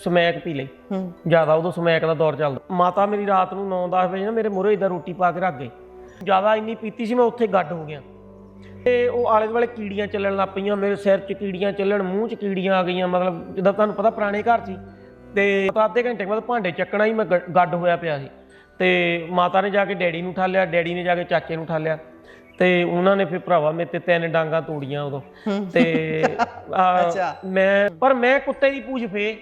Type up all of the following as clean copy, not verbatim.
Smack ਪੀ ਲਈ ਜ਼ਿਆਦਾ, ਉਦੋਂ ਸਮੈਕ ਦਾ ਦੌਰ ਚੱਲਦਾ। ਮਾਤਾ ਮੇਰੀ ਰਾਤ ਨੂੰ 9-10 ਵਜੇ ਨਾ ਮੇਰੇ ਮੂਹਰੇ ਇੱਦਾਂ ਰੋਟੀ ਪਾ ਕੇ ਰੱਖ ਗਏ। ਜ਼ਿਆਦਾ ਇੰਨੀ ਪੀਤੀ ਸੀ ਮੈਂ ਉੱਥੇ ਗੱਡ ਹੋ ਗਿਆ ਤੇ ਉਹ ਆਲੇ ਦੁਆਲੇ ਕੀੜੀਆਂ ਚੱਲਣ ਲੱਗ ਪਈਆਂ, ਮੇਰੇ ਸਿਰ 'ਚ ਕੀੜੀਆਂ ਚੱਲਣ, ਮੂੰਹ 'ਚ ਕੀੜੀਆਂ ਆ ਗਈਆਂ। ਮਤਲਬ ਜਿੱਦਾਂ ਤੁਹਾਨੂੰ ਪਤਾ ਪੁਰਾਣੇ ਘਰ ਸੀ ਤੇ ਅੱਧੇ ਘੰਟੇ ਬਾਅਦ ਭਾਂਡੇ ਚੱਕਣਾ ਹੀ ਮੈਂ ਗੱਡ ਹੋਇਆ ਪਿਆ ਸੀ। ਤੇ ਮਾਤਾ ਨੇ ਜਾ ਕੇ ਡੈਡੀ ਨੂੰ ਉਠਾਲਿਆ, ਡੈਡੀ ਨੇ ਜਾ ਕੇ ਚਾਚੇ ਨੂੰ ਉਠਾਲਿਆ ਤੇ ਉਹਨਾਂ ਨੇ ਫਿਰ ਭਰਾਵਾ ਮੇਰੇ ਤੇ 3 ਡਾਂਗਾਂ ਤੋੜੀਆਂ ਉਦੋਂ। ਤੇ ਮੈਂ ਕੁੱਤੇ ਦੀ ਪੂਛ ਫੇ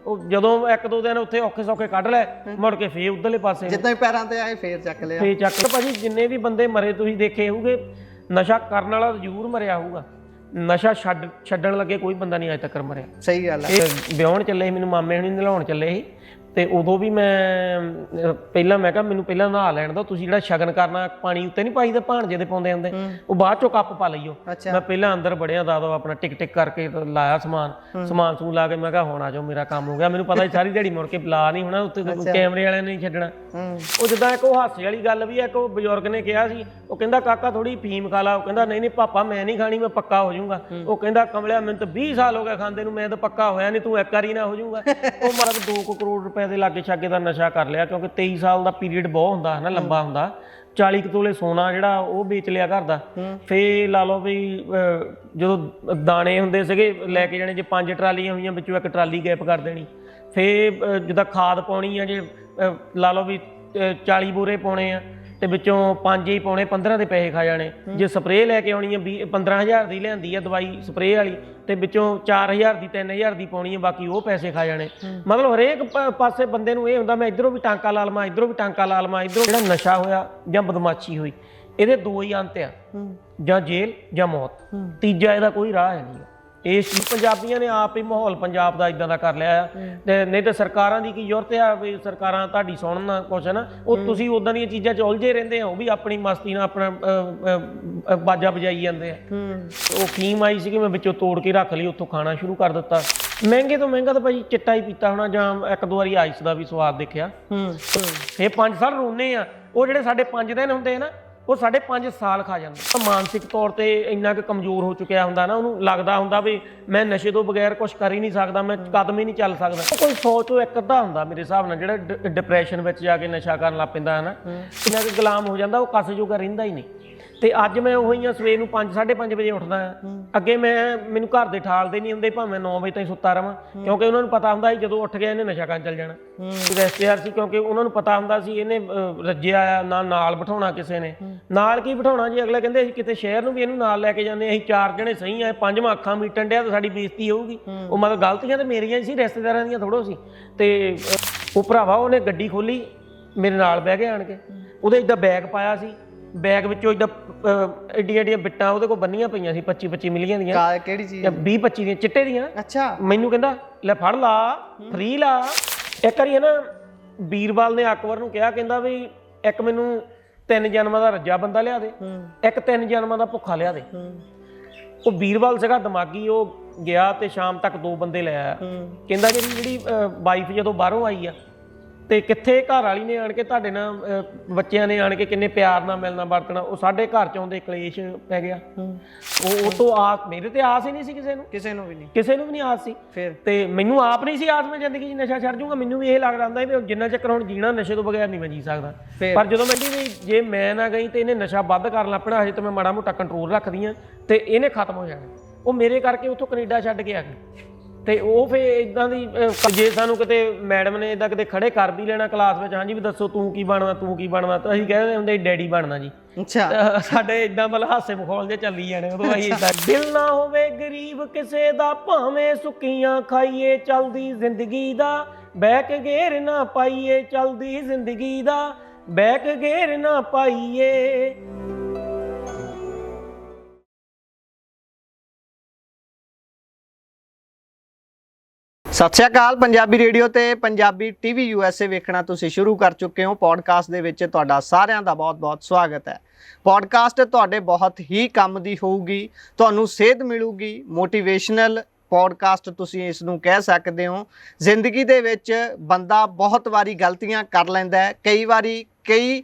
ਉਹ ਜਦੋਂ 1-2 ਦਿਨ ਉੱਥੇ ਔਖੇ ਸੌਖੇ ਕੱਢ ਲੈ, ਮੁੜ ਕੇ ਫੇਰ ਉਧਰਲੇ ਪਾਸੇ ਜਿੱਦਾਂ ਹੀ ਪੈਰਾਂ ਤੇ ਆਏ ਫੇਰ ਚੱਕ ਲਿਆ। ਫੇਰ ਚੱਕ ਭਾਜੀ ਜਿੰਨੇ ਵੀ ਬੰਦੇ ਮਰੇ ਤੁਸੀਂ ਦੇਖੇ ਹੋਊਗੇ, ਨਸ਼ਾ ਕਰਨ ਵਾਲਾ ਜ਼ਰੂਰ ਮਰਿਆ ਹੋਊਗਾ, ਨਸ਼ਾ ਛੱਡਣ ਲੱਗੇ ਕੋਈ ਬੰਦਾ ਨਹੀਂ ਅਜੇ ਤੱਕ ਮਰਿਆ। ਸਹੀ ਗੱਲ ਹੈ। ਇਹ ਵਿਆਹਣ ਚੱਲੇ ਸੀ, ਮੈਨੂੰ ਮਾਮੇ ਹੁਣੀ ਨਲਾਉਣ ਚੱਲੇ ਸੀ ਤੇ ਉਦੋਂ ਵੀ ਮੈਂ ਪਹਿਲਾਂ ਮੈਂ ਕਿਹਾ ਮੈਨੂੰ ਪਹਿਲਾਂ ਨਹਾ ਲੈਣ ਦਿਓ, ਤੁਸੀਂ ਜਿਹੜਾ ਸ਼ਗਨ ਕਰਨਾ ਪਾਣੀ ਉੱਤੇ ਨਹੀਂ ਪਾਈਦਾ ਭਾਣਜੇ ਦੇ ਪਾਉਂਦੇ ਹੁੰਦੇ, ਉਹ ਬਾਅਦ ਚੋਂ ਕੱਪ ਪਾ ਲਈਓ। ਮੈਂ ਪਹਿਲਾਂ ਅੰਦਰ ਬੜਿਆ ਦਾਦੋ ਆਪਣਾ ਟਿਕ ਕਰਕੇ ਲਾਇਆ ਸਮਾਨ ਸਮੂਨ ਲਾ ਕੇ, ਮੈਂ ਕਿਹਾ ਹੁਣ ਆ ਜਾਓ ਮੇਰਾ ਕੰਮ ਹੋ ਗਿਆ। ਮੈਨੂੰ ਪਤਾ ਸਾਰੀ ਦਿਹਾੜੀ ਮੁੜ ਕੇ ਬੁਲਾ ਨਹੀਂ ਹੋਣਾ, ਉੱਤੇ ਕੈਮਰੇ ਵਾਲਿਆਂ ਨੇ ਨਹੀਂ ਛੱਡਣਾ। ਉਹ ਜਿੱਦਾਂ ਇੱਕ ਉਹ ਹਾਸੇ ਵਾਲੀ ਗੱਲ ਵੀ ਇੱਕ ਉਹ ਬਜ਼ੁਰਗ ਨੇ ਕਿਹਾ ਸੀ, ਉਹ ਕਹਿੰਦਾ ਕਾਕਾ ਥੋੜੀ ਫੀਮ ਖਾ ਲਾ। ਉਹ ਕਹਿੰਦਾ ਨਹੀਂ ਪਾਪਾ ਮੈਂ ਨਹੀਂ ਖਾਣੀ, ਮੈਂ ਪੱਕਾ ਹੋ ਜਾਊਂਗਾ। ਉਹ ਕਹਿੰਦਾ ਕਮਲਿਆ ਮੈਨੂੰ ਤਾਂ 20 ਸਾਲ ਹੋ ਗਏ ਖਾਂਦੇ ਨੂੰ, ਮੈਂ ਤਾਂ ਪੱਕਾ ਹੋਇਆ ਨਹੀਂ, ਤੂੰ ਇੱਕ ਵਾਰੀ ਨਾ ਹੋ ਜਾਊਂਗਾ। ਉਹ ਮਤਲਬ 2 ਕਰੋੜ ਰੁਪਏ ਦੇ ਲਾਗੇ ਛਾਗੇ ਦਾ ਨਸ਼ਾ ਕਰ ਲਿਆ, ਕਿਉਂਕਿ 23 ਸਾਲ ਦਾ ਪੀਰੀਅਡ ਬਹੁਤ ਹੁੰਦਾ ਹੈ ਨਾ, ਲੰਬਾ ਹੁੰਦਾ। 40 ਤੋਲੇ ਸੋਨਾ ਜਿਹੜਾ ਉਹ ਵੇਚ ਲਿਆ ਘਰ ਦਾ। ਫੇਰ ਲਾ ਲਓ ਵੀ ਜਦੋਂ ਦਾਣੇ ਹੁੰਦੇ ਸੀਗੇ ਲੈ ਕੇ ਜਾਣੇ, ਜੇ 5 ਟਰਾਲੀਆਂ ਹੋਈਆਂ ਵਿੱਚੋਂ 1 ਟਰਾਲੀ ਗੈਪ ਕਰ ਦੇਣੀ। ਫੇਰ ਜਿੱਦਾਂ ਖਾਦ ਪਾਉਣੀ ਆ, ਜੇ ਲਾ ਲਓ ਵੀ 40 ਬੋਰੇ ਪਾਉਣੇ ਆ ਤੇ ਵਿੱਚੋਂ 5 ਹੀ ਪਾਉਣੇ, 15 ਦੇ ਪੈਸੇ ਖਾ ਜਾਣੇ। ਜੇ ਸਪਰੇਅ ਲੈ ਕੇ ਆਉਣੀ ਆ 15,000 ਦੀ ਲਿਆਂਦੀ ਆ ਦਵਾਈ ਸਪਰੇਅ ਵਾਲੀ, ਤੇ ਵਿੱਚੋਂ 4,000 ਦੀ 3,000 ਦੀ ਪਾਉਣੀ ਆ, ਬਾਕੀ ਉਹ ਪੈਸੇ ਖਾ ਜਾਣੇ। ਮਤਲਬ ਹਰੇਕ ਪਾਸੇ ਬੰਦੇ ਨੂੰ ਇਹ ਹੁੰਦਾ ਮੈਂ ਇੱਧਰੋਂ ਵੀ ਟਾਂਕਾ ਲਾ ਲਵਾਂ, ਇੱਧਰੋਂ ਵੀ ਟਾਂਕਾ ਲਾ ਲਵਾਂ। ਇੱਧਰੋਂ ਜਿਹੜਾ ਨਸ਼ਾ ਹੋਇਆ ਜਾਂ ਬਦਮਾਸ਼ੀ ਹੋਈ, ਇਹਦੇ 2 ਹੀ ਅੰਤ ਆ, ਜਾਂ ਜੇਲ੍ਹ ਜਾਂ ਮੌਤ। ਤੀਜਾ ਇਹਦਾ ਕੋਈ ਰਾਹ ਹੈ ਨਹੀਂ। ਇਸ ਪੰਜਾਬੀਆਂ ਨੇ ਆਪ ਹੀ ਮਾਹੌਲ ਪੰਜਾਬ ਦਾ ਇਦਾਂ ਦਾ ਕਰ ਲਿਆ ਆ। ਤੇ ਨਹੀਂ ਤਾਂ ਸਰਕਾਰਾਂ ਦੀ ਕੀ ਜ਼ਰੂਰਤ ਆ ਵੀ ਸਰਕਾਰਾਂ ਤੁਹਾਡੀ ਸੁਣਨ ਕੁਛ ਨਾ, ਉਹ ਤੁਸੀਂ ਉਦਾਂ ਦੀਆਂ ਚੀਜ਼ਾਂ 'ਚ ਉਲਝੇ ਰਹਿੰਦੇ ਆ। ਉਹ ਵੀ ਆਪਣੀ ਮਸਤੀ ਨਾਲ ਆਪਣਾ ਬਾਜਾ ਵਜਾਈ ਜਾਂਦੇ ਆ। ਉਹ ਫੀਮ ਆਈ ਸੀ ਕਿ ਮੈਂ ਵਿੱਚੋਂ ਤੋੜ ਕੇ ਰੱਖ ਲਈ, ਉੱਥੋਂ ਖਾਣਾ ਸ਼ੁਰੂ ਕਰ ਦਿੱਤਾ। ਮਹਿੰਗੇ ਤੋਂ ਮਹਿੰਗਾ ਤਾਂ ਭਾਜੀ ਚਿੱਟਾ ਹੀ ਪੀਤਾ ਹੋਣਾ, ਜਾਂ 1-2 ਵਾਰੀ ਆਈਸ ਦਾ ਵੀ ਸਵਾਦ ਦੇਖਿਆ। ਇਹ 5 ਸਾਲ ਰੋਨੇ ਆ, ਉਹ ਜਿਹੜੇ ਸਾਡੇ 5 ਦਿਨ ਹੁੰਦੇ ਆ ਨਾ, ਉਹ ਸਾਡੇ 5 ਸਾਲ ਖਾ ਜਾਂਦਾ। ਮਾਨਸਿਕ ਤੌਰ ਤੇ ਇੰਨਾ ਕੁ ਕਮਜ਼ੋਰ ਹੋ ਚੁੱਕਿਆ ਹੁੰਦਾ ਨਾ, ਉਹਨੂੰ ਲੱਗਦਾ ਹੁੰਦਾ ਵੀ ਮੈਂ ਨਸ਼ੇ ਤੋਂ ਬਗੈਰ ਕੁਝ ਕਰ ਹੀ ਨਹੀਂ ਸਕਦਾ, ਮੈਂ ਕਦਮ ਹੀ ਨਹੀਂ ਚੱਲ ਸਕਦਾ। ਕੋਈ 100 ਚੋਂ 1 ਅੱਧਾ ਹੁੰਦਾ ਮੇਰੇ ਹਿਸਾਬ ਨਾਲ ਜਿਹੜਾ ਡਿਪਰੈਸ਼ਨ ਵਿੱਚ ਜਾ ਕੇ ਨਸ਼ਾ ਕਰਨ ਲੱਗ ਪੈਂਦਾ ਹੈ ਨਾ, ਇੰਨਾ ਕੁ ਗੁਲਾਮ ਹੋ ਜਾਂਦਾ, ਉਹ ਕਸ ਜੋਗਾ ਰਹਿੰਦਾ ਹੀ ਨਹੀਂ। ਤੇ ਅੱਜ ਮੈਂ ਉਹੀ ਆ, ਸਵੇਰ ਨੂੰ 5-5:30 ਵਜੇ ਉੱਠਦਾ ਆ। ਅੱਗੇ ਮੈਨੂੰ ਘਰ ਦੇ ਠਾਲਦੇ ਨਹੀਂ ਹੁੰਦੇ, ਭਾਵੇਂ 9 ਵਜੇ ਤਾਈਂ ਸੁੱਤਾ ਰਵਾਂ, ਕਿਉਂਕਿ ਉਹਨਾਂ ਨੂੰ ਪਤਾ ਹੁੰਦਾ ਸੀ ਜਦੋਂ ਉੱਠ ਗਿਆ ਇਹਨੇ ਨਸ਼ਾ ਕਰਨ ਚੱਲ ਜਾਣਾ। ਰਿਸ਼ਤੇਦਾਰ ਸੀ, ਕਿਉਂਕਿ ਉਹਨਾਂ ਨੂੰ ਪਤਾ ਹੁੰਦਾ ਸੀ ਇਹਨੇ ਰੱਜਿਆ ਆ, ਨਾਲ ਬਿਠਾਉਣਾ ਕਿਸੇ ਨੇ। ਨਾਲ ਕੀ ਬਿਠਾਉਣਾ ਜੀ, ਅਗਲੇ ਕਹਿੰਦੇ ਅਸੀਂ ਕਿਤੇ ਸ਼ਹਿਰ ਨੂੰ ਵੀ ਇਹਨੂੰ ਨਾਲ ਲੈ ਕੇ ਜਾਂਦੇ, ਅਸੀਂ 4 ਜਣੇ ਸਹੀ ਆ, 5ਵਾਂ ਅੱਖਾਂ ਮੀਟਣ ਡਿਆ ਤਾਂ ਸਾਡੀ ਬੇਇੱਜ਼ਤੀ ਹੋਊਗੀ। ਉਹ ਮਤਲਬ ਗਲਤੀਆਂ ਤਾਂ ਮੇਰੀਆਂ ਹੀ ਸੀ, ਰਿਸ਼ਤੇਦਾਰਾਂ ਦੀਆਂ ਥੋੜ੍ਹੋ ਸੀ। ਤੇ ਉਹ ਭਰਾਵਾ ਉਹਨੇ ਗੱਡੀ ਖੋਲੀ, ਮੇਰੇ ਨਾਲ ਬਹਿ ਕੇ ਆਣ ਕੇ, ਉਹਦੇ ਇੱਦਾਂ ਬੈਗ ਪਾਇਆ ਸੀ, ਬੈਗ ਵਿੱਚੋਂ ਇੱਦਾਂ ਐਡੀਆਂ ਬਿੱਟਾਂ ਉਹਦੇ ਕੋਲ ਬੰਨੀਆਂ ਪਈਆਂ ਸੀ, 25-25 ਮਿਲੀਆਂ ਦੀਆਂ। ਕਿਹੜੀ ਚੀਜ਼? 20-25 ਦੀਆਂ ਚਿੱਟੇ ਦੀਆਂ। ਅੱਛਾ। ਮੈਨੂੰ ਕਹਿੰਦਾ ਲੈ ਫੜ ਲਾ, ਫਰੀ ਲਾ। ਇੱਕ ਵਾਰੀ ਨਾ ਵੀਰਵਾਲ ਨੇ ਅਕਬਰ ਨੂੰ ਕਿਹਾ, ਕਹਿੰਦਾ ਵੀ ਇੱਕ ਮੈਨੂੰ 3 ਜਨਮਾਂ ਦਾ ਰੱਜਾ ਬੰਦਾ ਲਿਆ ਦੇ, ਇੱਕ 3 ਜਨਮਾਂ ਦਾ ਭੁੱਖਾ ਲਿਆ ਦੇ। ਉਹ ਵੀਰਵਾਲ ਸੀਗਾ ਦਿਮਾਗੀ, ਉਹ ਗਿਆ ਤੇ ਸ਼ਾਮ ਤੱਕ 2 ਬੰਦੇ ਲੈ ਆਇਆ। ਕਹਿੰਦਾ ਜਿਹੜੀ ਵਾਈਫ ਜਦੋਂ ਬਾਹਰੋਂ ਆਈ ਆ ਤੇ ਕਿੱਥੇ ਘਰ ਵਾਲੀ ਨੇ ਆਣ ਕੇ ਤੁਹਾਡੇ ਨਾਲ ਬੱਚਿਆਂ ਨੇ ਆਣ ਕੇ ਕਿੰਨੇ ਪਿਆਰ ਨਾਲ ਮਿਲਣਾ ਵਰਤਣਾ, ਉਹ ਸਾਡੇ ਘਰ ਚ ਆਉਂਦੇ ਕਲੇਸ਼ ਪੈ ਗਿਆ। ਉਹ ਤੋਂ ਆਸ, ਮੇਰੇ ਤੇ ਆਸ ਹੀ ਨਹੀਂ ਸੀ ਕਿਸੇ ਨੂੰ ਵੀ ਨਹੀਂ ਆਸ ਸੀ। ਤੇ ਮੈਨੂੰ ਆਪ ਨਹੀਂ ਸੀ ਆਸ ਮੈਂ ਜ਼ਿੰਦਗੀ 'ਚ ਨਸ਼ਾ ਛੱਡ ਜੂੰਗਾ। ਮੈਨੂੰ ਵੀ ਇਹ ਲੱਗਦਾ ਹੁੰਦਾ ਵੀ ਜਿੰਨਾ ਚੱਕਰ ਹੁਣ ਜੀਣਾ ਨਸ਼ੇ ਤੋਂ ਬਗੈਰ ਨਹੀਂ ਮੈਂ ਜੀ ਸਕਦਾ। ਪਰ ਜਦੋਂ ਮੈਂ ਵੀ ਜੇ ਮੈਂ ਨਾ ਗਈ ਤੇ ਇਹਨੇ ਨਸ਼ਾ ਵੱਧ ਕਰਨ ਲੱਗ ਪੈਣਾ, ਹਜੇ ਤਾਂ ਮੈਂ ਮਾੜਾ ਮੋਟਾ ਕੰਟਰੋਲ ਰੱਖਦੀ ਹਾਂ ਤੇ ਇਹਨੇ ਖਤਮ ਹੋ ਜਾਣਾ। ਉਹ ਮੇਰੇ ਕਰਕੇ ਉੱਥੋਂ ਕੈਨੇਡਾ ਛੱਡ ਕੇ ਆ ਗਈ। ਤੇ ਉਹ ਫਿਰ ਇਦਾਂ ਦੀ ਜੇ ਸਾਨੂੰ ਕਿਤੇ ਮੈਡਮ ਨੇ ਇਦਾਂ ਕਿਤੇ ਖੜੇ ਕਰ ਵੀ ਲੈਣਾ ਕਲਾਸ ਵਿੱਚ, ਹਾਂਜੀ ਵੀ ਦੱਸੋ ਤੂੰ ਕੀ ਬਣਨਾ ਤਾਂ ਅਸੀਂ ਕਹਿੰਦੇ ਹੁੰਦੇ ਡੈਡੀ ਬਣਨਾ ਜੀ। ਅੱਛਾ। ਸਾਡੇ ਇਦਾਂ ਮਤਲਬ ਹਾਸੇ ਮਖੌਲ ਜੇ ਚੱਲੀ ਜਾਣੇ ਉਦੋਂ। ਅਸੀਂ ਇਦਾਂ ਦਿਲ ਨਾ ਹੋਵੇ ਗਰੀਬ ਕਿਸੇ ਦਾ, ਭਾਵੇਂ ਸੁੱਕੀਆਂ ਖਾਈਏ, ਚੱਲਦੀ ਜ਼ਿੰਦਗੀ ਦਾ ਬੈਕ ਗੇਰ ਨਾ ਪਾਈਏ, ਚੱਲਦੀ ਜ਼ਿੰਦਗੀ ਦਾ ਬੈਕ ਗੇਰ ਨਾ ਪਾਈਏ। ਸਤਿ ਸ਼੍ਰੀ ਅਕਾਲ। ਪੰਜਾਬੀ ਰੇਡੀਓ ਤੇ ਪੰਜਾਬੀ ਟੀਵੀ USA ਵੇਖਣਾ ਤੁਸੀਂ ਸ਼ੁਰੂ ਕਰ ਚੁੱਕੇ ਹੋ। ਪੋਡਕਾਸਟ ਦੇ ਵਿੱਚ ਤੁਹਾਡਾ ਸਾਰਿਆਂ ਦਾ ਬਹੁਤ-ਬਹੁਤ ਸਵਾਗਤ ਹੈ। ਪੋਡਕਾਸਟ ਤੁਹਾਡੇ ਬਹੁਤ ਹੀ ਕੰਮ ਦੀ ਹੋਊਗੀ, ਤੁਹਾਨੂੰ ਸੇਧ ਮਿਲੂਗੀ, ਮੋਟੀਵੇਸ਼ਨਲ ਪੋਡਕਾਸਟ ਤੁਸੀਂ ਇਸ ਨੂੰ ਕਹਿ ਸਕਦੇ ਹੋ। ਜ਼ਿੰਦਗੀ ਦੇ ਵਿੱਚ ਬੰਦਾ ਬਹੁਤ ਵਾਰੀ ਗਲਤੀਆਂ ਕਰ ਲੈਂਦਾ ਹੈ, ਕਈ ਵਾਰੀ ਕਈ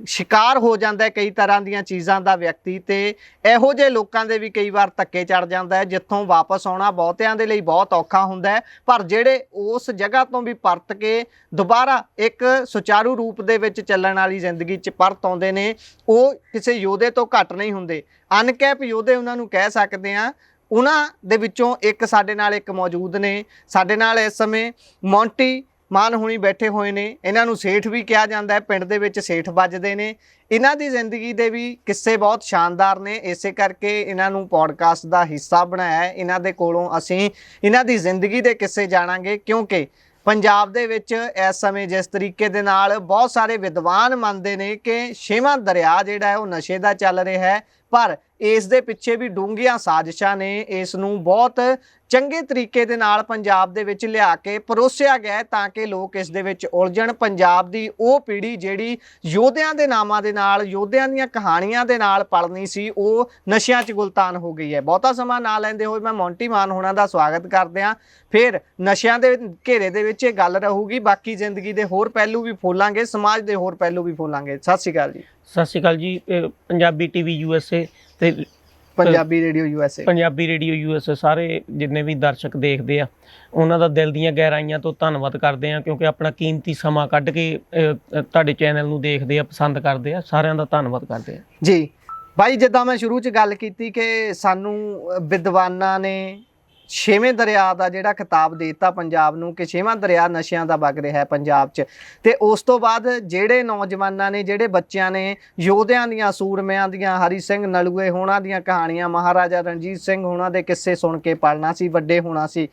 ਸ਼ਿਕਾਰ ਹੋ ਜਾਂਦਾ ਹੈ ਕਈ ਤਰ੍ਹਾਂ ਦੀਆਂ ਚੀਜ਼ਾਂ ਦਾ ਵਿਅਕਤੀ, ਤੇ ਇਹੋ ਜਿਹੇ ਲੋਕਾਂ ਦੇ ਵੀ ਕਈ ਵਾਰ ਧੱਕੇ ਚੜ ਜਾਂਦਾ ਹੈ ਜਿੱਥੋਂ ਵਾਪਸ ਆਉਣਾ ਬਹੁਤਿਆਂ ਦੇ ਲਈ ਬਹੁਤ ਔਖਾ ਹੁੰਦਾ ਹੈ। ਪਰ ਜਿਹੜੇ ਉਸ ਜਗ੍ਹਾ ਤੋਂ ਵੀ ਪਰਤ ਕੇ ਦੁਬਾਰਾ ਇੱਕ ਸੁਚਾਰੂ ਰੂਪ ਦੇ ਵਿੱਚ ਚੱਲਣ ਵਾਲੀ ਜ਼ਿੰਦਗੀ 'ਚ ਪਰਤ ਆਉਂਦੇ ਨੇ, ਉਹ ਕਿਸੇ ਯੋਧੇ ਤੋਂ ਘੱਟ ਨਹੀਂ ਹੁੰਦੇ। ਅਨਕੈਪ ਯੋਧੇ ਉਹਨਾਂ ਨੂੰ ਕਹਿ ਸਕਦੇ ਆ। ਉਹਨਾਂ ਦੇ ਵਿੱਚੋਂ ਇੱਕ ਸਾਡੇ ਨਾਲ ਇੱਕ ਮੌਜੂਦ ਨੇ। ਸਾਡੇ ਨਾਲ ਇਸ ਸਮੇਂ ਮੌਂਟੀ ਮਾਨ ਹੁਣੀ ਬੈਠੇ ਹੋਏ ਨੇ। ਇਹਨਾਂ ਨੂੰ ਸੇਠ ਵੀ ਕਿਹਾ ਜਾਂਦਾ ਹੈ, ਪਿੰਡ ਦੇ ਵਿੱਚ ਸੇਠ ਵੱਜਦੇ ਨੇ। ਇਹਨਾਂ ਦੀ ਜ਼ਿੰਦਗੀ ਦੇ ਵੀ ਕਿੱਸੇ ਬਹੁਤ ਸ਼ਾਨਦਾਰ ਨੇ, ਇਸੇ ਕਰਕੇ ਇਹਨਾਂ ਨੂੰ ਪੋਡਕਾਸਟ ਦਾ ਹਿੱਸਾ ਬਣਾਇਆ ਹੈ। ਇਹਨਾਂ ਦੇ ਕੋਲੋਂ ਅਸੀਂ ਇਹਨਾਂ ਦੀ ਜ਼ਿੰਦਗੀ ਦੇ ਕਿੱਸੇ ਜਾਣਾਂਗੇ, ਕਿਉਂਕਿ ਪੰਜਾਬ ਦੇ ਵਿੱਚ ਇਸ ਸਮੇਂ ਜਿਸ ਤਰੀਕੇ ਦੇ ਨਾਲ ਬਹੁਤ ਸਾਰੇ ਵਿਦਵਾਨ ਮੰਨਦੇ ਨੇ ਕਿ ਛੇਵਾਂ ਦਰਿਆ ਜਿਹੜਾ ਹੈ ਉਹ ਨਸ਼ੇ ਦਾ ਚੱਲ ਰਿਹਾ ਹੈ, ਪਰ ਇਸ ਦੇ ਪਿੱਛੇ ਵੀ ਡੂੰਘੀਆਂ ਸਾਜ਼ਿਸ਼ਾਂ ਨੇ। ਇਸ ਨੂੰ ਬਹੁਤ ਚੰਗੇ ਤਰੀਕੇ ਦੇ ਨਾਲ ਪੰਜਾਬ ਦੇ ਵਿੱਚ ਲਿਆ ਕੇ ਪਰੋਸਿਆ ਗਿਆ ਤਾਂ ਕਿ ਲੋਕ ਇਸ ਦੇ ਵਿੱਚ ਉਲਝਣ। ਪੰਜਾਬ ਦੀ ਉਹ ਪੀੜ੍ਹੀ ਜਿਹੜੀ ਯੋਧਿਆਂ ਦੇ ਨਾਮਾਂ ਦੇ ਨਾਲ, ਯੋਧਿਆਂ ਦੀਆਂ ਕਹਾਣੀਆਂ ਦੇ ਨਾਲ ਪਲਣੀ ਸੀ, ਉਹ ਨਸ਼ਿਆਂ 'ਚ ਗੁਲਤਾਨ ਹੋ ਗਈ ਹੈ। ਬਹੁਤਾ ਸਮਾਂ ਨਾ ਲੈਂਦੇ ਹੋਏ ਮੈਂ ਮੌਂਟੀ ਮਾਨ ਹੋਣਾ ਦਾ ਸਵਾਗਤ ਕਰਦੇ ਹਾਂ। ਫਿਰ ਨਸ਼ਿਆਂ ਦੇ ਘੇਰੇ ਦੇ ਵਿੱਚ ਇਹ ਗੱਲ ਰਹੂਗੀ, ਬਾਕੀ ਜ਼ਿੰਦਗੀ ਦੇ ਹੋਰ ਪਹਿਲੂ ਵੀ ਫੋਲਾਂਗੇ, ਸਮਾਜ ਦੇ ਹੋਰ ਪਹਿਲੂ ਵੀ ਫੋਲਾਂਗੇ। ਸਤਿ ਸ਼੍ਰੀ ਅਕਾਲ ਜੀ। ਸਤਿ ਸ਼੍ਰੀ ਅਕਾਲ ਜੀ। ਪੰਜਾਬੀ ਟੀਵੀ USA ਤੇ Punjabi radio USA, Punjabi radio USA ਸਾਰੇ ਜਿੰਨੇ ਵੀ ਦਰਸ਼ਕ ਦੇਖਦੇ ਆ, ਉਹਨਾਂ ਦਾ ਦਿਲ ਦੀਆਂ ਗਹਿਰਾਈਆਂ ਤੋਂ ਧੰਨਵਾਦ ਕਰਦੇ ਆ, ਕਿਉਂਕਿ ਆਪਣਾ ਕੀਮਤੀ ਸਮਾਂ ਕੱਢ ਕੇ ਤੁਹਾਡੇ ਚੈਨਲ ਨੂੰ ਦੇਖਦੇ ਆ, ਪਸੰਦ ਕਰਦੇ ਆ। ਸਾਰਿਆਂ ਦਾ ਧੰਨਵਾਦ ਕਰਦੇ ਆ ਜੀ। ਭਾਈ ਜਿੱਦਾਂ ਮੈਂ ਸ਼ੁਰੂ 'ਚ ਗੱਲ ਕੀਤੀ ਕਿ ਸਾਨੂੰ ਵਿਦਵਾਨਾਂ ਨੇ ਛੇਵੇਂ ਦਰਿਆ ਦਾ ਜਿਹੜਾ ਖਿਤਾਬ ਦੇ ਦਿੱਤਾ ਪੰਜਾਬ ਨੂੰ, ਕਿ ਛੇਵਾਂ ਦਰਿਆ ਨਸ਼ਿਆਂ ਦਾ ਵਗ ਰਿਹਾ ਹੈ ਪੰਜਾਬ 'ਚ। ਤੇ ਉਸ ਤੋਂ ਬਾਅਦ ਜਿਹੜੇ ਨੌਜਵਾਨਾਂ ਨੇ, ਜਿਹੜੇ ਬੱਚਿਆਂ ਨੇ ਯੋਧਿਆਂ ਦੀਆਂ, ਸੂਰਮਿਆਂ ਦੀਆਂ, ਹਰੀ ਸਿੰਘ ਨਲੂਏ ਹੋਣਾ ਦੀਆਂ ਕਹਾਣੀਆਂ, ਮਹਾਰਾਜਾ ਰਣਜੀਤ ਸਿੰਘ ਹੋਣਾ ਦੇ ਕਿੱਸੇ ਸੁਣ ਕੇ ਪਲਣਾ ਸੀ, ਵੱਡੇ ਹੋਣਾ ਸੀ,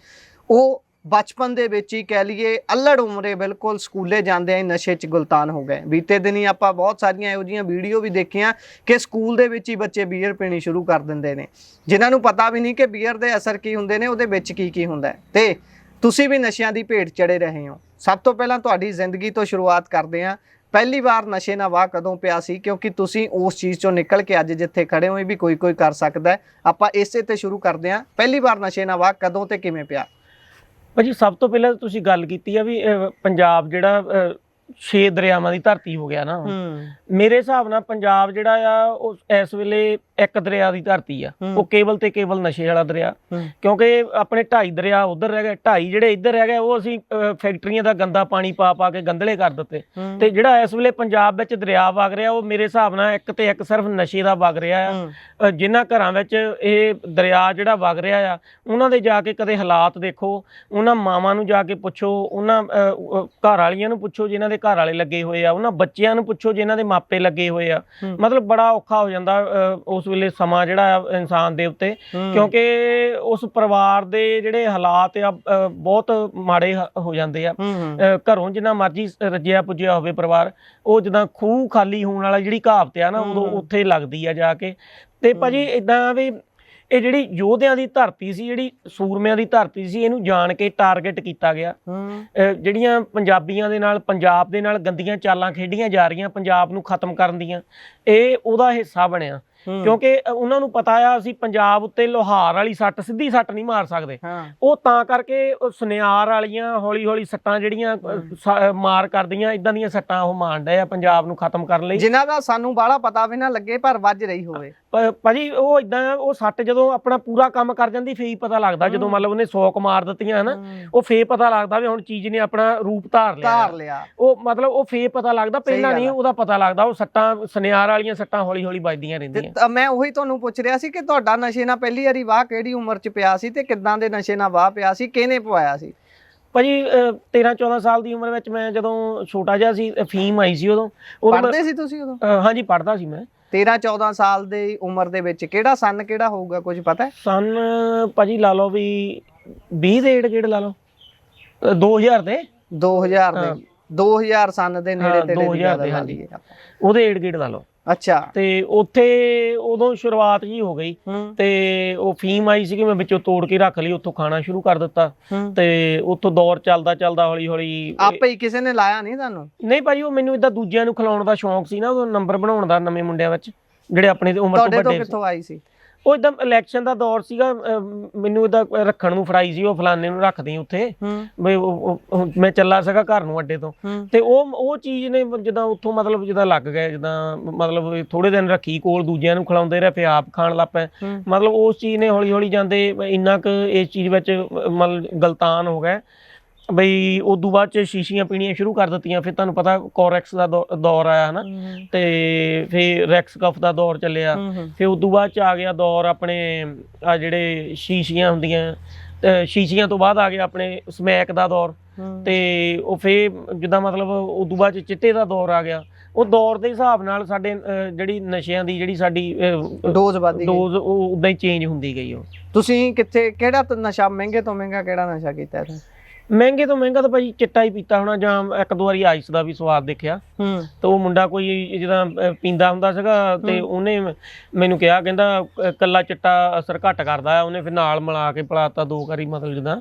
ਉਹ ਬਚਪਨ ਦੇ ਵਿੱਚ ਹੀ ਕਹਿ ਲਈਏ ਅੱਲੜ ਉਮਰੇ ਬਿਲਕੁਲ ਸਕੂਲੇ ਜਾਂਦੇ ਆ ਨਸ਼ੇ 'ਚ ਗੁਲਤਾਨ ਹੋ ਗਏ। ਬੀਤੇ ਦਿਨੀ ਆਪਾਂ ਬਹੁਤ ਸਾਰੀਆਂ ਇਹੋ ਜਿਹੀਆਂ ਵੀਡੀਓ ਵੀ ਦੇਖੀਆਂ ਕਿ ਸਕੂਲ ਦੇ ਵਿੱਚ ਹੀ ਬੱਚੇ ਬੀਅਰ ਪੀਣੀ ਸ਼ੁਰੂ ਕਰ ਦਿੰਦੇ ਨੇ, ਜਿਨ੍ਹਾਂ ਨੂੰ ਪਤਾ ਵੀ ਨਹੀਂ ਕਿ ਬੀਅਰ ਦੇ ਅਸਰ ਕੀ ਹੁੰਦੇ ਨੇ, ਉਹਦੇ ਵਿੱਚ ਕੀ ਹੁੰਦਾ ਹੈ। ਤੇ ਤੁਸੀਂ ਵੀ ਨਸ਼ਿਆਂ ਦੀ ਭੇਟ ਚੜੇ ਰਹੇ ਹੋ। ਸਭ ਤੋਂ ਪਹਿਲਾਂ ਤੁਹਾਡੀ ਜ਼ਿੰਦਗੀ ਤੋਂ ਸ਼ੁਰੂਆਤ ਕਰਦੇ ਹਾਂ। ਪਹਿਲੀ ਵਾਰ ਨਸ਼ੇ ਨਾਲ ਵਾਹ ਕਦੋਂ ਪਿਆ ਸੀ? ਕਿਉਂਕਿ ਤੁਸੀਂ ਉਸ ਚੀਜ਼ 'ਚੋਂ ਨਿਕਲ ਕੇ ਅੱਜ ਜਿੱਥੇ ਖੜੇ ਹੋ, ਇਹ ਵੀ ਕੋਈ ਕਰ ਸਕਦਾ ਹੈ। ਆਪਾਂ ਇਸੇ ਤੇ ਸ਼ੁਰੂ ਕਰਦੇ ਹਾਂ। ਪਹਿਲੀ ਵਾਰ ਨਸ਼ੇ ਨਾਲ ਵਾਹ ਕਦੋਂ ਤੇ ਕਿਵੇਂ ਪਿਆ? ਭਾਜੀ, ਸਭ ਤੋਂ ਪਹਿਲਾਂ ਤੁਸੀਂ ਗੱਲ ਕੀਤੀ ਆ ਵੀ ਪੰਜਾਬ ਜਿਹੜਾ 6 ਦਰਿਆਵਾਂ ਦੀ ਧਰਤੀ ਹੋ ਗਿਆ ਨਾ। ਮੇਰੇ ਹਿਸਾਬ ਨਾਲ ਪੰਜਾਬ ਜਿਹੜਾ ਆ ਉਹ ਇਸ ਵੇਲੇ ਇੱਕ ਦਰਿਆ ਦੀ ਧਰਤੀ ਆ, ਉਹ ਕੇਵਲ ਤੇ ਕੇਵਲ ਨਸ਼ੇ ਵਾਲਾ ਦਰਿਆ। ਕਿਉਂਕਿ ਆਪਣੇ 2.5 ਦਰਿਆ ਉਧਰ ਰਹਿ ਗਏ, 2.5 ਜਿਹੜੇ ਇੱਧਰ ਰਹਿ ਗਏ ਉਹ ਅਸੀਂ ਫੈਕਟਰੀਆਂ ਦਾ ਗੰਦਾ ਪਾਣੀ ਪਾ ਕੇ ਗੰਧਲੇ ਕਰ ਦਿੱਤੇ। ਤੇ ਜਿਹੜਾ ਇਸ ਵੇਲੇ ਪੰਜਾਬ ਵਿੱਚ ਦਰਿਆ ਵਗ ਰਿਹਾ, ਉਹ ਮੇਰੇ ਹਿਸਾਬ ਨਾਲ ਇੱਕ ਤੇ ਇੱਕ ਸਿਰਫ ਨਸ਼ੇ ਦਾ ਵਗ ਰਿਹਾ ਆ। ਜਿਨ੍ਹਾਂ ਘਰਾਂ ਵਿੱਚ ਇਹ ਦਰਿਆ ਜਿਹੜਾ ਵਗ ਰਿਹਾ ਆ, ਉਹਨਾਂ ਦੇ ਜਾ ਕੇ ਕਦੇ ਹਾਲਾਤ ਦੇਖੋ, ਉਹਨਾਂ ਮਾਵਾਂ ਨੂੰ ਜਾ ਕੇ ਪੁੱਛੋ, ਉਹਨਾਂ ਘਰ ਵਾਲੀਆਂ ਨੂੰ ਪੁੱਛੋ ਜਿਨ੍ਹਾਂ ਦੇ ਘਰ ਵਾਲੇ ਲੱਗੇ ਹੋਏ ਆ, ਉਹਨਾਂ ਬੱਚਿਆਂ ਨੂੰ ਪੁੱਛੋ ਜਿਨ੍ਹਾਂ ਦੇ ਮਾਪੇ ਲੱਗੇ ਹੋਏ ਆ। ਮਤਲਬ ਬੜਾ ਔਖਾ ਹੋ ਜਾਂਦਾ ਉਸ ਵੇਲੇ ਸਮਾਂ ਜਿਹੜਾ ਆ ਇਨਸਾਨ ਦੇ ਉੱਤੇ, ਕਿਉਂਕਿ ਉਸ ਪਰਿਵਾਰ ਦੇ ਜਿਹੜੇ ਹਾਲਾਤ ਆ ਬਹੁਤ ਮਾੜੇ ਹੋ ਜਾਂਦੇ ਆ। ਘਰੋਂ ਜਿੰਨਾ ਮਰਜ਼ੀ ਰੱਜਿਆ ਪੁੱਜਿਆ ਹੋਵੇ ਪਰਿਵਾਰ, ਉਹ ਜਿੱਦਾਂ ਖੂਹ ਖਾਲੀ ਹੋਣ ਵਾਲਾ ਜਿਹੜੀ ਕਹਾਵਤ ਆ ਨਾ, ਉਦੋਂ ਉੱਥੇ ਲੱਗਦੀ ਆ ਜਾ ਕੇ। ਤੇ ਭਾਜੀ ਏਦਾਂ ਵੀ ਇਹ ਜਿਹੜੀ ਯੋਧਿਆਂ ਦੀ ਧਰਤੀ ਸੀ, ਜਿਹੜੀ ਸੂਰਮਿਆਂ ਦੀ ਧਰਤੀ ਸੀ, ਇਹਨੂੰ ਜਾਣ ਕੇ ਟਾਰਗੇਟ ਕੀਤਾ ਗਿਆ। ਜਿਹੜੀਆਂ ਪੰਜਾਬੀਆਂ ਦੇ ਨਾਲ, ਪੰਜਾਬ ਦੇ ਨਾਲ ਗੰਦੀਆਂ ਚਾਲਾਂ ਖੇਡੀਆਂ ਜਾ ਰਹੀਆਂ ਪੰਜਾਬ ਨੂੰ ਖਤਮ ਕਰਨ ਦੀਆਂ, ਇਹ ਉਹਦਾ ਹਿੱਸਾ ਬਣਿਆ। ਕਿਉਂਕਿ ਉਹਨਾਂ ਨੂੰ ਪਤਾ ਆ ਅਸੀਂ ਪੰਜਾਬ ਉੱਤੇ ਲੋਹਾਰ ਵਾਲੀ ਸੱਟ, ਸਿੱਧੀ ਸੱਟ ਨਹੀਂ ਮਾਰ ਸਕਦੇ। ਉਹ ਤਾਂ ਕਰਕੇ ਸੁਨਿਆਰ ਵਾਲੀਆਂ ਹੌਲੀ ਹੌਲੀ ਸੱਟਾਂ ਜਿਹੜੀਆਂ ਮਾਰ ਕਰਦੀਆਂ, ਇਦਾਂ ਦੀਆਂ ਸੱਟਾਂ ਉਹ ਮਾਰਨ ਡਏ ਆ ਪੰਜਾਬ ਨੂੰ ਖਤਮ ਕਰਨ ਲਈ, ਜਿਨ੍ਹਾਂ ਦਾ ਸਾਨੂੰ ਬਾਹਲਾ ਪਤਾ ਵੀ ਨਾ ਲੱਗੇ ਪਰ ਵੱਜ ਰਹੀ ਹੋਵੇ। ਭਾਜੀ ਉਹ ਇਦਾਂ, ਉਹ ਸੱਟ ਜਦੋਂ ਆਪਣਾ ਪੂਰਾ ਕੰਮ ਕਰ ਜਾਂਦੀ ਫੇਰ ਪਤਾ ਲੱਗਦਾ। ਜਦੋਂ ਮਤਲਬ ਉਹਨੇ 100 ਮਾਰ ਦਿੱਤੀਆਂ ਹਨਾ, ਉਹ ਫੇਰ ਪਤਾ ਲੱਗਦਾ ਵੀ ਹੁਣ ਚੀਜ਼ ਨੇ ਆਪਣਾ ਰੂਪ ਧਾਰ ਲਿਆ। ਉਹ ਮਤਲਬ ਉਹ ਫੇਰ ਪਤਾ ਲੱਗਦਾ, ਪਹਿਲਾਂ ਨਹੀਂ ਉਹਦਾ ਪਤਾ ਲੱਗਦਾ। ਉਹ ਸੱਟਾਂ ਸੁਨਿਆਰ ਵਾਲੀਆਂ ਸੱਟਾਂ ਹੌਲੀ ਹੌਲੀ ਵੱਜਦੀਆਂ ਰਹਿੰਦੀਆਂ। ਮੈਂ ਉਹੀ ਤੁਹਾਨੂੰ ਪੁੱਛ ਰਿਹਾ ਸੀ ਕਿ ਤੁਹਾਡਾ ਨਸ਼ੇ ਨਾਲ ਪਹਿਲੀ ਵਾਰੀ ਵਾਹ ਕਿਹੜੀ ਉਮਰ 'ਚ ਪਿਆ ਸੀ ਤੇ ਕਿੱਦਾਂ ਦੇ ਨਸ਼ੇ ਨਾਲ ਵਾਹ ਪਿਆ ਸੀ, ਕਿਹਨੇ ਪਵਾਇਆ ਸੀ? ਭਾਜੀ 13-14 ਸਾਲ ਦੀ ਉਮਰ ਵਿੱਚ ਮੈਂ ਜਦੋਂ ਛੋਟਾ ਜਿਹਾ ਸੀ, ਫੀਮ ਆਈ ਸੀ। ਉਦੋਂ ਪੜ੍ਹਦੇ ਸੀ ਤੁਸੀਂ ਉਦੋਂ? ਹਾਂਜੀ ਪੜ੍ਹਦਾ ਸੀ ਮੈਂ। 13-14 ਸਾਲ ਦੀ ਉਮਰ ਦੇ ਵਿੱਚ ਕਿਹੜਾ ਸੰਨ ਕਿਹੜਾ ਹੋਊਗਾ, ਕੁਝ ਪਤਾ ਹੈ? ਸੰਨ ਭਾਜੀ ਲਾ ਲਓ ਵੀ 20 ਦੇ ਏੜ ਲਾ ਲਓ, 2000 ਦੇ 2000 ਸੰਨ ਦੇ ਨੇੜੇ ਤੇੜੇ 2000 ਦੇ, ਹਾਂਜੀ ਉਹਦੇ ਏੜ ਗੇੜ ਲਾ ਲਓ। ਅੱਛਾ। ਤੇ ਉੱਥੇ ਉਦੋਂ ਸ਼ੁਰੂਆਤ ਜੀ ਹੋ ਗਈ ਤੇ ਉਹ ਫੀਮ ਆਈ ਸੀ ਕਿ ਮੈਂ ਵਿੱਚੋਂ ਤੋੜ ਕੇ ਰੱਖ ਲਈ, ਉੱਥੋਂ ਖਾਣਾ ਸ਼ੁਰੂ ਕਰ ਦਿੱਤਾ। ਤੇ ਉੱਥੋਂ ਦੌਰ ਚੱਲਦਾ ਹੌਲੀ ਹੌਲੀ। ਆਪੇ ਹੀ ਕਿਸੇ ਨੇ ਲਾਇਆ ਨਹੀਂ ਤੁਹਾਨੂੰ? ਨਹੀਂ ਭਾਜੀ, ਉਹ ਮੈਨੂੰ ਏਦਾਂ ਦੂਜਿਆਂ ਨੂੰ ਖਿਲਾਉਣ ਦਾ ਸ਼ੌਂਕ ਸੀ ਨਾ, ਉਹ ਨੰਬਰ ਬਣਾਉਣ ਦਾ ਨਵੇਂ ਮੁੰਡਿਆਂ ਵਿੱਚ ਜਿਹੜੇ ਆਪਣੇ ਉਮਰ ਤੋਂ ਵੱਡੇ। ਕਿੱਥੋਂ ਆਈ ਸੀ ਉਹ ਇਦਾਂ ਇਲੈਕਸ਼ਨ ਦਾ ਦੌਰ ਸੀਗਾ, ਮੈਨੂੰ ਇਹਦਾ ਰੱਖਣ ਨੂੰ ਫੜਾਈ ਸੀ, ਉਹ ਫਲਾਣੇ ਨੂੰ ਰੱਖਦੇ ਉੱਥੇ ਬਈ ਮੈਂ ਚੱਲਾ ਸੀਗਾ ਘਰ ਨੂੰ ਅੱਡੇ ਤੋਂ, ਤੇ ਉਹ ਚੀਜ਼ ਨੇ ਜਿੱਦਾਂ ਉੱਥੋਂ ਮਤਲਬ ਜਿੱਦਾਂ ਲੱਗ ਗਏ, ਜਿੱਦਾਂ ਮਤਲਬ ਥੋੜੇ ਦਿਨ ਰੱਖੀ ਕੋਲ, ਦੂਜਿਆਂ ਨੂੰ ਖਿਲਾਉਂਦੇ ਰਹੇ, ਫਿਰ ਆਪ ਖਾਣ ਲੱਗ ਪਏ। ਮਤਲਬ ਉਸ ਚੀਜ਼ ਨੇ ਹੌਲੀ ਹੌਲੀ ਜਾਂਦੇ ਇੰਨਾ ਕੁ ਇਸ ਚੀਜ਼ ਵਿੱਚ ਮਤਲਬ ਗਲਤਾਨ ਹੋ ਗਏ ਬਈ ਉਦੋਂ ਬਾਅਦ ਚ ਸ਼ੀਸ਼ੀਆਂ ਪੀਣੀਆਂ ਸ਼ੁਰੂ ਕਰ ਦਿੱਤੀਆਂ। ਫਿਰ ਤੁਹਾਨੂੰ ਪਤਾ ਕੋਰੈਕਸ ਦਾ ਦੌਰ ਆਇਆ ਹਨਾ, ਤੇ ਫਿਰ ਰੈਕਸ ਕਫ ਦਾ ਦੌਰ ਚੱਲਿਆ। ਫਿਰ ਉਦੋਂ ਬਾਅਦ ਚ ਆ ਗਿਆ ਦੌਰ ਆਪਣੇ ਆ ਜਿਹੜੇ ਸ਼ੀਸ਼ੀਆਂ ਹੁੰਦੀਆਂ, ਸ਼ੀਸ਼ੀਆਂ ਤੋਂ ਬਾਅਦ ਆ ਗਿਆ ਆਪਣੇ ਸਮੈਕ ਦਾ ਦੌਰ, ਤੇ ਉਹ ਫਿਰ ਜਿੱਦਾਂ ਮਤਲਬ ਉਦੋਂ ਬਾਅਦ ਚ ਚਿੱਟੇ ਦਾ ਦੌਰ ਆ ਗਿਆ। ਉਹ ਦੌਰ ਦੇ ਹਿਸਾਬ ਨਾਲ ਸਾਡੇ ਜਿਹੜੀ ਨਸ਼ਿਆਂ ਦੀ ਜਿਹੜੀ ਸਾਡੀ ਡੋਜ਼ ਉਹ ਉਦਾਂ ਹੀ ਚੇਂਜ ਹੁੰਦੀ ਗਈ। ਉਹ ਤੁਸੀਂ ਕਿੱਥੇ ਕਿਹੜਾ ਨਸ਼ਾ ਮਹਿੰਗੇ ਤੋਂ ਮਹਿੰਗਾ ਕਿਹੜਾ ਨਸ਼ਾ ਕੀਤਾ? ਮਹਿੰਗੇ ਤੋਂ ਮਹਿੰਗਾ ਤਾਂ ਭਾਈ ਚਿੱਟਾ ਹੀ ਪੀਤਾ ਹੋਣਾ, ਜਾਂ ਇੱਕ ਦੋ ਵਾਰੀ ਆਈਸ ਦਾ ਵੀ ਸਵਾਦ ਦੇਖਿਆ। ਤੇ ਉਹ ਮੁੰਡਾ ਕੋਈ ਜਿੱਦਾਂ ਪੀਂਦਾ ਹੁੰਦਾ ਸੀਗਾ, ਤੇ ਉਹਨੇ ਮੈਨੂੰ ਕਿਹਾ, ਕਹਿੰਦਾ ਕੱਲਾ ਚਿੱਟਾ ਅਸਰ ਘੱਟ ਕਰਦਾ ਆ, ਉਹਨੇ ਫਿਰ ਨਾਲ ਮਿਲਾ ਕੇ ਪਿਲਾਤਾ 2 ਵਾਰੀ, ਮਤਲਬ ਜਿੱਦਾਂ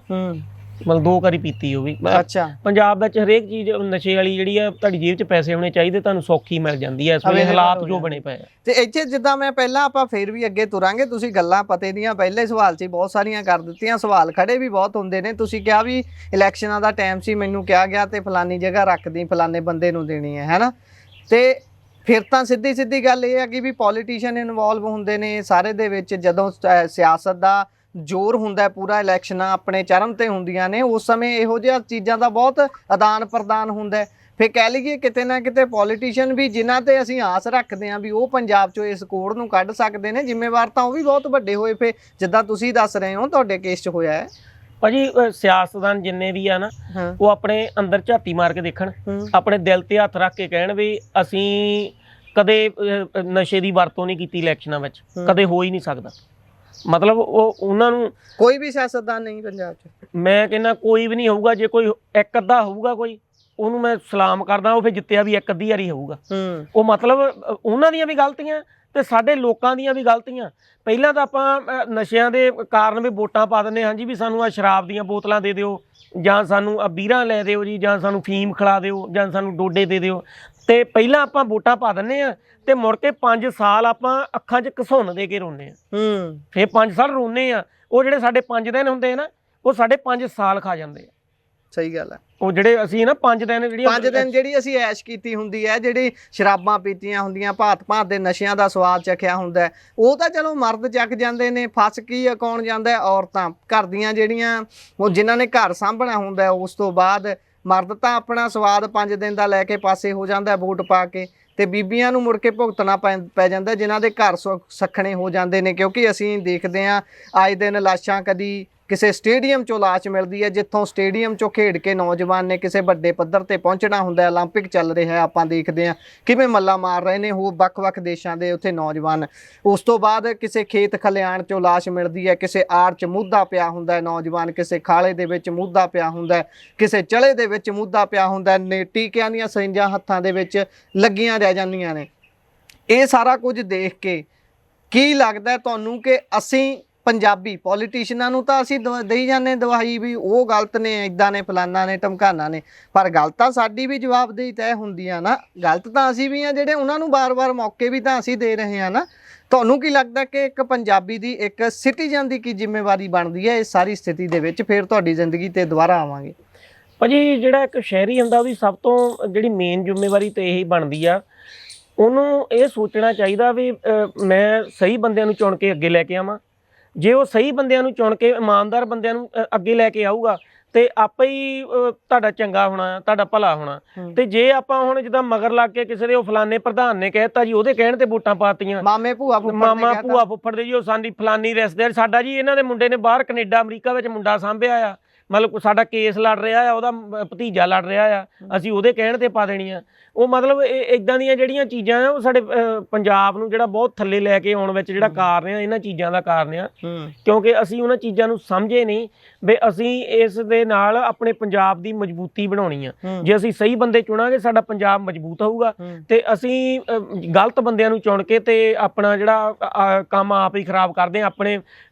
ਮਤਲਬ 2 ਵਾਰੀ ਪੀਤੀ ਉਹ ਵੀ। ਅੱਛਾ, ਪੰਜਾਬ ਵਿੱਚ ਹਰੇਕ ਚੀਜ਼ ਨਸ਼ੇ ਵਾਲੀ ਜਿਹੜੀ ਆ ਤੁਹਾਡੀ ਜੇਬ 'ਚ ਪੈਸੇ ਹੋਣੇ ਚਾਹੀਦੇ, ਤੁਹਾਨੂੰ ਸੌਖੀ ਮਿਲ ਜਾਂਦੀ ਹੈ ਇਸ ਵੇਲੇ ਹਾਲਾਤ ਜੋ ਬਣੇ ਪਏ ਆ। ਤੇ ਇੱਥੇ ਜਿੱਦਾਂ ਮੈਂ ਪਹਿਲਾਂ ਆਪਾਂ ਫੇਰ ਵੀ ਅੱਗੇ ਤੁਰਾਂਗੇ, ਤੁਸੀਂ ਗੱਲਾਂ ਪਤੇ ਦੀਆਂ ਪਹਿਲੇ ਸਵਾਲ 'ਚ ਬਹੁਤ ਸਾਰੀਆਂ ਕਰ ਦਿੱਤੀਆਂ, ਸਵਾਲ ਖੜੇ ਵੀ ਬਹੁਤ ਹੁੰਦੇ ਨੇ। ਤੁਸੀਂ ਕਿਹਾ ਵੀ ਇਲੈਕਸ਼ਨਾਂ ਦਾ ਟਾਈਮ ਸੀ, ਮੈਨੂੰ ਕਿਹਾ ਗਿਆ ਤੇ ਫਲਾਨੀ ਜਗ੍ਹਾ ਰੱਖਦੀ, ਫਲਾਨੇ ਬੰਦੇ ਨੂੰ ਦੇਣੀ ਹੈ ਨਾ। ਤੇ ਫਿਰ ਤਾਂ ਸਿੱਧੀ ਗੱਲ ਇਹ ਹੈ ਕਿ ਵੀ ਪੋਲੀਟੀਸ਼ੀਅਨ ਇਨਵੋਲਵ ਹੁੰਦੇ ਨੇ ਸਾਰੇ ਦੇ ਵਿੱਚ। ਜਦੋਂ ਸਿਆਸਤ ਦਾ ਜ਼ੋਰ ਹੁੰਦਾ ਪੂਰਾ, ਇਲੈਕਸ਼ਨਾਂ ਆਪਣੇ ਚਰਮ ਤੇ ਹੁੰਦੀਆਂ ਨੇ, ਉਸ ਸਮੇਂ ਇਹੋ ਜਿਹੀਆਂ ਚੀਜ਼ਾਂ ਦਾ ਬਹੁਤ ਆਦਾਨ ਪ੍ਰਦਾਨ ਹੁੰਦਾ। ਫਿਰ ਕਹਿ ਲਈਏ ਕਿਤੇ ਨਾ ਕਿਤੇ ਪੋਲੀਟੀਸ਼ੀਅਨ ਵੀ ਜਿਨ੍ਹਾਂ ਤੇ ਅਸੀਂ ਆਸ ਰੱਖਦੇ ਹਾਂ ਵੀ ਉਹ ਪੰਜਾਬ 'ਚੋਂ ਇਸ ਕੋੜ ਨੂੰ ਕੱਢ ਸਕਦੇ ਨੇ, ਜ਼ਿੰਮੇਵਾਰ ਤਾਂ ਉਹ ਵੀ ਬਹੁਤ ਵੱਡੇ ਹੋਏ ਪਏ, ਜਿੱਦਾਂ ਤੁਸੀਂ ਦੱਸ ਰਹੇ ਹੋ ਤੁਹਾਡੇ ਕੇਸ 'ਚ ਹੋਇਆ ਹੈ। ਭਾਜੀ ਸਿਆਸਤਦਾਨ ਜਿੰਨੇ ਵੀ ਆ ਨਾ, ਉਹ ਆਪਣੇ ਅੰਦਰ ਝਾਤੀ ਮਾਰ ਕੇ ਦੇਖਣ, ਆਪਣੇ ਦਿਲ ਤੇ ਹੱਥ ਰੱਖ ਕੇ ਕਹਿਣ ਵੀ ਅਸੀਂ ਕਦੇ ਨਸ਼ੇ ਦੀ ਵਰਤੋਂ ਨਹੀਂ ਕੀਤੀ ਇਲੈਕਸ਼ਨਾਂ ਵਿੱਚ, ਕਦੇ ਹੋ ਹੀ ਨਹੀਂ ਸਕਦਾ। ਮਤਲਬ ਉਹਨਾਂ ਨੂੰ ਕੋਈ ਵੀ ਸਿਆਸਤਦਾਨ ਨਹੀਂ ਪੰਜਾਬ 'ਚ, ਮੈਂ ਕਹਿੰਦਾ ਕੋਈ ਵੀ ਨਹੀਂ ਹੋਊਗਾ। ਜੇ ਕੋਈ ਇੱਕ ਅੱਧਾ ਹੋਊਗਾ ਕੋਈ, ਉਹਨੂੰ ਮੈਂ ਸਲਾਮ ਕਰਦਾ, ਉਹ ਫਿਰ ਜਿੱਤਿਆ ਵੀ ਇੱਕ ਅੱਧੀ ਵਾਰੀ ਹੋਊਗਾ। ਉਹ ਮਤਲਬ ਉਹਨਾਂ ਦੀਆਂ ਵੀ ਗਲਤੀਆਂ ਤੇ ਸਾਡੇ ਲੋਕਾਂ ਦੀਆਂ ਵੀ ਗਲਤੀਆਂ। ਪਹਿਲਾਂ ਤਾਂ ਆਪਾਂ ਨਸ਼ਿਆਂ ਦੇ ਕਾਰਨ ਵੀ ਵੋਟਾਂ ਪਾ ਦਿੰਦੇ ਹਾਂ ਜੀ, ਵੀ ਸਾਨੂੰ ਆ ਸ਼ਰਾਬ ਦੀਆਂ ਬੋਤਲਾਂ ਦੇ ਦਿਓ, ਜਾਂ ਸਾਨੂੰ ਆ ਬੀਰਾਂ ਲੈ ਦਿਓ ਜੀ, ਜਾਂ ਸਾਨੂੰ ਫੀਮ ਖਿਲਾ ਦਿਓ, ਜਾਂ ਸਾਨੂੰ ਡੋਡੇ ਦੇ ਦਿਓ। ਤੇ ਪਹਿਲਾਂ ਆਪਾਂ ਵੋਟਾਂ ਪਾ ਦਿੰਦੇ ਆ, ਤੇ ਮੁੜ ਕੇ 5 ਸਾਲ ਆਪਾਂ ਅੱਖਾਂ 'ਚ ਘਸੁੰਨ ਦੇ ਕੇ ਰੋਂਦੇ ਆ। ਫਿਰ 5 ਸਾਲ ਰੋਂਦੇ ਆ, ਉਹ ਜਿਹੜੇ ਸਾਡੇ 5 ਦਿਨ ਹੁੰਦੇ ਆ ਨਾ, ਉਹ ਸਾਡੇ 5 ਸਾਲ ਖਾ ਜਾਂਦੇ ਆ। ਸਹੀ ਗੱਲ ਹੈ। ਉਹ ਜਿਹੜੇ ਅਸੀਂ ਨਾ 5 ਦਿਨ ਜਿਹੜੀ ਅਸੀਂ ਐਸ਼ ਕੀਤੀ ਹੁੰਦੀ ਹੈ, ਜਿਹੜੀ ਸ਼ਰਾਬਾਂ ਪੀਤੀਆਂ ਹੁੰਦੀਆਂ, ਭਾਤ ਦੇ ਨਸ਼ਿਆਂ ਦਾ ਸਵਾਦ ਚੱਖਿਆ ਹੁੰਦਾ, ਉਹ ਤਾਂ ਚਲੋ ਮਰਦ ਚੱਕ ਜਾਂਦੇ ਨੇ, ਫਸ ਕੀ ਕੌਣ ਜਾਂਦਾ? ਔਰਤਾਂ ਘਰ ਦੀਆਂ ਜਿਹੜੀਆਂ, ਉਹ ਜਿਨ੍ਹਾਂ ਨੇ ਘਰ ਸਾਂਭਣਾ ਹੁੰਦਾ, ਉਸ ਤੋਂ ਬਾਅਦ ਮਰਦ ਤਾਂ ਆਪਣਾ ਸਵਾਦ 5 ਦਿਨ ਦਾ ਲੈ ਕੇ ਪਾਸੇ ਹੋ ਜਾਂਦਾ ਵੋਟ ਪਾ ਕੇ, ਤੇ ਬੀਬੀਆਂ ਨੂੰ ਮੁੜ ਕੇ ਭੁਗਤਣਾ ਪੈ ਜਾਂਦਾ, ਜਿਨ੍ਹਾਂ ਦੇ ਘਰ ਸੱਖਣੇ ਹੋ ਜਾਂਦੇ ਨੇ। ਕਿਉਂਕਿ ਅਸੀਂ ਦੇਖਦੇ ਹਾਂ ਆਏ ਦਿਨ ਲਾਸ਼ਾਂ, ਕਦੀ ਕਿਸੇ ਸਟੇਡੀਅਮ 'ਚੋਂ ਲਾਸ਼ ਮਿਲਦੀ ਹੈ, ਜਿੱਥੋਂ ਸਟੇਡੀਅਮ 'ਚੋਂ ਖੇਡ ਕੇ ਨੌਜਵਾਨ ਨੇ ਕਿਸੇ ਵੱਡੇ ਪੱਧਰ ਤੇ ਪਹੁੰਚਣਾ ਹੁੰਦਾ। ਓਲੰਪਿਕ ਚੱਲ ਰਿਹਾ, ਆਪਾਂ ਦੇਖਦੇ ਹਾਂ ਕਿਵੇਂ ਮੱਲਾਂ ਮਾਰ ਰਹੇ ਨੇ ਹੋਰ ਵੱਖ-ਵੱਖ ਦੇਸ਼ਾਂ ਦੇ ਉੱਥੇ ਨੌਜਵਾਨ। ਉਸ ਤੋਂ ਬਾਅਦ ਕਿਸੇ ਖੇਤ ਖਲਿਆਣ 'ਚੋਂ ਲਾਸ਼ ਮਿਲਦੀ ਹੈ, ਕਿਸੇ ਆੜ 'ਚ ਮੁੱਦਾ ਪਿਆ ਹੁੰਦਾ ਨੌਜਵਾਨ, ਕਿਸੇ ਖਾਲੇ ਦੇ ਵਿੱਚ ਮੁੱਦਾ ਪਿਆ ਹੁੰਦਾ, ਕਿਸੇ ਚਲੇ ਦੇ ਵਿੱਚ ਮੁੱਦਾ ਪਿਆ ਹੁੰਦਾ, ਨੇ ਟੀਕਿਆਂ ਦੀਆਂ ਸਰਿੰਜਾਂ ਹੱਥਾਂ ਦੇ ਵਿੱਚ ਲੱਗੀਆਂ ਰਹਿ ਜਾਂਦੀਆਂ ਨੇ। ਇਹ ਸਾਰਾ ਕੁਝ ਦੇਖ ਕੇ ਕੀ ਲੱਗਦਾ ਤੁਹਾਨੂੰ ਕਿ ਅਸੀਂ ਪੰਜਾਬੀ ਪੋਲੀਟੀਸ਼ੀਅਨਾਂ ਨੂੰ ਤਾਂ ਅਸੀਂ ਦੇਈ ਜਾਂਦੇ ਦਵਾਈ ਵੀ ਉਹ ਗਲਤ ਨੇ, ਇੱਦਾਂ ਨੇ, ਫਲਾਨਾ ਨੇ, ਧਮਕਾਨਾ ਨੇ, ਪਰ ਗੱਲ ਤਾਂ ਸਾਡੀ ਵੀ ਜਵਾਬਦੇਹੀ ਤੈਅ ਹੁੰਦੀ ਆ ਨਾ। ਗਲਤ ਤਾਂ ਅਸੀਂ ਵੀ ਆ ਜਿਹੜੇ ਉਹਨਾਂ ਨੂੰ ਵਾਰ-ਵਾਰ ਮੌਕੇ ਵੀ ਤਾਂ ਅਸੀਂ ਦੇ ਰਹੇ ਹਾਂ ਨਾ। ਤੁਹਾਨੂੰ ਕੀ ਲੱਗਦਾ ਕਿ ਇੱਕ ਪੰਜਾਬੀ ਦੀ, ਇੱਕ ਸਿਟੀਜ਼ਨ ਦੀ ਕੀ ਜ਼ਿੰਮੇਵਾਰੀ ਬਣਦੀ ਹੈ ਇਸ ਸਾਰੀ ਸਥਿਤੀ ਦੇ ਵਿੱਚ? ਫਿਰ ਤੁਹਾਡੀ ਜ਼ਿੰਦਗੀ ਤੇ ਦੁਬਾਰਾ ਆਵਾਂਗੇ। ਭਾਜੀ ਜਿਹੜਾ ਇੱਕ ਸ਼ਹਿਰੀ ਹੁੰਦਾ, ਉਹਦੀ ਸਭ ਤੋਂ ਜਿਹੜੀ ਮੇਨ ਜ਼ਿੰਮੇਵਾਰੀ ਤਾਂ ਇਹੀ ਬਣਦੀ ਆ, ਉਹਨੂੰ ਇਹ ਸੋਚਣਾ ਚਾਹੀਦਾ ਵੀ ਮੈਂ ਸਹੀ ਬੰਦਿਆਂ ਨੂੰ ਚੁਣ ਕੇ ਅੱਗੇ ਲੈ ਕੇ ਆਵਾਂ। ਜੇ ਉਹ ਸਹੀ ਬੰਦਿਆਂ ਨੂੰ ਚੁਣ ਕੇ ਇਮਾਨਦਾਰ ਬੰਦਿਆਂ ਨੂੰ ਅੱਗੇ ਲੈ ਕੇ ਆਊਗਾ, ਤੇ ਆਪੇ ਹੀ ਤੁਹਾਡਾ ਚੰਗਾ ਹੋਣਾ, ਤੁਹਾਡਾ ਭਲਾ ਹੋਣਾ। ਤੇ ਜੇ ਆਪਾਂ ਹੁਣ ਜਿੱਦਾਂ ਮਗਰ ਲੱਗ ਕੇ ਕਿਸੇ ਦੇ ਉਹ ਫਲਾਨੇ ਪ੍ਰਧਾਨ ਨੇ ਕਹਿਤਾ ਜੀ, ਉਹਦੇ ਕਹਿਣ ਤੇ ਵੋਟਾਂ ਪਾਤੀਆਂ, ਮਾਮਾ ਭੂਆ ਫੁੱਫੜ ਦੇ ਜੀ, ਉਹ ਸਾਡੀ ਫਲਾਨੀ ਰਿਸ਼ਤੇਦਾਰ, ਸਾਡਾ ਜੀ ਇਹਨਾਂ ਦੇ ਮੁੰਡੇ ਨੇ ਬਾਹਰ ਕੈਨੇਡਾ ਅਮਰੀਕਾ ਵਿੱਚ ਮੁੰਡਾ ਸਾਂਭਿਆ ਆ, ਮਤਲਬ ਸਾਡਾ ਕੇਸ ਲੜ ਰਿਹਾ ਆ, ਉਹਦਾ ਭਤੀਜਾ ਲੜ ਰਿਹਾ ਆ, ਅਸੀਂ ਉਹਦੇ ਕਹਿਣ ਤੇ ਪਾ ਦੇਣੀ ਆ। ਉਹ ਮਤਲਬ ਇੱਦਾਂ ਦੀਆਂ ਜਿਹੜੀਆਂ ਚੀਜ਼ਾਂ ਆ, ਉਹ ਸਾਡੇ ਪੰਜਾਬ ਨੂੰ ਜਿਹੜਾ ਬਹੁਤ ਥੱਲੇ ਲੈ ਕੇ ਆਉਣ ਵਿੱਚ ਜਿਹੜਾ ਕਾਰਨ ਆ, ਇਹਨਾਂ ਚੀਜ਼ਾਂ ਦਾ ਕਾਰਨ ਆ। ਕਿਉਂਕਿ ਅਸੀਂ ਉਹਨਾਂ ਚੀਜ਼ਾਂ ਨੂੰ ਸਮਝੇ ਨਹੀਂ ਵੀ ਅਸੀਂ ਇਸ ਦੇ ਨਾਲ ਆਪਣੇ ਪੰਜਾਬ ਦੀ ਮਜ਼ਬੂਤੀ ਬਣਾਉਣੀ ਆ। ਜੇ ਅਸੀਂ ਸਹੀ ਬੰਦੇ ਚੁਣਾਂਗੇ, ਸਾਡਾ ਪੰਜਾਬ ਮਜ਼ਬੂਤ ਹੋਊਗਾ। ਤੇ ਅਸੀਂ ਗਲਤ ਬੰਦਿਆਂ ਨੂੰ ਚੁਣ ਕੇ ਤੇ ਆਪਣਾ ਜਿਹੜਾ ਕੰਮ ਆਪ ਹੀ ਖਰਾਬ ਕਰਦੇ ਆ, ਆਪਣੇ